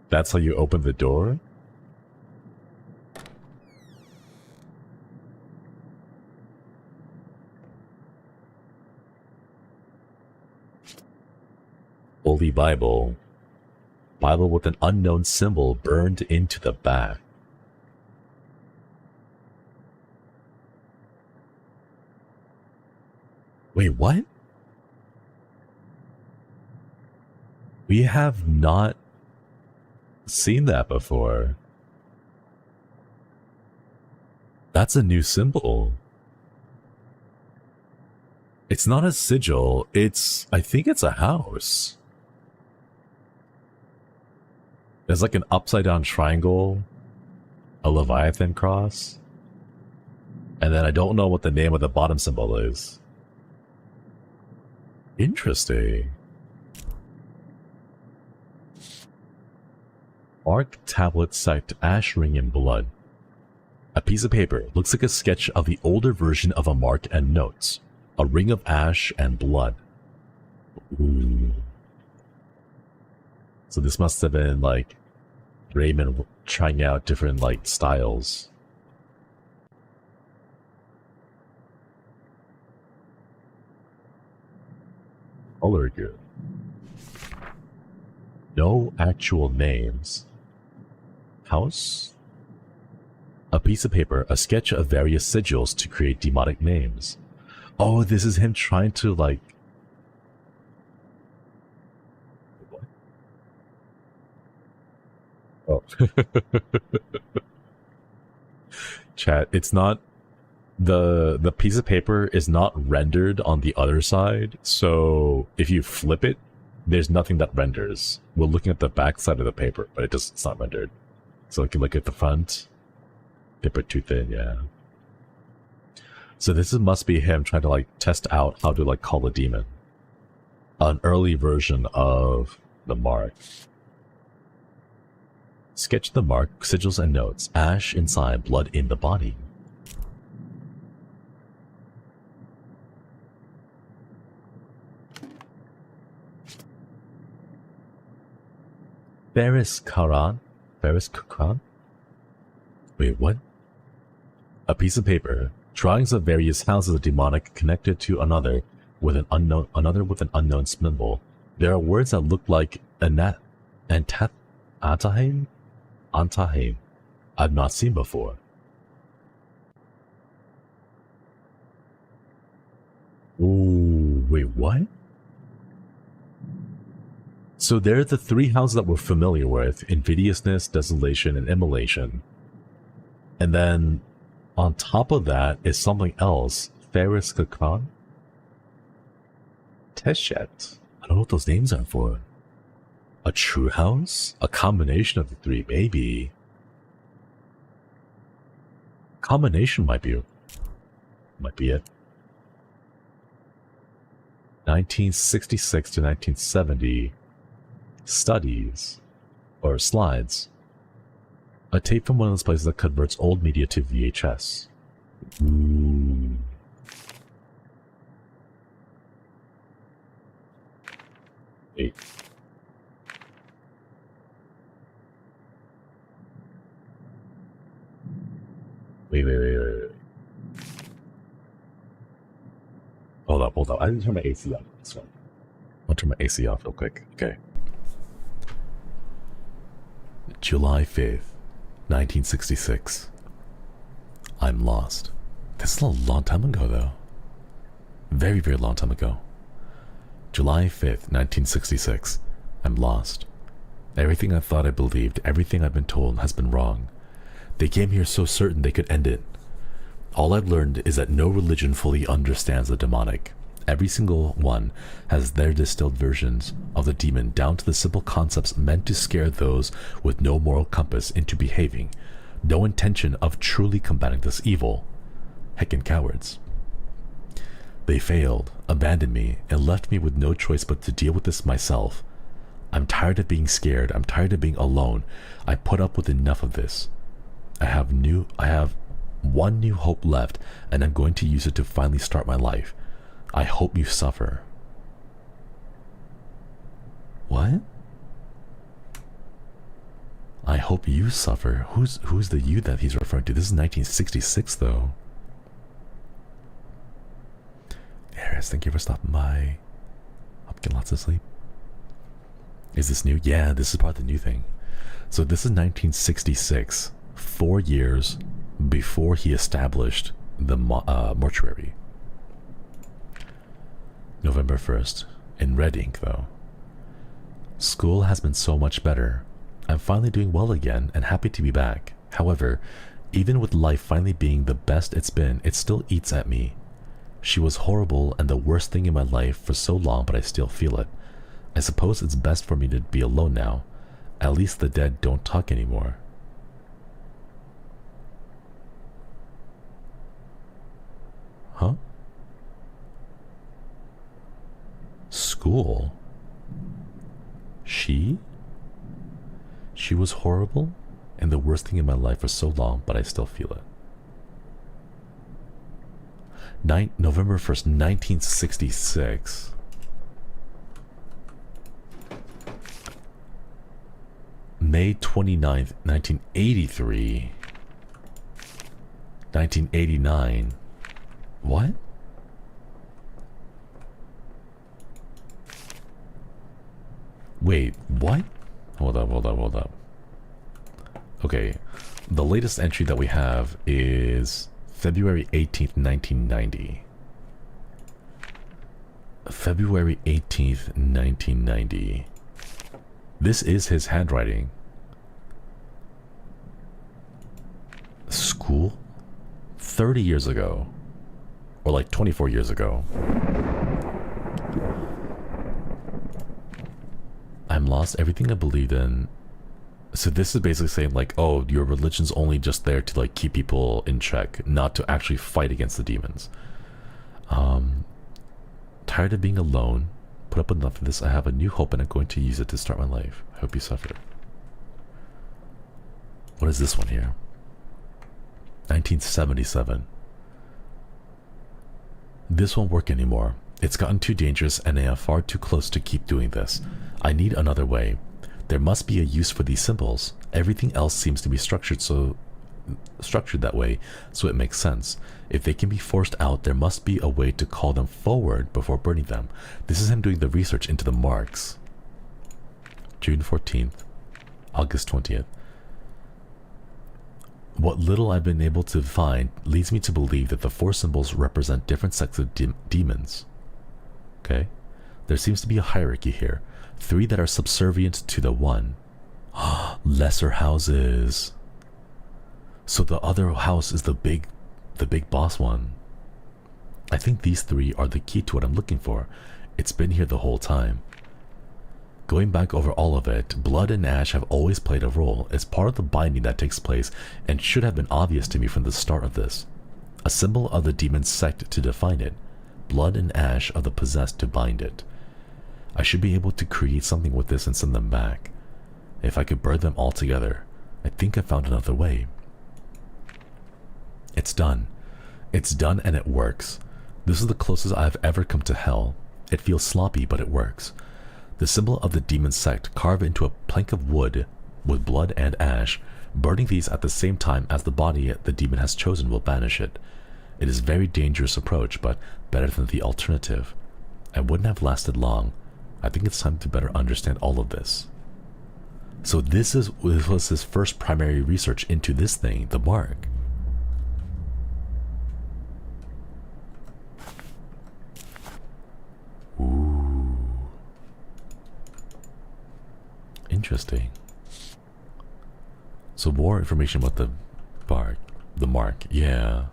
That's how you open the door? Holy Bible. Bible with an unknown symbol burned into the back. Wait, what? We have not seen that before. That's a new symbol. It's not a sigil, I think it's a house. There's like an upside down triangle, a Leviathan cross, and then I don't know what the name of the bottom symbol is. Interesting. Arc tablet sect ash ring in blood. A piece of paper looks like a sketch of the older version of a mark and notes. A ring of ash and blood. Ooh. So this must have been like Raymond trying out different like styles. Color good. No actual names. House? A piece of paper, a sketch of various sigils to create demonic names. Oh, this is him trying to like... What? Oh. Chat, it's not... The piece of paper is not rendered on the other side, so if you flip it, there's nothing that renders. We're looking at the back side of the paper, but it's not rendered. So if you look at the front, paper too thin, yeah. So this must be him trying to like test out how to like call a demon. An early version of the mark. Sketch the mark, sigils and notes. Ash inside, blood in the body. Ferris Karan? Wait, what? A piece of paper. Drawings of various houses of demonic connected to another with an unknown symbol. There are words that look like Antahim? I've not seen before. Ooh, wait, what? So there are the three houses that we're familiar with: Invidiousness, Desolation, and Immolation. And then on top of that is something else. Ferris Kakran? Teshet. I don't know what those names are for. A true house? A combination of the three, maybe. Combination might be it. 1966 to 1970. Studies. Or slides. A tape from one of those places that converts old media to VHS. Ooh. Wait. Wait. Hold up. I didn't turn my AC off. This one. I'll turn my AC off real quick. Okay. July 5th, 1966. I'm lost. This is a long time ago, though. Very, very long time ago. July 5th, 1966. I'm lost. Everything I thought I believed, everything I've been told has been wrong. They came here so certain they could end it. All I've learned is that no religion fully understands the demonic. Every single one has their distilled versions of the demon down to the simple concepts meant to scare those with no moral compass into behaving. No intention of truly combating this evil. Heckin' cowards. They failed, abandoned me, and left me with no choice but to deal with this myself. I'm tired of being scared. I'm tired of being alone. I put up with enough of this. I have one new hope left, and I'm going to use it to finally start my life. I hope you suffer. What? I hope you suffer. Who's the you that he's referring to? This is 1966, though. Harris, thank you for stopping by. Hope getting lots of sleep. Is this new? Yeah, this is part of the new thing. So this is 1966, 4 years before he established the mortuary. November 1st, in red ink though. School has been so much better. I'm finally doing well again and happy to be back. However, even with life finally being the best it's been, it still eats at me. She was horrible and the worst thing in my life for so long, but I still feel it. I suppose it's best for me to be alone now. At least the dead don't talk anymore. Huh? School? She was horrible and the worst thing in my life for so long, but I still feel it. November 1st, 1966. May 29th, 1983. 1989. What? Wait, what? Hold up. Okay, the latest entry that we have is February 18th, 1990. February 18th, 1990. This is his handwriting. School? 30 years ago. Or like 24 years ago. I'm lost everything I believed in. So this is basically saying like, oh, your religion's only just there to like keep people in check, not to actually fight against the demons. Tired of being alone. Put up enough of this. I have a new hope and I'm going to use it to start my life. I hope you suffer. What is this one here? 1977. This won't work anymore. It's gotten too dangerous and I am far too close to keep doing this. I need another way. There must be a use for these symbols. Everything else seems to be structured that way, so it makes sense. If they can be forced out, there must be a way to call them forward before burning them. This is him doing the research into the marks. June 14th, August 20th. What little I've been able to find leads me to believe that the four symbols represent different sects of demons. Okay? There seems to be a hierarchy here. 3 that are subservient to the 1. Lesser houses. So the other house is the big boss one. I think these 3 are the key to what I'm looking for. It's been here the whole time. Going back over all of it, blood and ash have always played a role. It's part of the binding that takes place and should have been obvious to me from the start of this. A symbol of the demon sect to define it. Blood and ash of the possessed to bind it. I should be able to create something with this and send them back. If I could burn them all together, I think I found another way. It's done. It's done and it works. This is the closest I've ever come to hell. It feels sloppy, but it works. The symbol of the demon sect carved into a plank of wood with blood and ash. Burning these at the same time as the body the demon has chosen will banish it. It is a very dangerous approach, but better than the alternative. I wouldn't have lasted long. I think it's time to better understand all of this. So this was his first primary research into this thing, the mark. Ooh. Interesting. So more information about the mark, yeah.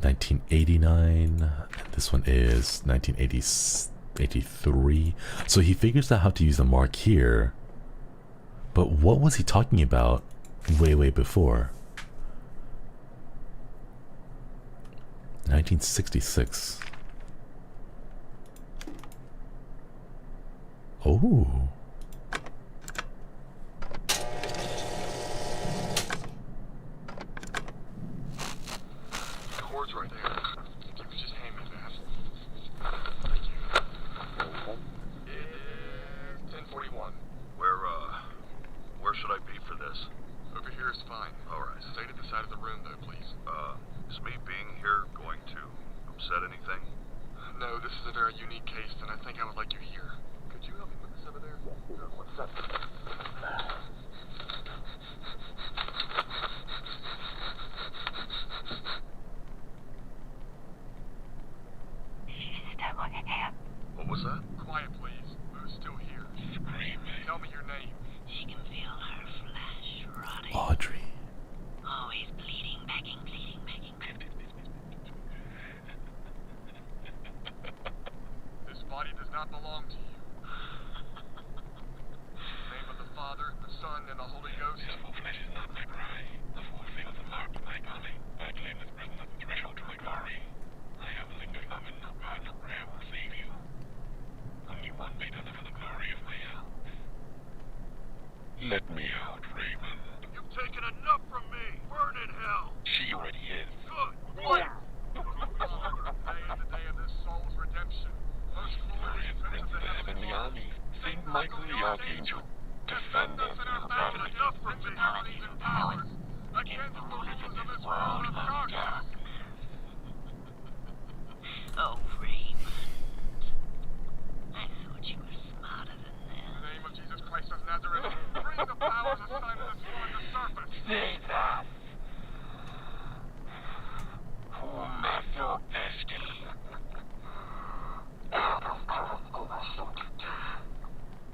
1989, and this one is 1983. So he figures out how to use the mark here. But what was he talking about way before? 1966. Oh. What was that? Quiet, please. Who's still here? Screaming. belong to you. In the name of the Father, the Son, and the Holy Ghost. This full flesh is not my cry. The full feels the mark of my calling. I claim this presence at the threshold to my glory. I have lingered long enough, God. Prayer will save you. Only one may deliver the glory of my health. Let me out, Raymond. You've taken enough from me. Burn in hell. She already is. Good. What? Today is the day of this soul's redemption. Most glorious prince of the heavenly army, Saint Michael the Archangel, defend us in our back and enough principalities and powers against the rulers of this world of darkness. Oh, Raymond. I thought you were smarter than In that. the name of Jesus Christ of Nazareth, bring the powers assigned to this world to surface. Jesus! Who am so thirsty?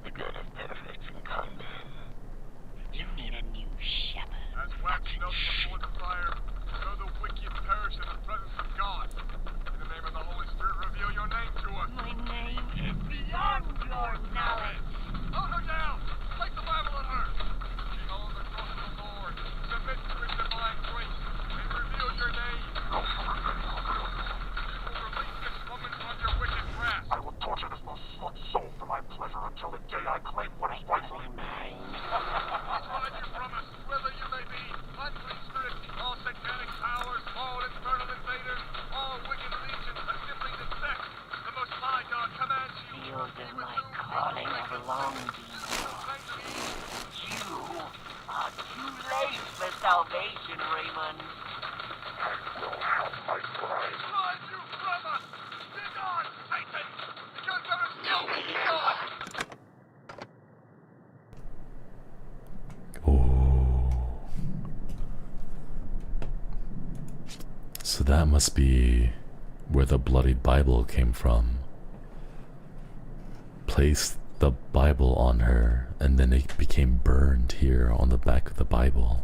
The god of perfect in combat. You need a new shepherd. As wax melts before the fire, so the wicked perish in the presence of God. In the name of the Holy Spirit, reveal your name to us. My name is beyond your knowledge. Hold her down! Place the Bible on her! Behold the cross of the Lord. Submit to his divine grace and reveal your name. You will release this woman from your wicked grasp. I will torture this most slut soul for my pleasure until the day I claim what is rightfully mine. Hide you from us, whether you may be unclean spirits, all satanic powers, all infernal invaders, all wicked legions assembling to sex. The Most High God commands you. Feels in my calling of long demon. You are too late for salvation, Raymond. I will have my prize. Hide you from us! Begone, Satan! Because there is no God! Oh. So that must be where the bloodied Bible came from. Placed the Bible on her, and then it became burned here on the back of the Bible.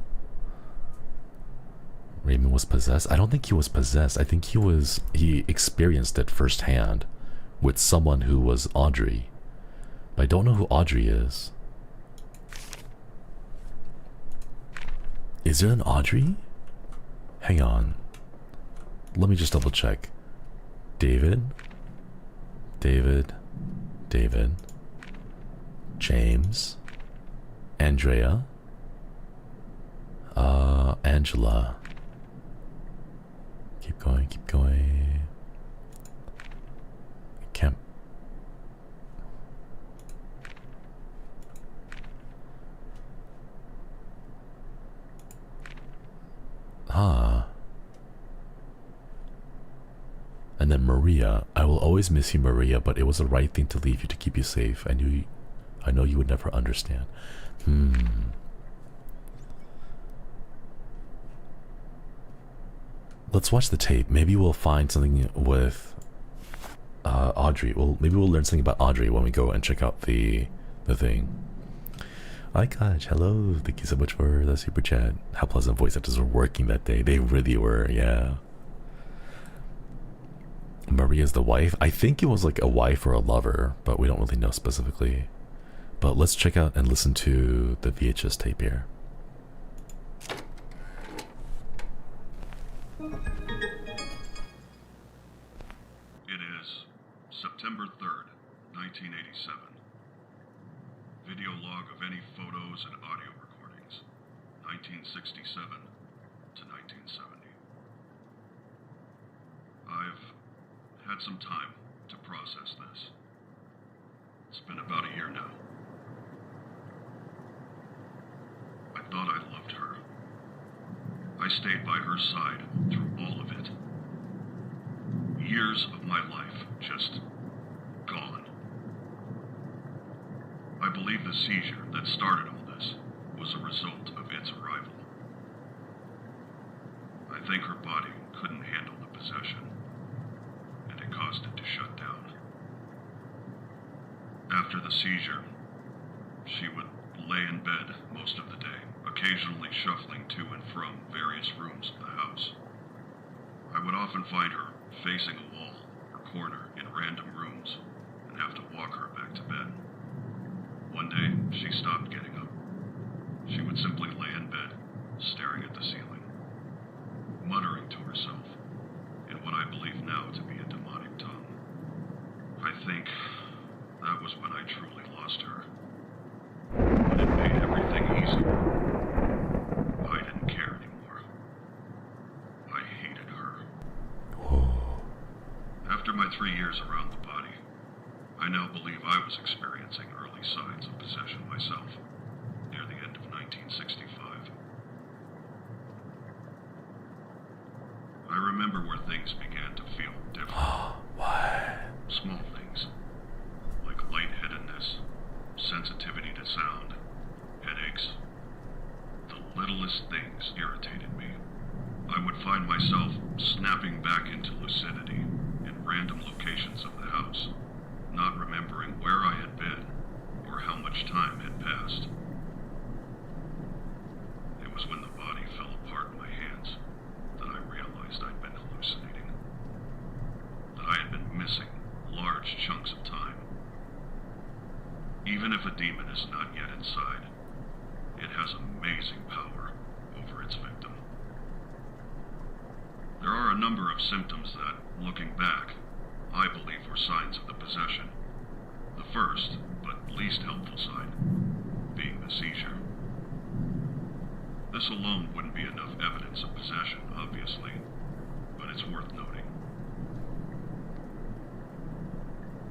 Raymond was possessed? I don't think he was possessed. I think he experienced it firsthand with someone who was Audrey. But I don't know who Audrey is. Is there an Audrey? Hang on. Let me just double check. David. James. Andrea. Angela. Keep going. I can't. And then Maria. I will always miss you, Maria, but it was the right thing to leave you to keep you safe. I know you would never understand. Let's watch the tape. Maybe we'll find something with Audrey. Well, maybe we'll learn something about Audrey when we go and check out the thing. Hi, Kaj. Hello. Thank you so much for the super chat. How pleasant voice actors were working that day. They really were, yeah. Maria's the wife. I think it was like a wife or a lover, but we don't really know specifically. But let's check out and listen to the VHS tape here. It is September 3rd, 1987. Video log of any photos and audio recordings, 1967 to 1970. I've had some time to process this. It's been about a year now. I thought I loved her. I stayed by her side through all of it. Years of my life just gone. I believe the seizure that started all this was a result of its arrival. I think her body couldn't handle the possession, and it caused it to shut down. After the seizure, she would lay in bed most of the day, occasionally shuffling to and from various rooms of the house. I would often find her facing a wall or corner in random rooms, and and have to walk her back to bed. One day, she stopped getting up. She would simply lay in bed, staring at the ceiling, muttering to herself in what I believe now to be a demonic tongue. I think that was when I truly lost her. But it made everything easier. I didn't care anymore. I hated her. After my 3 years around the body, I now believe I was experiencing early signs of possession myself, near the end of 1965. I remember where things began to feel different. What? Small things, like lightheadedness, sensitivity to sound, headaches. The littlest things irritated me. I would find myself snapping back into lucidity in random locations of the house, not remembering where I had been or how much time had passed. It was when the body fell apart in my hands that I realized I'd been hallucinating. That I had been missing large chunks of time. Even if a demon is not yet inside, it has amazing power over its victim. There are a number of symptoms that, looking back, I believe were signs of the possession. The first, but least helpful sign, being the seizure. This alone wouldn't be enough evidence of possession, obviously, but it's worth noting.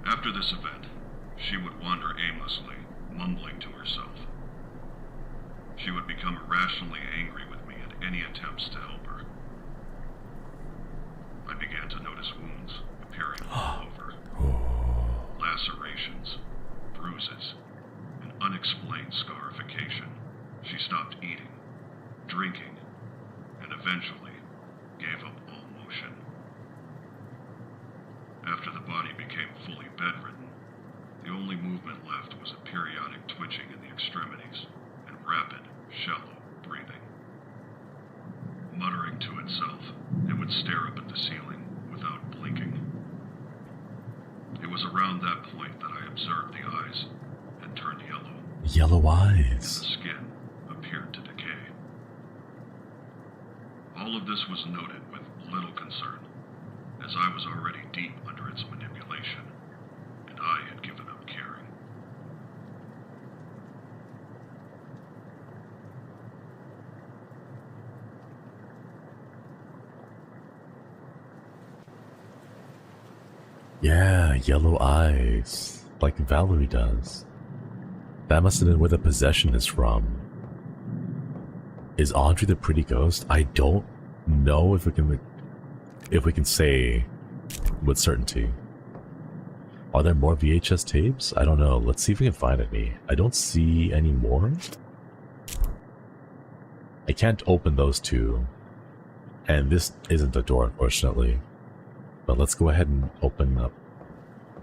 After this event, she would wander aimlessly, mumbling to herself. She would become irrationally angry with me at any attempts to help her. I began to notice wounds appearing all over. Lacerations, bruises, and unexplained scarification. She stopped eating, drinking, and eventually gave up all motion. After the body became fully bedridden, the only movement left was a periodic twitching in the extremities and rapid, shallow breathing. Muttering to itself, it would stare up at the ceiling without blinking. It was around that point that I observed the eyes had turned yellow. Yellow eyes. And the skin appeared to decay. All of this was noted with little concern, as I was already deep under its manipulation, and I had given up caring. Yeah, yellow eyes. Like Valerie does. That must have been where the possession is from. Is Audrey the pretty ghost? I don't know if we can say with certainty. Are there more VHS tapes? I don't know. Let's see if we can find any. I don't see any more. I can't open those two. And this isn't the door, unfortunately. But let's go ahead and open up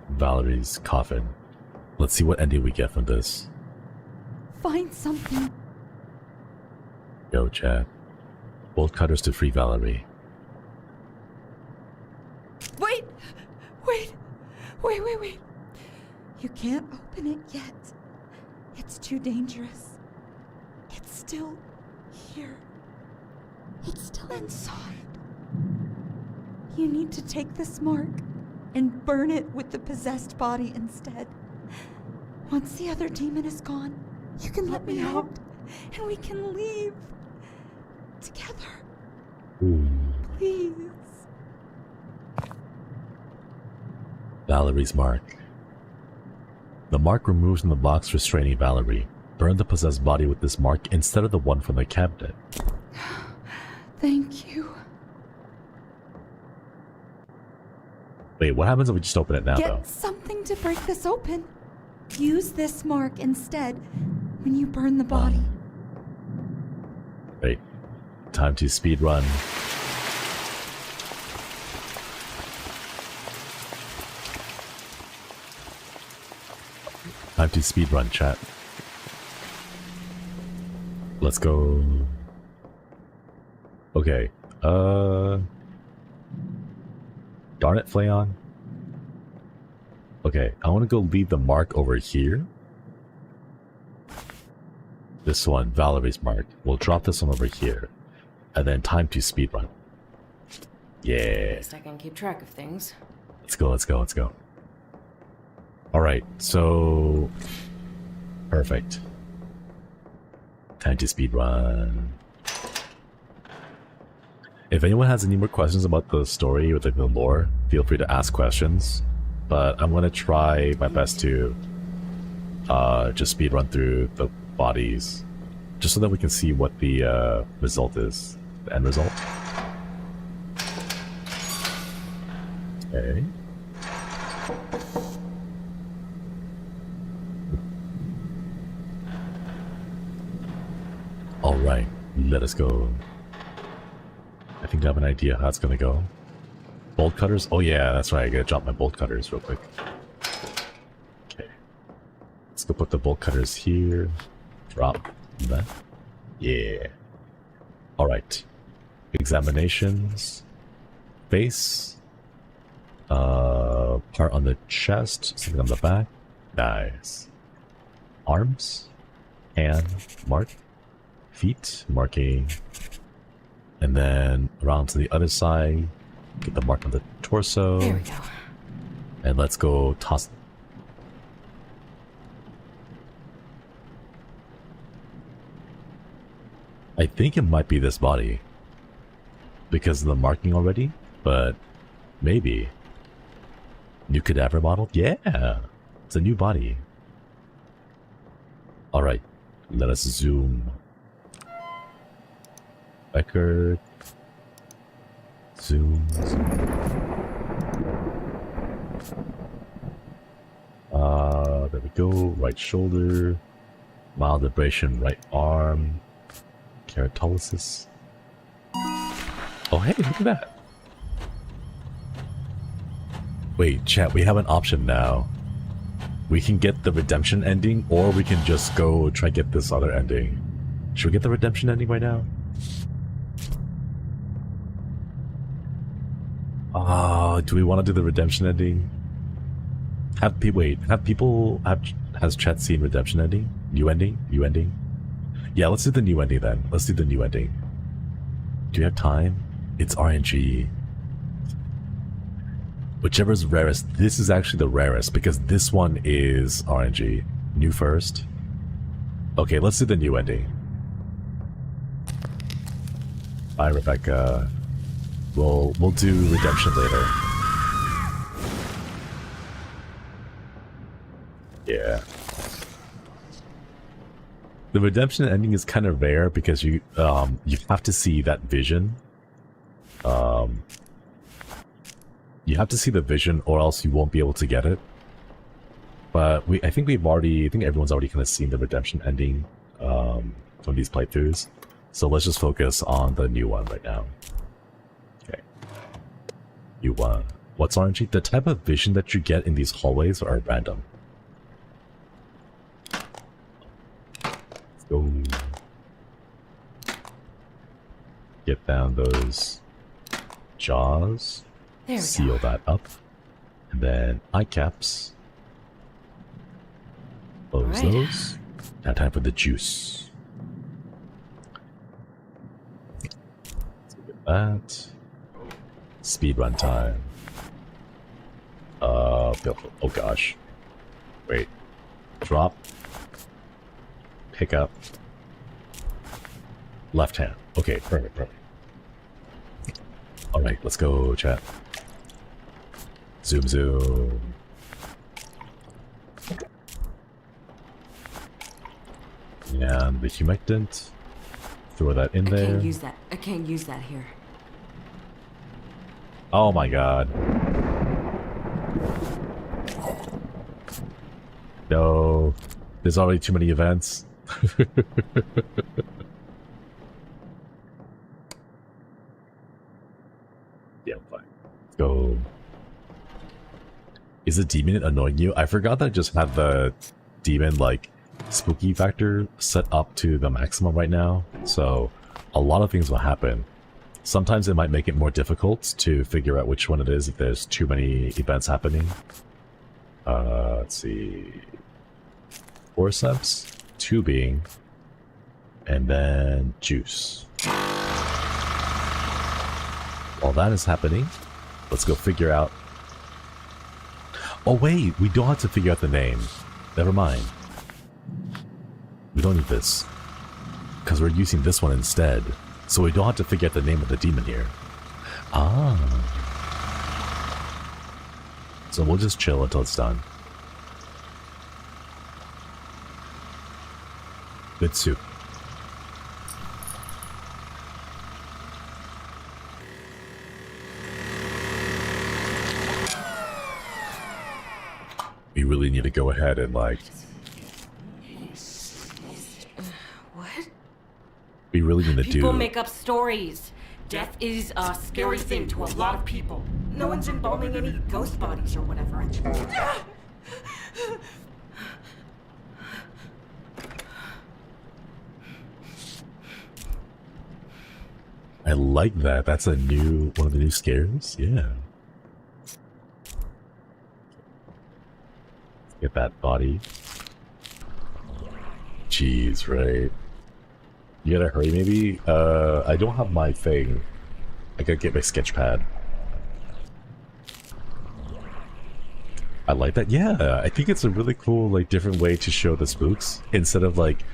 Valerie's coffin. Let's see what ending we get from this. Find something. Yo, chat. Bolt cutters to free Valerie. Wait! You can't open it yet. It's too dangerous. It's still here. It's still inside. You need to take this mark and burn it with the possessed body instead. Once the other demon is gone, you can let me out and we can leave together. Please. Valerie's mark. The mark removed from the box restraining Valerie. Burn the possessed body with this mark instead of the one from the cabinet. Thank you. Wait, what happens if we just open it now, though? Get something to break this open. Use this mark instead when you burn the body. Wait. Time to speedrun. Time to speedrun, chat. Let's go. Okay. Darn it, Flayon. Okay. Okay, I want to go leave the mark over here. This one, Valerie's mark. We'll drop this one over here. And then time to speedrun. Yeah. At least I can keep track of things. Let's go, let's go, let's go. Alright, so... Perfect. Time to speedrun. If anyone has any more questions about the story or the lore, feel free to ask questions. But I'm gonna try my best to just speedrun through the bodies, just so that we can see what the result is, the end result. Okay. Alright, let us go. I think I have an idea how it's gonna go. Bolt cutters? Oh yeah, that's right, I gotta drop my bolt cutters real quick. Okay. Let's go put the bolt cutters here. Drop that. Yeah. Alright. Examinations. Face. Part on the chest, something on the back. Nice. Arms. Hand. Mark. Feet. Marking. And then around to the other side. Get the mark on the torso. There we go. And let's go toss. I think it might be this body. Because of the marking already, but maybe. New cadaver model? Yeah! It's a new body. Alright, let us zoom. Record. Zoom. There we go. Right shoulder. Mild abrasion, right arm. Keratolysis. Oh hey, look at that. Wait, chat, we have an option now. We can get the redemption ending, or we can just go try get this other ending. Should we get the redemption ending right now? Do we want to do the redemption ending? Has chat seen redemption ending? New ending? New ending? Yeah, let's do the new ending then. Let's do the new ending. Do you have time? It's RNG. Whichever's rarest. This is actually the rarest because this one is RNG. New first. Okay, let's do the new ending. Bye, Rebecca. We'll do redemption later. Yeah. The redemption ending is kind of rare because you have to see that vision. You have to see the vision or else you won't be able to get it. But I think everyone's already kind of seen the redemption ending from these playthroughs. So let's just focus on the new one right now. Okay. New one. What's RNG? The type of vision that you get in these hallways are random. Let's go. Get down those jaws. Seal that up. And then eye caps. Close those. Now time for the juice. Let's look at that. Speedrun time. Oh gosh. Wait. Drop. Pick up. Left hand. Okay, perfect, perfect. Alright, let's go, chat. Zoom, zoom. And the humectant. Throw that in there. I can't use that here. Oh my god. No. There's already too many events. Yeah, fine. Let's go. Is the demon annoying you? I forgot that I just have the demon, like, spooky factor set up to the maximum right now. So, a lot of things will happen. Sometimes it might make it more difficult to figure out which one it is if there's too many events happening. Let's see. Forceps, tubing, and then juice. While that is happening, let's go figure out... Oh wait, we don't have to figure out the name. Never mind. We don't need this. Because we're using this one instead. So we don't have to figure out the name of the demon here. Ah. So we'll just chill until it's done. Good soup. We really need to go ahead and like... What? We really need to do... People make up stories. Death is a scary thing to a lot of people. No one's embalming any ghost bodies or whatever. I like that. That's a new... one of the new scares? Yeah. Get that body. Jeez, right. You gotta hurry, maybe? I don't have my thing. I gotta get my sketch pad. I like that. Yeah, I think it's a really cool, like, different way to show the spooks. Instead of, like,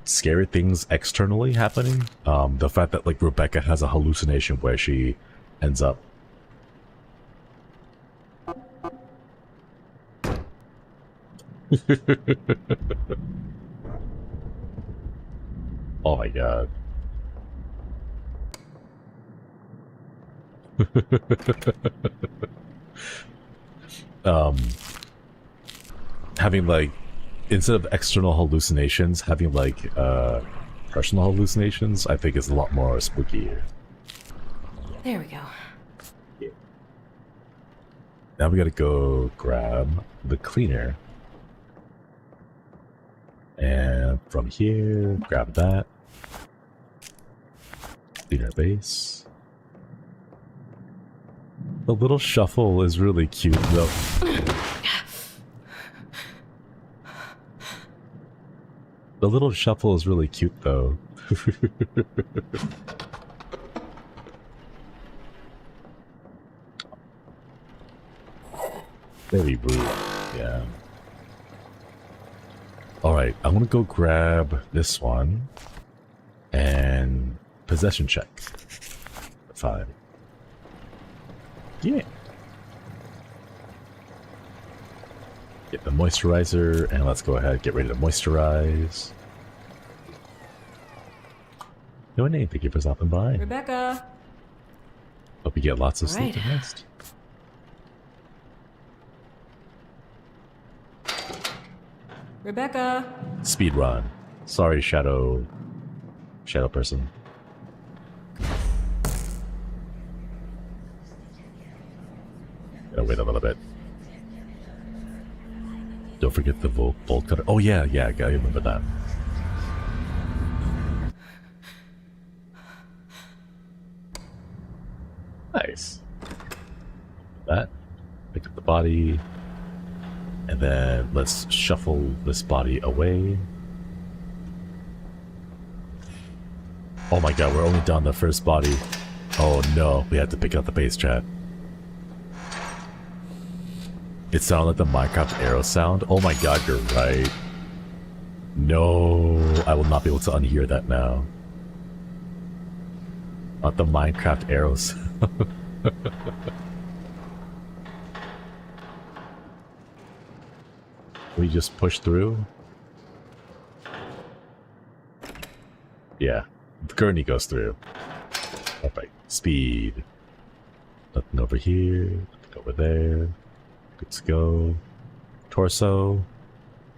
scary things externally happening. The fact that, like, Rebecca has a hallucination where she ends up... Oh my god. Having like, instead of external hallucinations, having like personal hallucinations, I think is a lot more spooky. There we go. Yeah. Now we gotta go grab the cleaner. And from here, grab that. Cleaner base. The little shuffle is really cute though. The little shuffle is really cute though. Very rude, yeah. Alright, I'm gonna go grab this one and possession check. 5. Yeah. Get the moisturizer and let's go ahead and get ready to moisturize. No name, thank you for stopping by. Rebecca! Hope you get lots of sleep Right. and rest. Rebecca! Speedrun. Sorry, shadow person. Gotta wait a little bit. Don't forget the bolt cutter. Oh yeah, I gotta remember that. Nice. That. Pick up the body. And then let's shuffle this body away. Oh my god, we're only down the first body. Oh no, we have to pick up the base, chat. It sounded like the Minecraft arrow sound. Oh my god, you're right. No, I will not be able to unhear that now. Not the Minecraft arrows. We just push through? Yeah, the gurney goes through. Alright, speed. Nothing over here, nothing over there. Good to go. Torso.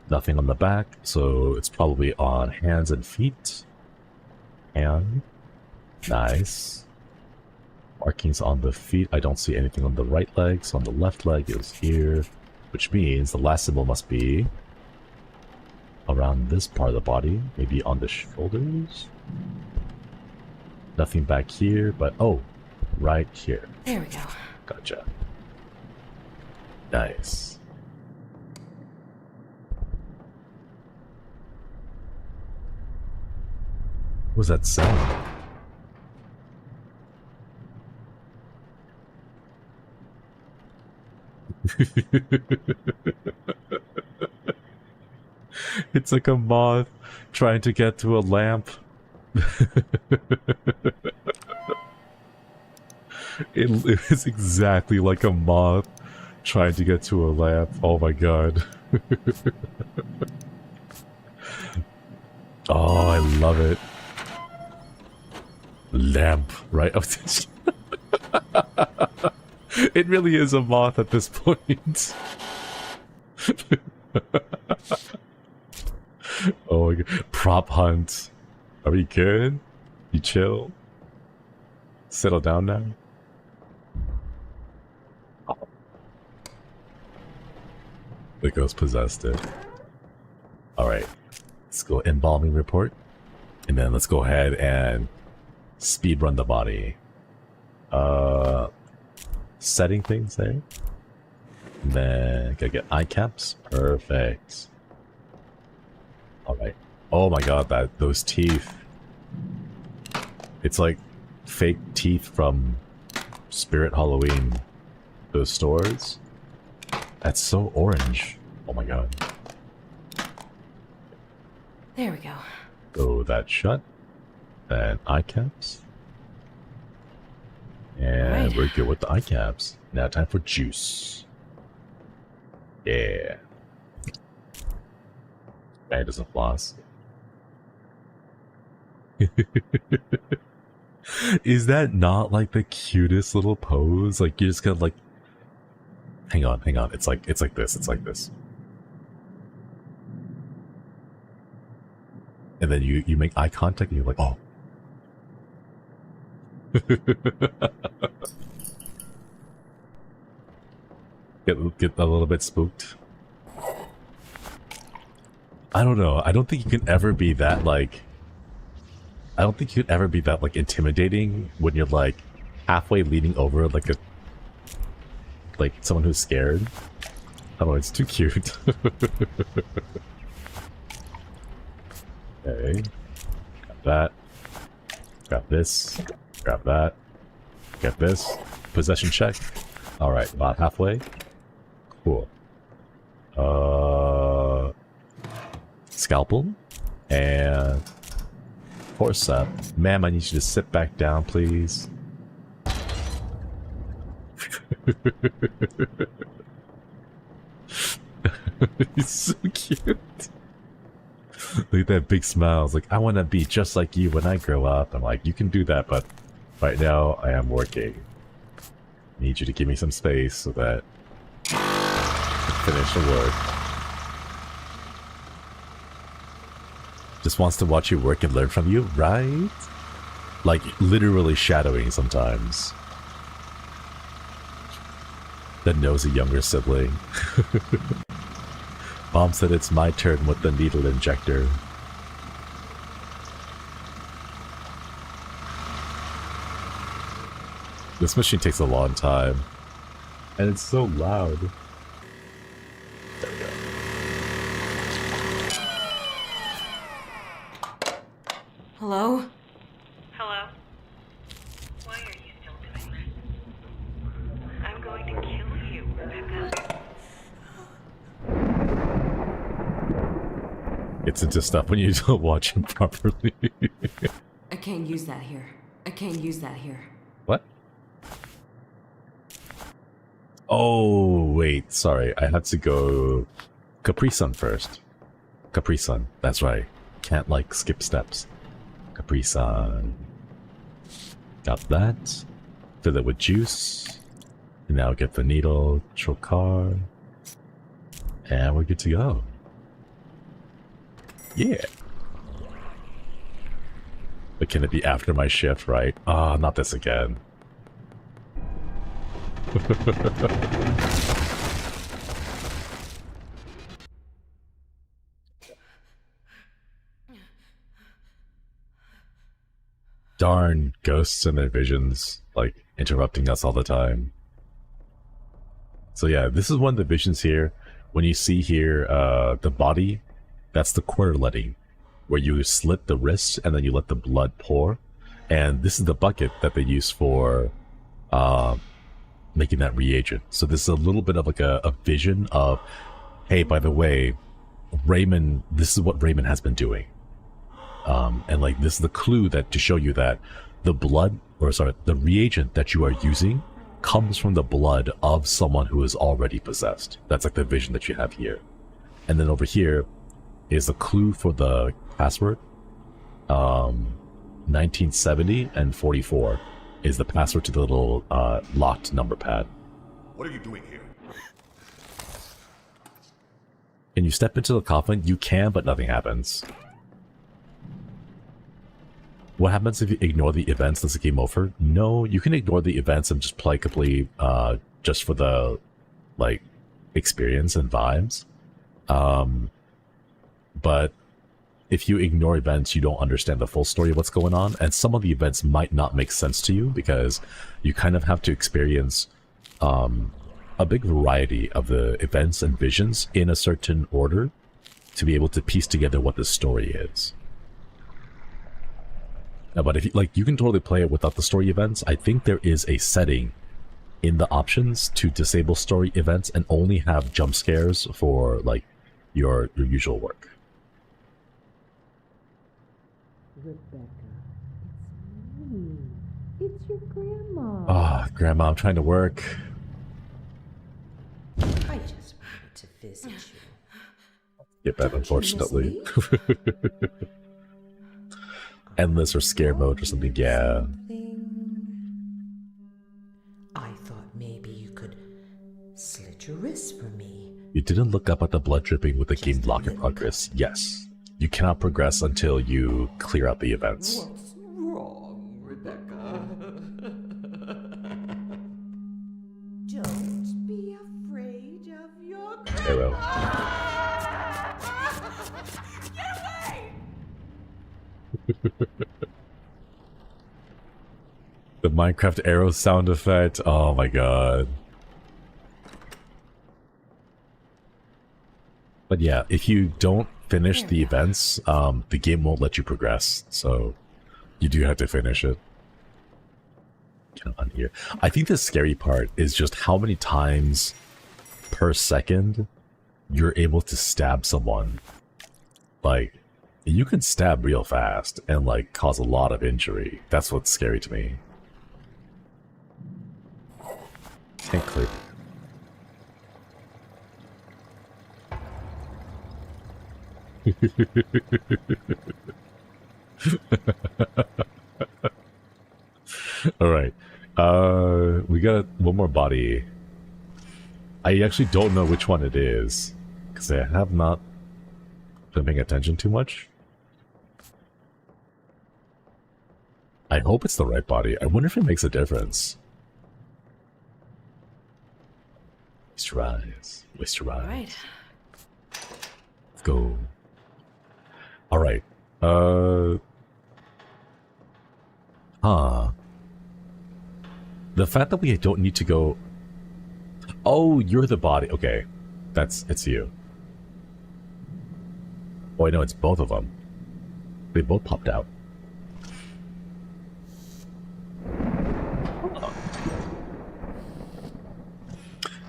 Nothing on the back, so it's probably on hands and feet. And nice. Markings on the feet. I don't see anything on the right leg, so on the left leg is here. Which means the last symbol must be around this part of the body, maybe on the shoulders. Nothing back here, but oh, right here. There we go. Gotcha. Nice. was that sound? It's like a moth trying to get to a lamp. It is exactly like a moth trying to get to a lamp. Oh my god. Oh, I love it. Lamp, right? It really is a moth at this point. Oh my god. Prop hunt. Are we good? You chill? Settle down now? The ghost possessed it. Alright. Let's go embalming report. And then let's go ahead and speedrun the body. Setting things there. And then gotta get eye caps. Perfect. Alright. Oh my god, those teeth. It's like fake teeth from Spirit Halloween. Those stores. That's so orange. Oh my god. There we go. Oh, that shut. Then eye caps. And Right. we're good with the eye caps. Now time for juice. Yeah. That doesn't floss. Is that not like the cutest little pose? Like you just gotta like hang on. It's like this. And then you make eye contact and you're like, oh. Get a little bit spooked. I don't know. I don't think you can ever be that like intimidating when you're like halfway leaning over like someone who's scared. I don't know, it's too cute. Okay. Got that. Grab this. Grab that. Get this. Possession check. Alright, about halfway. Cool. Scalpel. And forceps. Ma'am, I need you to sit back down, please. He's so cute. Look at that big smile. It's like, I want to be just like you when I grow up. I'm like, you can do that, but right now I am working. Need you to give me some space so that I can finish the work. Just wants to watch you work and learn from you, right? Like, literally shadowing sometimes. That knows a younger sibling. Mom said it's my turn with the needle injector. This machine takes a long time. And it's so loud. There we go. Hello? Hello? Why are you still doing this? I'm going to kill you, Rebecca. Gets into stuff when you don't watch him properly. I can't use that here. What? Oh, wait, sorry. I had to go Capri Sun first. Capri Sun, that's right. Can't, like, skip steps. Capri Sun. Got that. Fill it with juice. And now get the needle, trocar. And we're good to go. Yeah. But can it be after my shift, right? Ah, not this again. Darn ghosts and their visions, like, interrupting us all the time. So yeah, this is one of the visions here. When you see here, the body, that's the quarter letting. where you slit the wrist and then you let the blood pour. And this is the bucket that they use for making that reagent. So this is a little bit of like a vision of, hey, by the way, Raymond, this is what Raymond has been doing. And like this is the clue that to show you that the reagent that you are using comes from the blood of someone who is already possessed. That's like the vision that you have here. And then over here is a clue for the password. 1970 and 44 is the password to the little locked number pad. What are you doing here? Can you step into the coffin? You can, but nothing happens. What happens if you ignore the events? Does the game over? No, you can ignore the events and just play completely just for the like experience and vibes. But if you ignore events, you don't understand the full story of what's going on, and some of the events might not make sense to you because you kind of have to experience a big variety of the events and visions in a certain order to be able to piece together what the story is. But if you, like, you can totally play it without the story events. I think there is a setting in the options to disable story events and only have jump scares for like your usual work. Rebecca, it's me. It's your grandma. Ah, Grandma, I'm trying to work. I just wanted to visit you. Get that, unfortunately. Endless or scare mode or something, yeah. I thought maybe you could slit your wrist for me. You didn't look up at the blood dripping with the game blocker progress. Yes. You cannot progress until you clear out the events. What's wrong, Rebecca? Don't be afraid of your Arrow. Get away! The Minecraft arrow sound effect. Oh my god. But yeah, if you don't finish the events, the game won't let you progress. So you do have to finish it. Get on here. I think the scary part is just how many times per second you're able to stab someone. Like, you can stab real fast and like cause a lot of injury. That's what's scary to me. Can't clear. All right. We got one more body. I actually don't know which one it is because I have not been paying attention too much. I hope it's the right body. I wonder if it makes a difference. Waste your eyes. Waste your eyes. Right. Let's go. Alright. The fact that we don't need to go... Oh, you're the body. Okay. It's you. Oh, I know, it's both of them. They both popped out.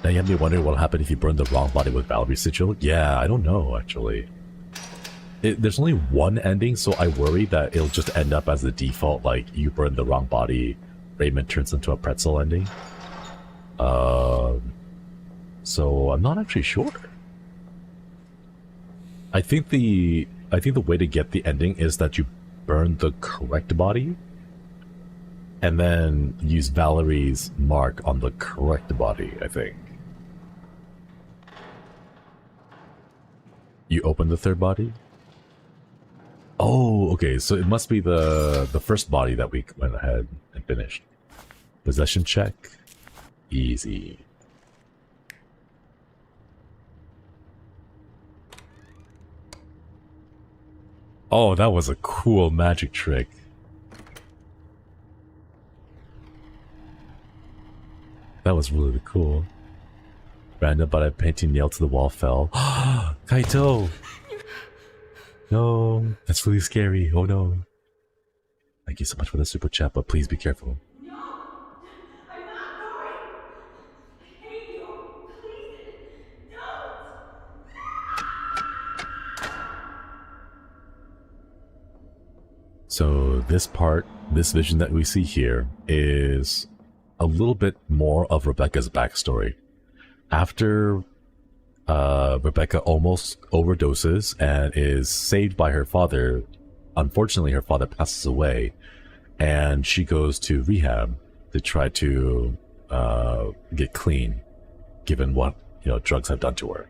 Now you have me wondering what'll happen if you burn the wrong body with Valerie's sigil? Yeah, I don't know, actually. There's only one ending, so I worry that it'll just end up as the default, like, you burn the wrong body, Raymond turns into a pretzel ending. So I'm not actually sure. I think the way to get the ending is that you burn the correct body, and then use Valerie's mark on the correct body, I think. You open the third body? Oh, okay, so it must be the first body that we went ahead and finished. Possession check. Easy. Oh, that was a cool magic trick. That was really cool. Random, but I painting nail to the wall fell. Kaito! No, that's really scary. Oh no. Thank you so much for the super chat, but please be careful. No! I'm not going! I hate you! Please, don't! So this vision that we see here is a little bit more of Rebecca's backstory. After Rebecca almost overdoses and is saved by her father, unfortunately her father passes away, and she goes to rehab to try to get clean, given what drugs have done to her.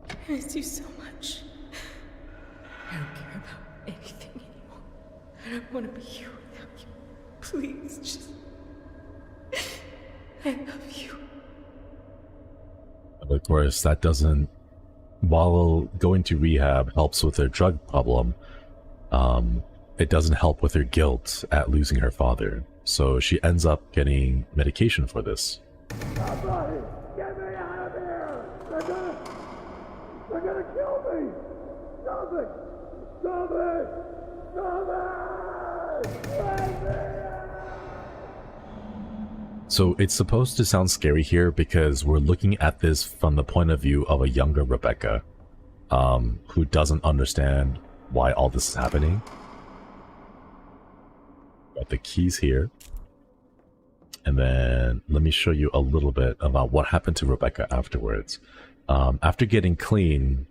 I miss you so much. I don't care about anything anymore. I don't want to be here without you. Please, just... I love you. But of course, that doesn't... While going to rehab helps with her drug problem, it doesn't help with her guilt at losing her father. So she ends up getting medication for this. Somebody, get me out of here! They're gonna kill me! Stop it! Stop it! Stop it! Let me out! So it's supposed to sound scary here because we're looking at this from the point of view of a younger Rebecca, who doesn't understand why all this is happening. Got the keys here. And then let me show you a little bit about what happened to Rebecca afterwards. After getting clean,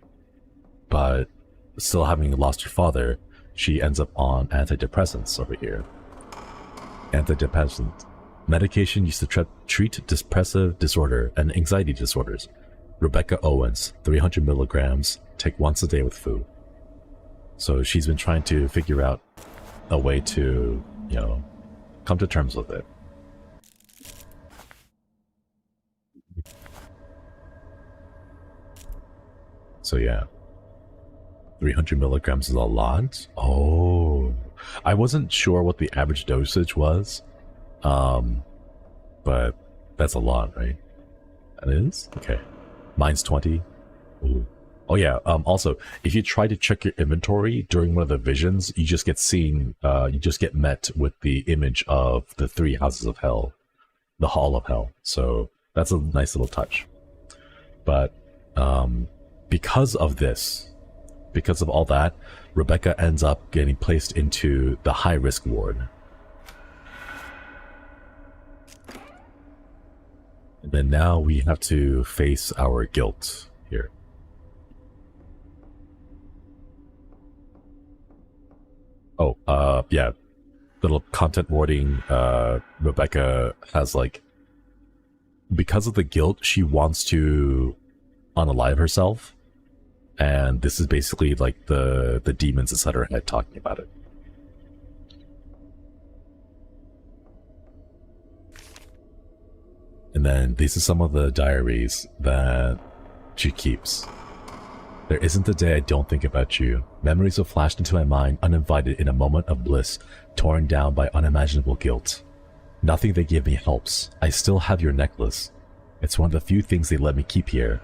but still having lost her father, she ends up on antidepressants over here. Antidepressant. Medication used to treat depressive disorder and anxiety disorders. Rebecca Owens, 300 milligrams, take once a day with food. So she's been trying to figure out a way to, come to terms with it. So yeah, 300 milligrams is a lot. Oh, I wasn't sure what the average dosage was, but that's a lot, right? That is? Okay. Mine's 20. Ooh. Oh yeah, also, if you try to check your inventory during one of the visions, you just get met with the image of the 3 houses of hell, the Hall of Hell. So that's a nice little touch. But, because of this, because of all that, Rebecca ends up getting placed into the high-risk ward. And then now we have to face our guilt here. Oh, yeah. Little content warning, Rebecca has, because of the guilt, she wants to unalive herself. And this is basically the demons inside her head talking about it. And then these are some of the diaries that she keeps. There isn't a day I don't think about you. Memories have flashed into my mind uninvited in a moment of bliss, torn down by unimaginable guilt. Nothing they give me helps. I still have your necklace. It's one of the few things they let me keep here.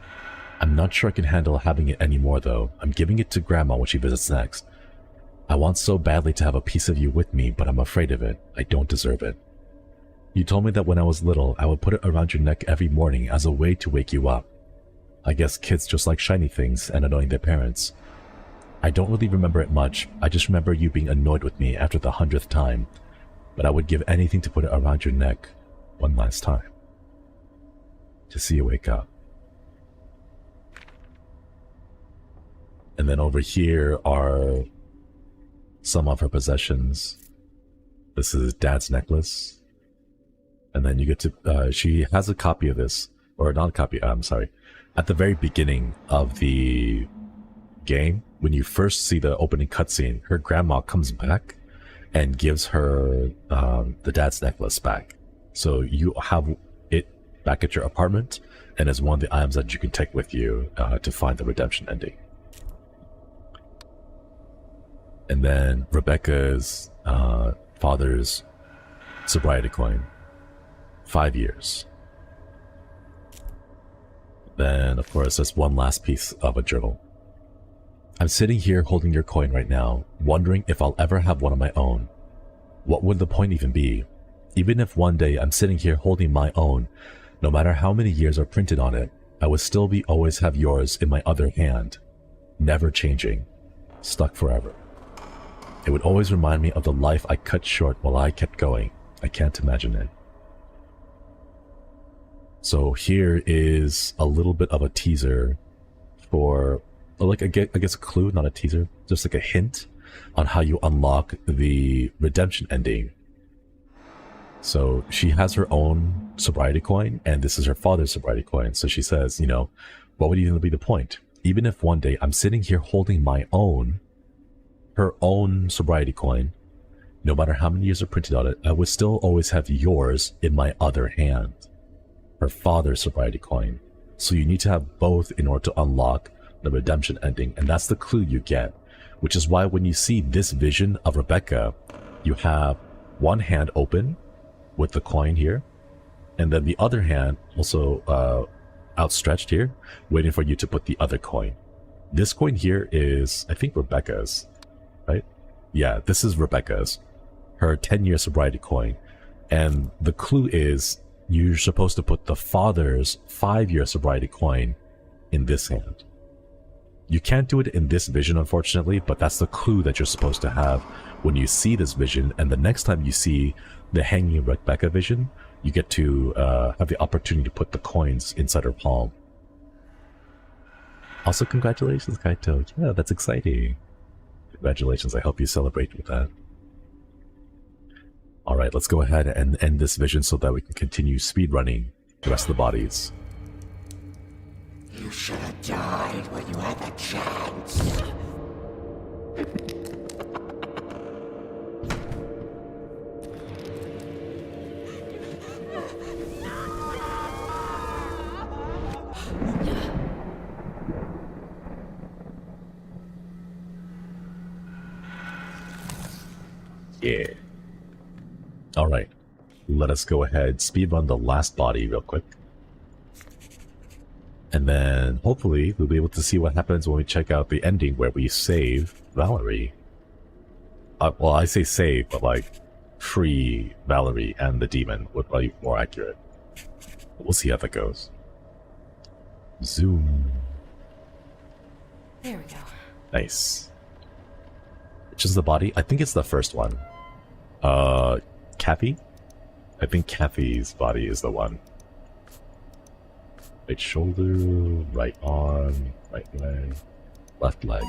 I'm not sure I can handle having it anymore though. I'm giving it to Grandma when she visits next. I want so badly to have a piece of you with me, but I'm afraid of it. I don't deserve it. You told me that when I was little, I would put it around your neck every morning as a way to wake you up. I guess kids just like shiny things and annoying their parents. I don't really remember it much. I just remember you being annoyed with me after the 100th time. But I would give anything to put it around your neck one last time. To see you wake up. And then over here are some of her possessions. This is Dad's necklace. And then you get to, she has a copy of this, or not a copy, I'm sorry. At the very beginning of the game, when you first see the opening cutscene, her grandma comes back and gives her the Dad's necklace back. So you have it back at your apartment, and it's one of the items that you can take with you to find the redemption ending. And then Rebecca's father's sobriety coin. 5 years. Then, of course, there's one last piece of a journal. I'm sitting here holding your coin right now, wondering if I'll ever have one of my own. What would the point even be? Even if one day I'm sitting here holding my own, no matter how many years are printed on it, I would still be always have yours in my other hand. Never changing. Stuck forever. It would always remind me of the life I cut short while I kept going. I can't imagine it. So here is a little bit of a teaser for, like, I guess a clue, not a teaser, just like a hint on how you unlock the redemption ending. So she has her own sobriety coin, and this is her father's sobriety coin. So she says, you know, what would even be the point? Even if one day I'm sitting here holding my own, her own sobriety coin, no matter how many years are printed on it, I would still always have yours in my other hand. Her father's sobriety coin. So you need to have both in order to unlock the redemption ending, and that's the clue you get. Which is why when you see this vision of Rebecca, you have one hand open with the coin here, and then the other hand also outstretched here, waiting for you to put the other coin. This coin here is, I think, Rebecca's, right? Yeah, this is Rebecca's, her 10-year sobriety coin. And the clue is you're supposed to put the father's 5-year sobriety coin in this hand. You can't do it in this vision, unfortunately, but that's the clue that you're supposed to have when you see this vision. And the next time you see the hanging Rebecca vision, you get to have the opportunity to put the coins inside her palm. Also, congratulations, Kaito. Yeah, that's exciting. Congratulations. I hope you celebrate with that. Alright, let's go ahead and end this vision so that we can continue speedrunning the rest of the bodies. You should have died when you had the chance. Yeah. Alright, let us go ahead, speedrun the last body real quick. And then, hopefully, we'll be able to see what happens when we check out the ending where we save Valerie. Well, I say save, but like, free Valerie and the demon would probably be more accurate. We'll see how that goes. Zoom. There we go. Nice. Which is the body? I think it's the first one. Kathy? I think Kathy's body is the one. Right shoulder, right arm, right leg, left leg.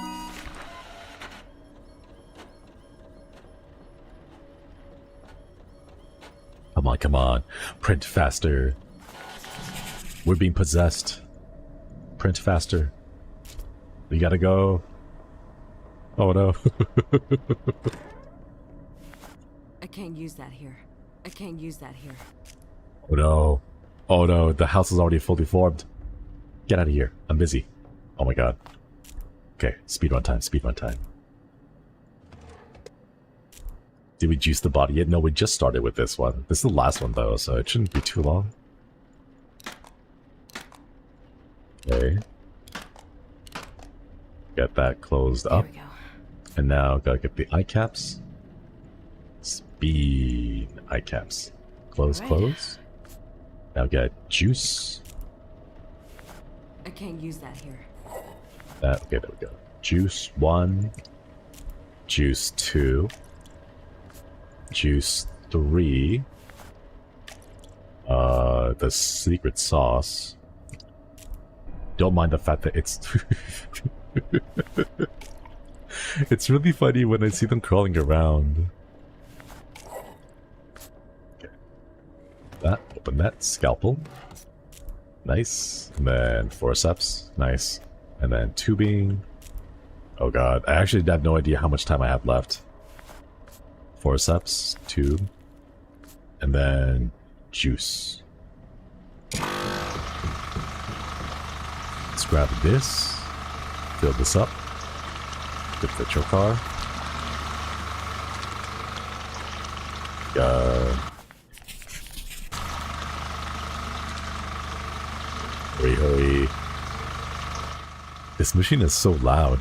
Come on, come on. Print faster. We're being possessed. Print faster. We gotta go. Oh no. I can't use that here. I can't use that here. Oh no. Oh no, the house is already fully formed. Get out of here. I'm busy. Oh my god. Okay, speedrun time, speedrun time. Did we juice the body yet? No, we just started with this one. This is the last one though, so it shouldn't be too long. Okay. Get that closed up. There we go. And now gotta get the eye caps. Speed eye caps. Close, Right. close. Now get juice. I can't use that here. Okay, there we go. Juice 1. Juice 2. Juice 3. The secret sauce. Don't mind the fact that it's... It's really funny when I see them crawling around. Okay. That, open that. Scalpel. Nice. And then forceps. Nice. And then tubing. Oh god, I actually have no idea how much time I have left. Forceps, tube, and then juice. Let's grab this, fill this up, get the chokar. Hurry, hurry. This machine is so loud.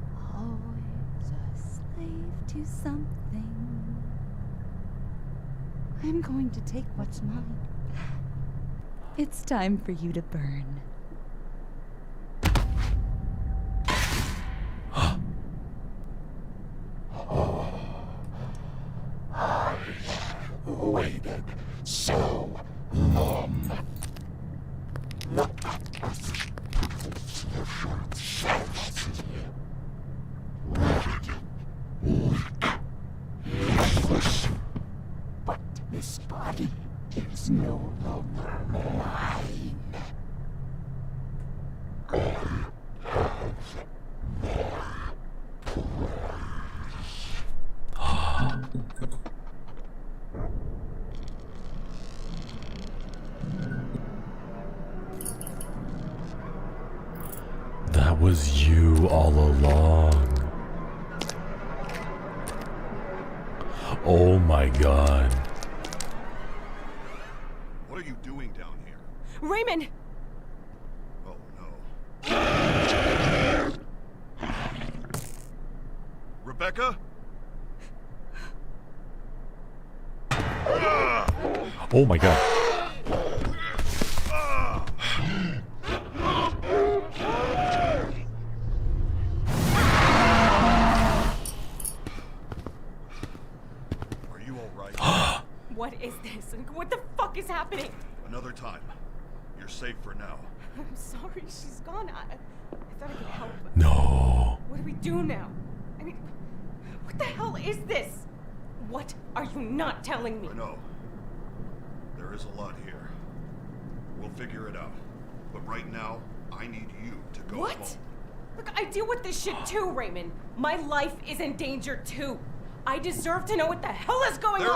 left you something. I'm going to take what's mine. It's time for you to burn. Waited so long. Look at this. Different selves. Red, weak, lifeless. But this body is no longer mine. I have That was you all along. Oh my god. What are you doing down here? Raymond! Oh no. Rebecca? Oh my god. Are you alright? What is this? What the fuck is happening? Another time. You're safe for now. I'm sorry, she's gone. I thought I could help. No. What do we do now? I mean, what the hell is this? What are you not telling me? I know. There is a lot here. We'll figure it out. But right now, I need you to go What? home. Look, I deal with this shit too, Raymond. My life is in danger too. I deserve to know what the hell is going on.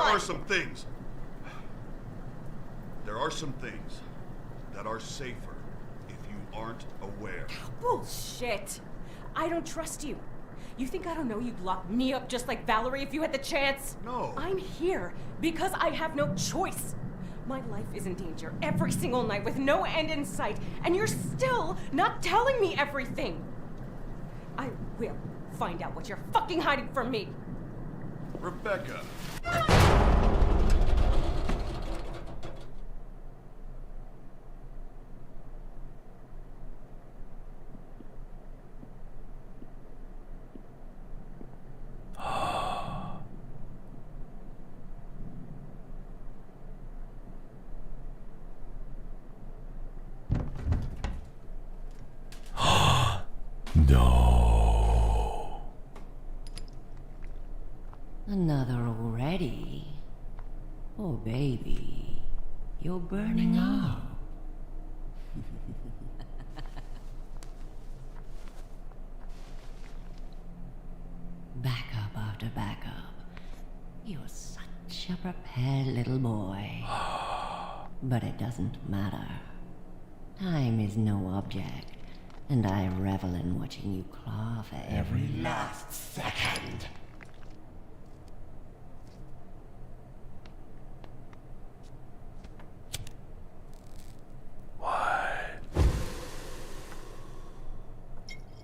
There are some things that are safer if you aren't aware. Bullshit. I don't trust you. You think I don't know you'd lock me up just like Valerie if you had the chance? No. I'm here because I have no choice. My life is in danger every single night with no end in sight, and you're still not telling me everything. I will find out what you're fucking hiding from me. Rebecca. No. Another already? Oh, baby, you're burning up. Backup after backup. You're such a prepared little boy. But it doesn't matter. Time is no object, and I revel in watching you claw for every last second.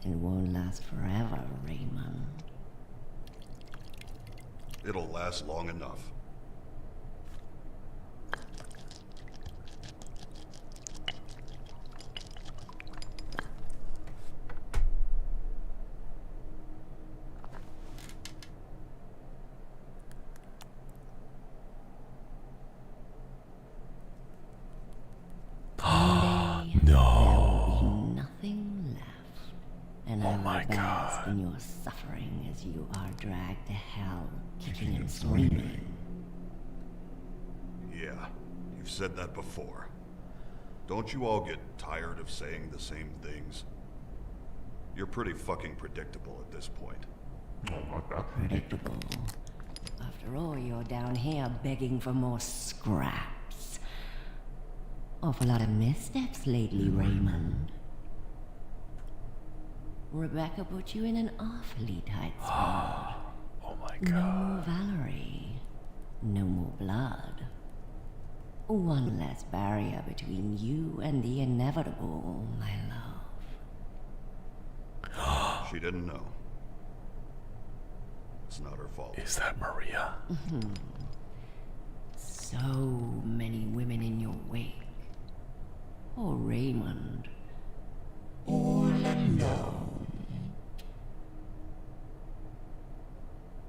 It won't last forever, Raymond. It'll last long enough. In your suffering as you are dragged to hell, kicking and screaming. Yeah, you've said that before. Don't you all get tired of saying the same things? You're pretty fucking predictable at this point. Predictable. After all, you're down here begging for more scraps. Awful lot of missteps lately, Raymond. Rebecca put you in an awfully tight spot. Oh my No god. more Valerie. No more blood. One less barrier between you and the inevitable, my love. She didn't know. It's not her fault. Is that Maria? So many women in your wake. Or Raymond. All alone.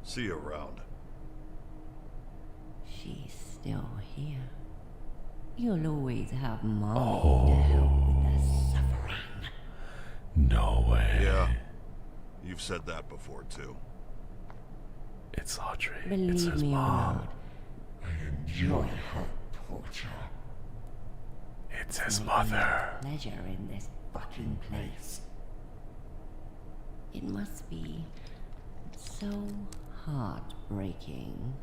See you around. She's still here. You'll always have Mommy to help with the suffering. No way. Yeah. You've said that before, too. It's Audrey. It's Believe his me or mom. not, I enjoy her torture. It's his mother. Pleasure in this fucking place. It must be so heartbreaking,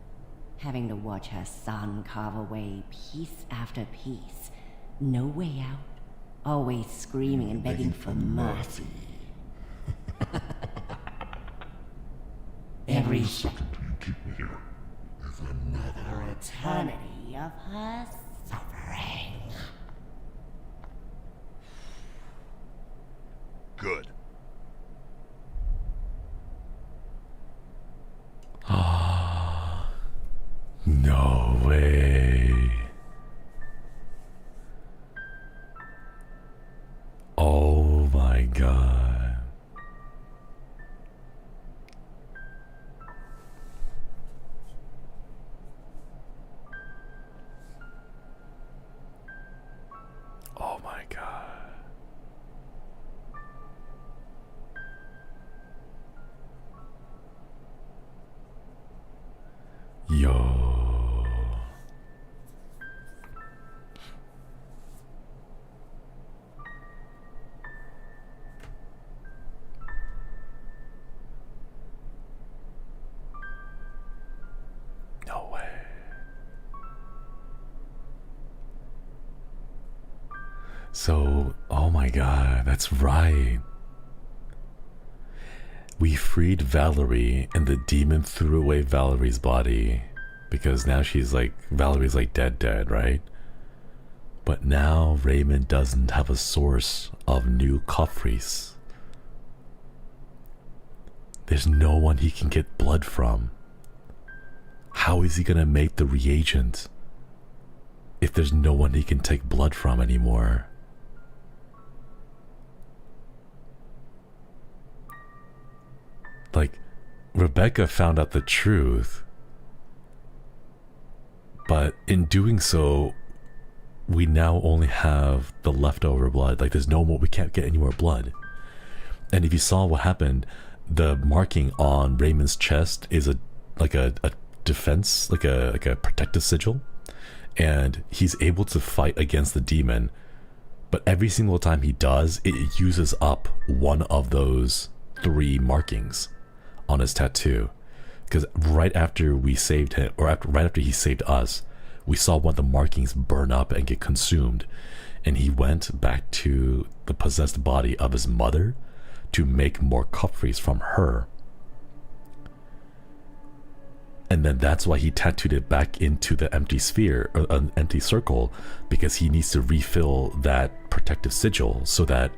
having to watch her son carve away piece after piece. No way out. Always screaming and begging for mercy. Every second you keep me here is another eternity of her suffering. Good. No way. Oh my god. Oh my god. Yo. No way. So, oh my god, that's right. We freed Valerie, and the demon threw away Valerie's body because now she's like, Valerie's like dead, right? But now Raymond doesn't have a source of new Kofris. There's no one he can get blood from. How is he gonna make the reagent if there's no one he can take blood from anymore? Like, Rebecca found out the truth, but in doing so, we now only have the leftover blood. Like, there's no more, we can't get any more blood. And if you saw what happened, the marking on Raymond's chest is a defense, like a protective sigil, and he's able to fight against the demon. But every single time he does, it uses up one of those 3 markings on his tattoo. Because right after we saved him, or right after he saved us, we saw one of the markings burn up and get consumed, and he went back to the possessed body of his mother to make more Kofris from her. And then that's why he tattooed it back into the empty sphere, or an empty circle, because he needs to refill that protective sigil so that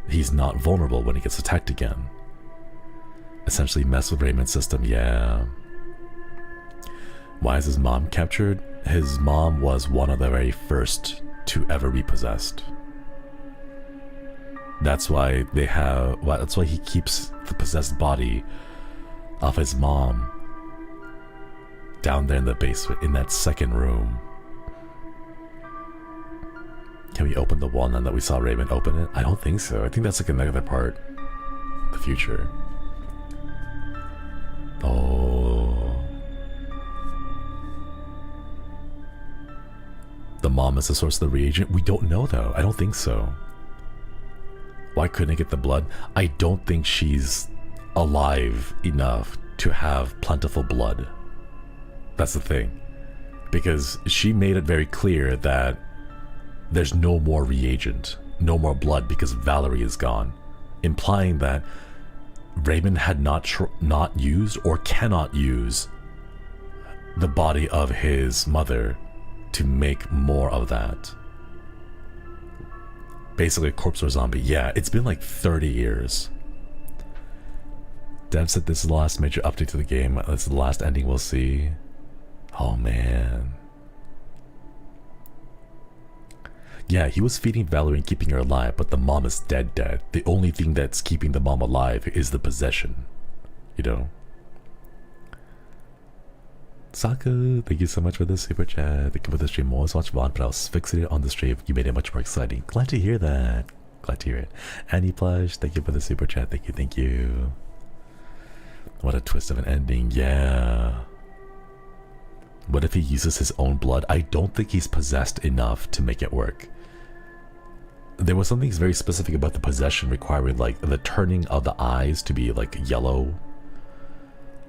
he's not vulnerable when he gets attacked again. Essentially mess with Raymond's system, yeah. Why is his mom captured? His mom was one of the very first to ever be possessed. That's why that's why he keeps the possessed body of his mom down there in the basement, in that second room. Can we open the wall now that we saw Raymond open it? I don't think so. I think that's like another part of the future. Oh. The mom is the source of the reagent? We don't know though. I don't think so. Why couldn't I get the blood? I don't think she's alive enough to have plentiful blood. That's the thing. Because she made it very clear that there's no more reagent, no more blood, because Valerie is gone. Implying that Raymond had not used or cannot use the body of his mother to make more of that. Basically a corpse or zombie. Yeah, it's been like 30 years. Dev said this is the last major update to the game. This is the last ending we'll see. Oh man. Yeah, he was feeding Valerie and keeping her alive, but the mom is dead. The only thing that's keeping the mom alive is the possession. You know? Saka, thank you so much for the super chat. Thank you for the stream. I always watch VOD, but I was fixated on the stream. You made it much more exciting. Glad to hear that. Glad to hear it. Annie Plush, thank you for the super chat. Thank you, thank you. What a twist of an ending. Yeah. What if he uses his own blood? I don't think he's possessed enough to make it work. There was something very specific about the possession requiring like the turning of the eyes to be like yellow.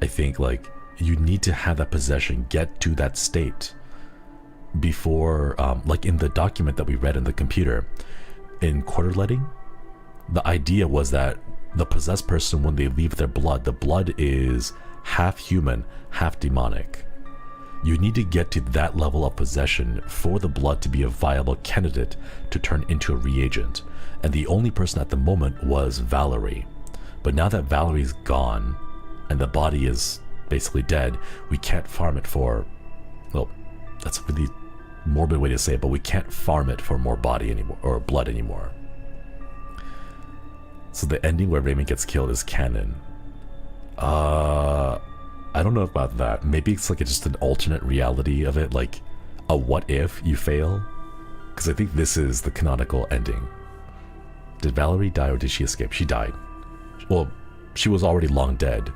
I think like you need to have that possession get to that state before like in the document that we read in the computer in quarter letting, the idea was that the possessed person, when they leave their blood, the blood is half human, half demonic. You need to get to that level of possession for the blood to be a viable candidate to turn into a reagent. And the only person at the moment was Valerie. But now that Valerie's gone and the body is basically dead, we can't farm it for, well, that's a really morbid way to say it, but we can't farm it for more body anymore, or blood anymore. So the ending where Raymond gets killed is canon. I don't know about that. Maybe it's like just an alternate reality of it, like a what if you fail? Because I think this is the canonical ending. Did Valerie die or did she escape? She died. Well, she was already long dead,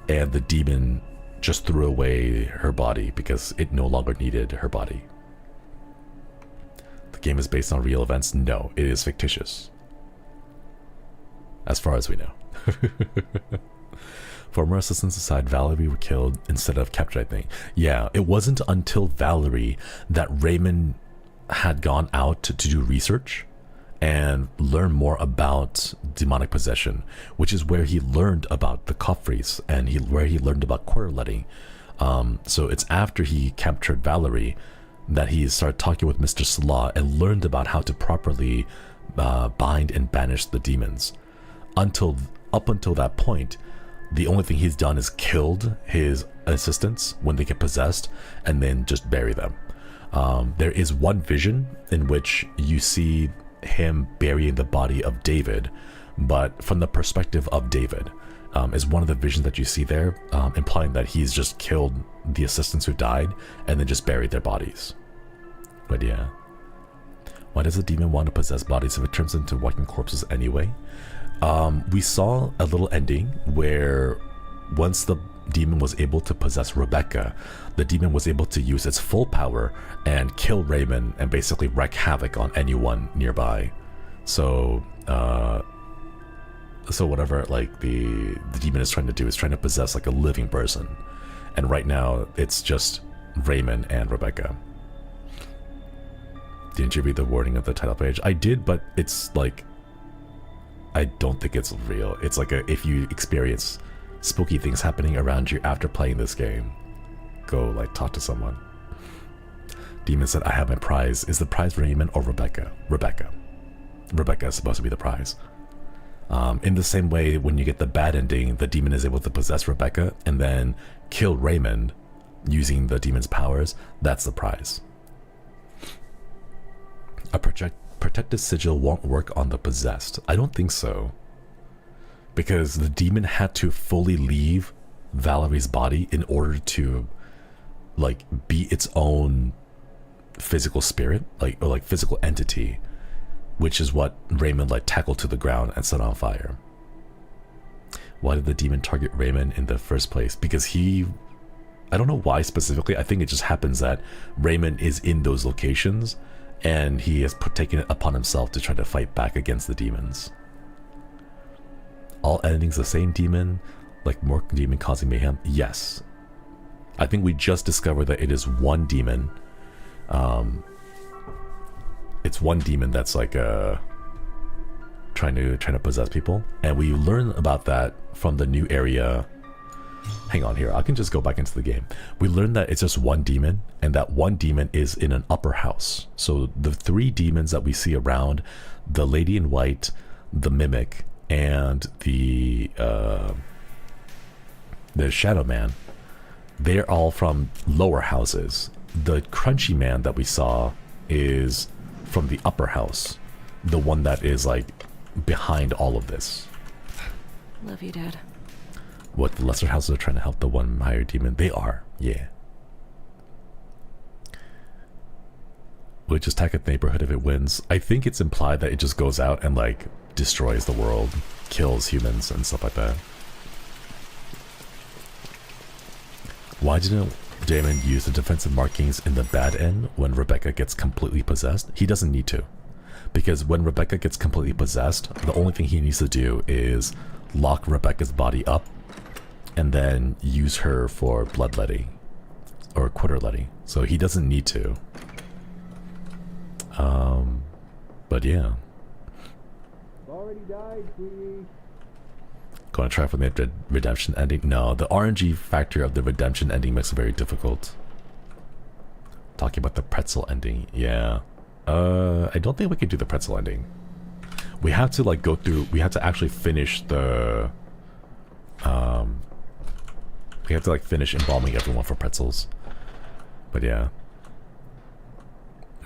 and the demon just threw away her body because it no longer needed her body. The game is based on real events? No, it is fictitious. As far as we know. Former assistants aside, Valerie were killed instead of captured, I think. Yeah, it wasn't until Valerie that Raymond had gone out to do research and learn more about demonic possession, which is where he learned about the Coffreys and where he learned about quarter letting. So it's after he captured Valerie that he started talking with Mr. Salah and learned about how to properly bind and banish the demons. Up until that point, the only thing he's done is killed his assistants when they get possessed and then just bury them. There is one vision in which you see him burying the body of David, but from the perspective of David, is one of the visions that you see there, implying that he's just killed the assistants who died and then just buried their bodies. But yeah. Why does a demon want to possess bodies if it turns into walking corpses anyway? We saw a little ending where once the demon was able to possess Rebecca, the demon was able to use its full power and kill Raymond and basically wreak havoc on anyone nearby. So whatever like the demon is trying to do is trying to possess like a living person. And right now it's just Raymond and Rebecca. Didn't you read the wording of the title page? I did, but it's like, I don't think it's real. It's like if you experience spooky things happening around you after playing this game, go like talk to someone. Demon said, I have my prize. Is the prize Raymond or Rebecca? Rebecca. Rebecca is supposed to be the prize. In the same way, when you get the bad ending, the demon is able to possess Rebecca and then kill Raymond using the demon's powers. That's the prize. A protective sigil won't work on the possessed. I don't think so. Because the demon had to fully leave Valerie's body in order to like be its own physical spirit, or like physical entity, which is what Raymond like tackled to the ground and set on fire. Why did the demon target Raymond in the first place? Because I don't know why specifically. I think it just happens that Raymond is in those locations and he has taken it upon himself to try to fight back against the demons. All endings the same demon, like more demon causing mayhem? Yes. I think we just discovered that it is one demon. It's one demon that's like trying to possess people, and we learn about that from the new area. Hang on here, I can just go back into the game. We learned that it's just one demon, and that one demon is in an upper house. So the three demons that we see around, the lady in white, the mimic, and the the Shadow Man, they're all from lower houses. The Crunchy Man that we saw is from the upper house, the one that is like behind all of this. Love you, Dad. What, the lesser houses are trying to help the one higher demon? They are, yeah. We'll just attack a neighborhood if it wins. I think it's implied that it just goes out and like destroys the world, kills humans and stuff like that. Why didn't Damon use the defensive markings in the bad end when Rebecca gets completely possessed? He doesn't need to. Because when Rebecca gets completely possessed, the only thing he needs to do is lock Rebecca's body up and then use her for bloodletting or quarterletting. So he doesn't need to. But yeah. Already died, sweetie. Gonna try for the redemption ending? No, the RNG factor of the redemption ending makes it very difficult. Talking about the pretzel ending, yeah. I don't think we can do the pretzel ending. We have to like go through, we have to actually finish the we have to like finish embalming everyone for pretzels. But yeah.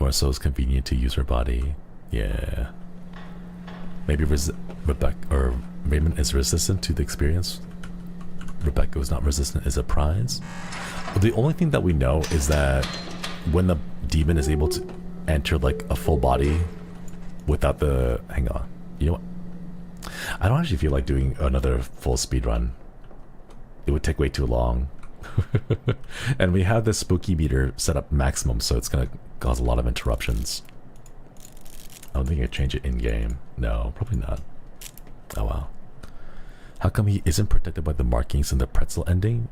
More so it's convenient to use her body. Yeah. Maybe Rebecca or Raymond is resistant to the experience. Rebecca is not resistant is a prize. But the only thing that we know is that when the demon is able to enter like a full body without the... Hang on. You know what? I don't actually feel like doing another full speed run. It would take way too long. And we have this spooky meter set up maximum, so it's gonna cause a lot of interruptions. I don't think I change it in game. No, probably not. Oh wow. How come he isn't protected by the markings in the pretzel ending?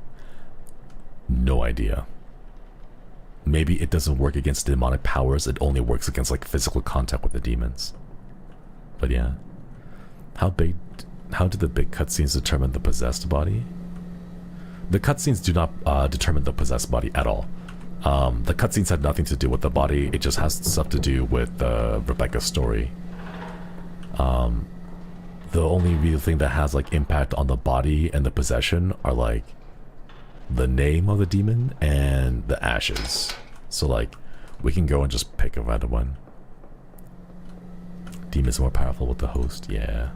No idea. Maybe it doesn't work against demonic powers, it only works against like physical contact with the demons. But yeah. How did the big cutscenes determine the possessed body? The cutscenes do not determine the possessed body at all. The cutscenes had nothing to do with the body, it just has stuff to do with Rebecca's story. The only real thing that has like impact on the body and the possession are like the name of the demon and the ashes. So like we can go and just pick a random one. Demon's more powerful with the host, yeah.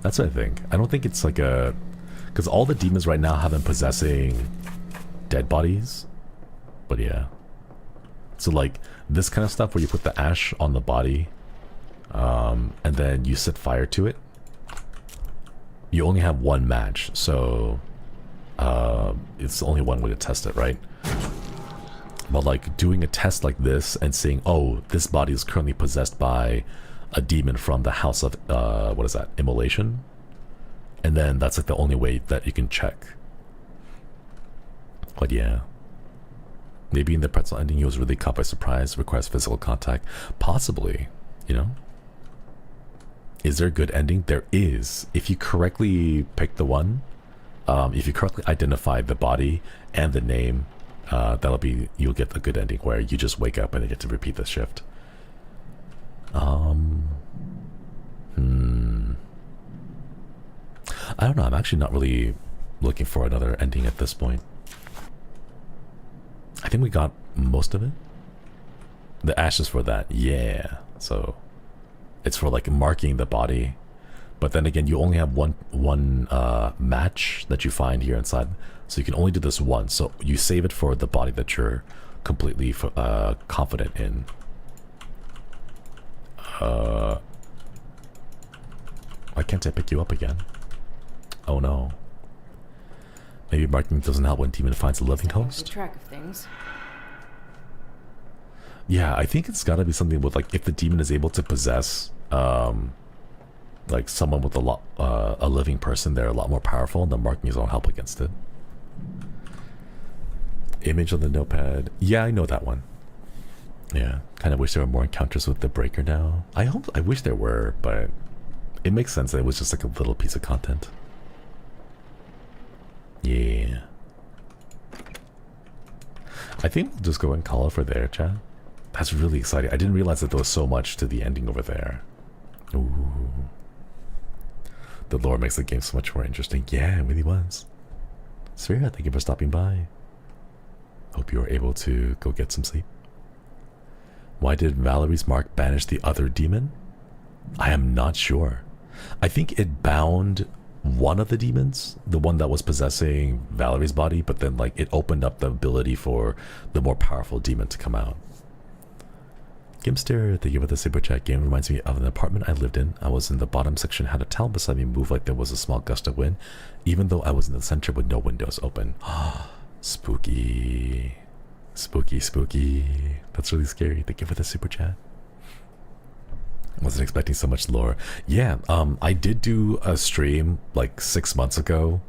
That's what I think. I don't think it's like a... Because all the demons right now have been possessing dead bodies. But yeah. So like this kind of stuff where you put the ash on the body and then you set fire to it. You only have one match, so it's only one way to test it, right? But like doing a test like this and saying, oh, this body is currently possessed by a demon from the house of, what is that, immolation? And then that's like the only way that you can check. But yeah. Maybe in the pretzel ending he was really caught by surprise, requires physical contact. Possibly, you know? Is there a good ending? There is. If you correctly pick the one, if you correctly identify the body and the name, that'll be, you'll get a good ending where you just wake up and you get to repeat the shift. I don't know, I'm actually not really looking for another ending at this point. I think we got most of it. The ashes for that, yeah. So it's for like marking the body. But then again, you only have one match that you find here inside. So you can only do this once. So you save it for the body that you're completely confident in. Why can't I pick you up again? Oh no. Maybe marking doesn't help when demon finds a living host? Track of things. Yeah, I think it's gotta be something with like if the demon is able to possess like someone with a living person, they're a lot more powerful and the markings don't help against it. Image on the notepad. Yeah, I know that one. Yeah, kind of wish there were more encounters with the breaker now. I wish there were, but it makes sense that it was just like a little piece of content. Yeah. I think we'll just go and call it for there, chat. That's really exciting. I didn't realize that there was so much to the ending over there. Ooh. The lore makes the game so much more interesting. Yeah, it really was. Sphera, thank you for stopping by. Hope you were able to go get some sleep. Why did Valerie's mark banish the other demon? I am not sure. I think it bound one of the demons, the one that was possessing Valerie's body, but then like it opened up the ability for the more powerful demon to come out. Gimster, thank you for the super chat. Game reminds me of an apartment I lived in. I was in the bottom section, had a towel beside me move like there was a small gust of wind, even though I was in the center with no windows open. Spooky. Spooky, spooky. That's really scary. Thank you for the super chat. Wasn't expecting so much lore. Yeah, I did do a stream like 6 months ago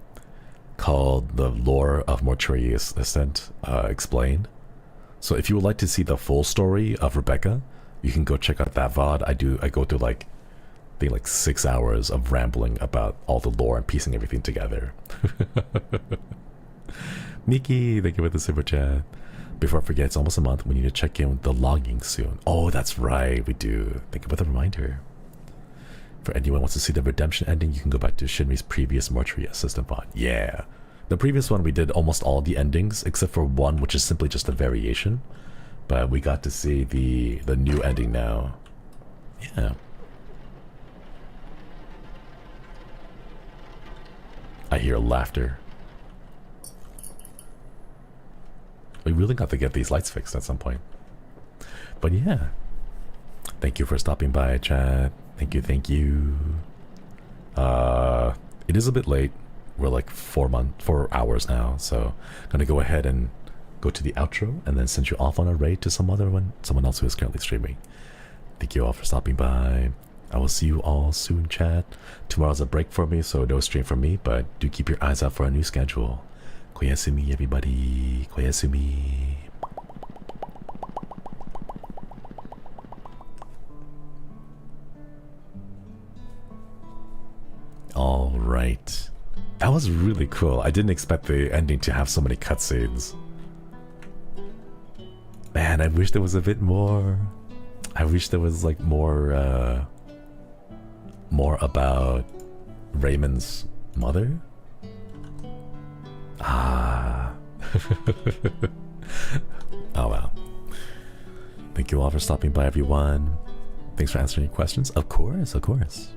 called The Lore of Mortuary Assistant Explained. So if you would like to see the full story of Rebecca, you can go check out that VOD. I go through like, I think like 6 hours of rambling about all the lore and piecing everything together. Miki, thank you for the super chat. Before I forget, it's almost a month. We need to check in with the logging soon. Oh, that's right, we do. Thank you for the reminder. For anyone who wants to see the redemption ending, you can go back to Shinri's previous Mortuary Assistant VOD. Yeah. The previous one, we did almost all the endings, except for one, which is simply just a variation. But we got to see the new ending now. Yeah. I hear laughter. We really got to get these lights fixed at some point. But yeah. Thank you for stopping by, chat. Thank you, thank you. It is a bit late. We're like 4 hours now, so I'm gonna go ahead and go to the outro and then send you off on a raid to someone else who is currently streaming. Thank you all for stopping by. I will see you all soon, chat. Tomorrow's a break for me, so no stream from me, but do keep your eyes out for a new schedule. Koyasumi, everybody. Koyasumi. All right. That was really cool. I didn't expect the ending to have so many cutscenes. Man, I wish there was a bit more. I wish there was like more about Raymond's mother. Ah. Oh well. Thank you all for stopping by, everyone. Thanks for answering your questions. Of course, of course.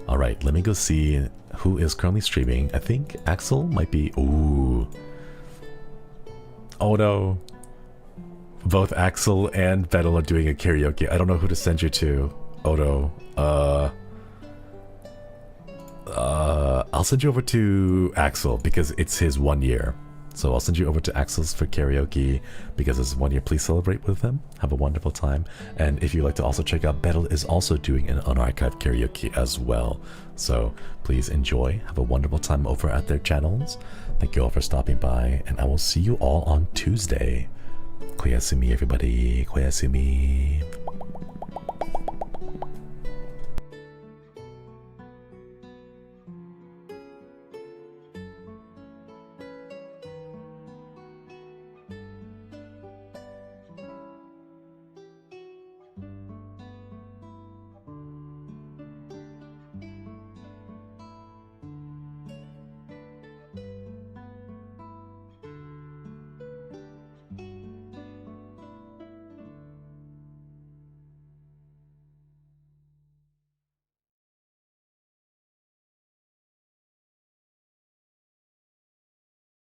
Alright, let me go see who is currently streaming. I think Axel might be... Ooh. Oh no. Both Axel and Bettel are doing a karaoke. I don't know who to send you to. Oh no. I'll send you over to Axel because it's his 1 year. So I'll send you over to Axel's for karaoke because it's 1 year. Please celebrate with them. Have a wonderful time. And if you'd like to also check out, Bettel is also doing an unarchived karaoke as well. So please enjoy. Have a wonderful time over at their channels. Thank you all for stopping by, and I will see you all on Tuesday. Koyasumi, everybody. Koyasumi.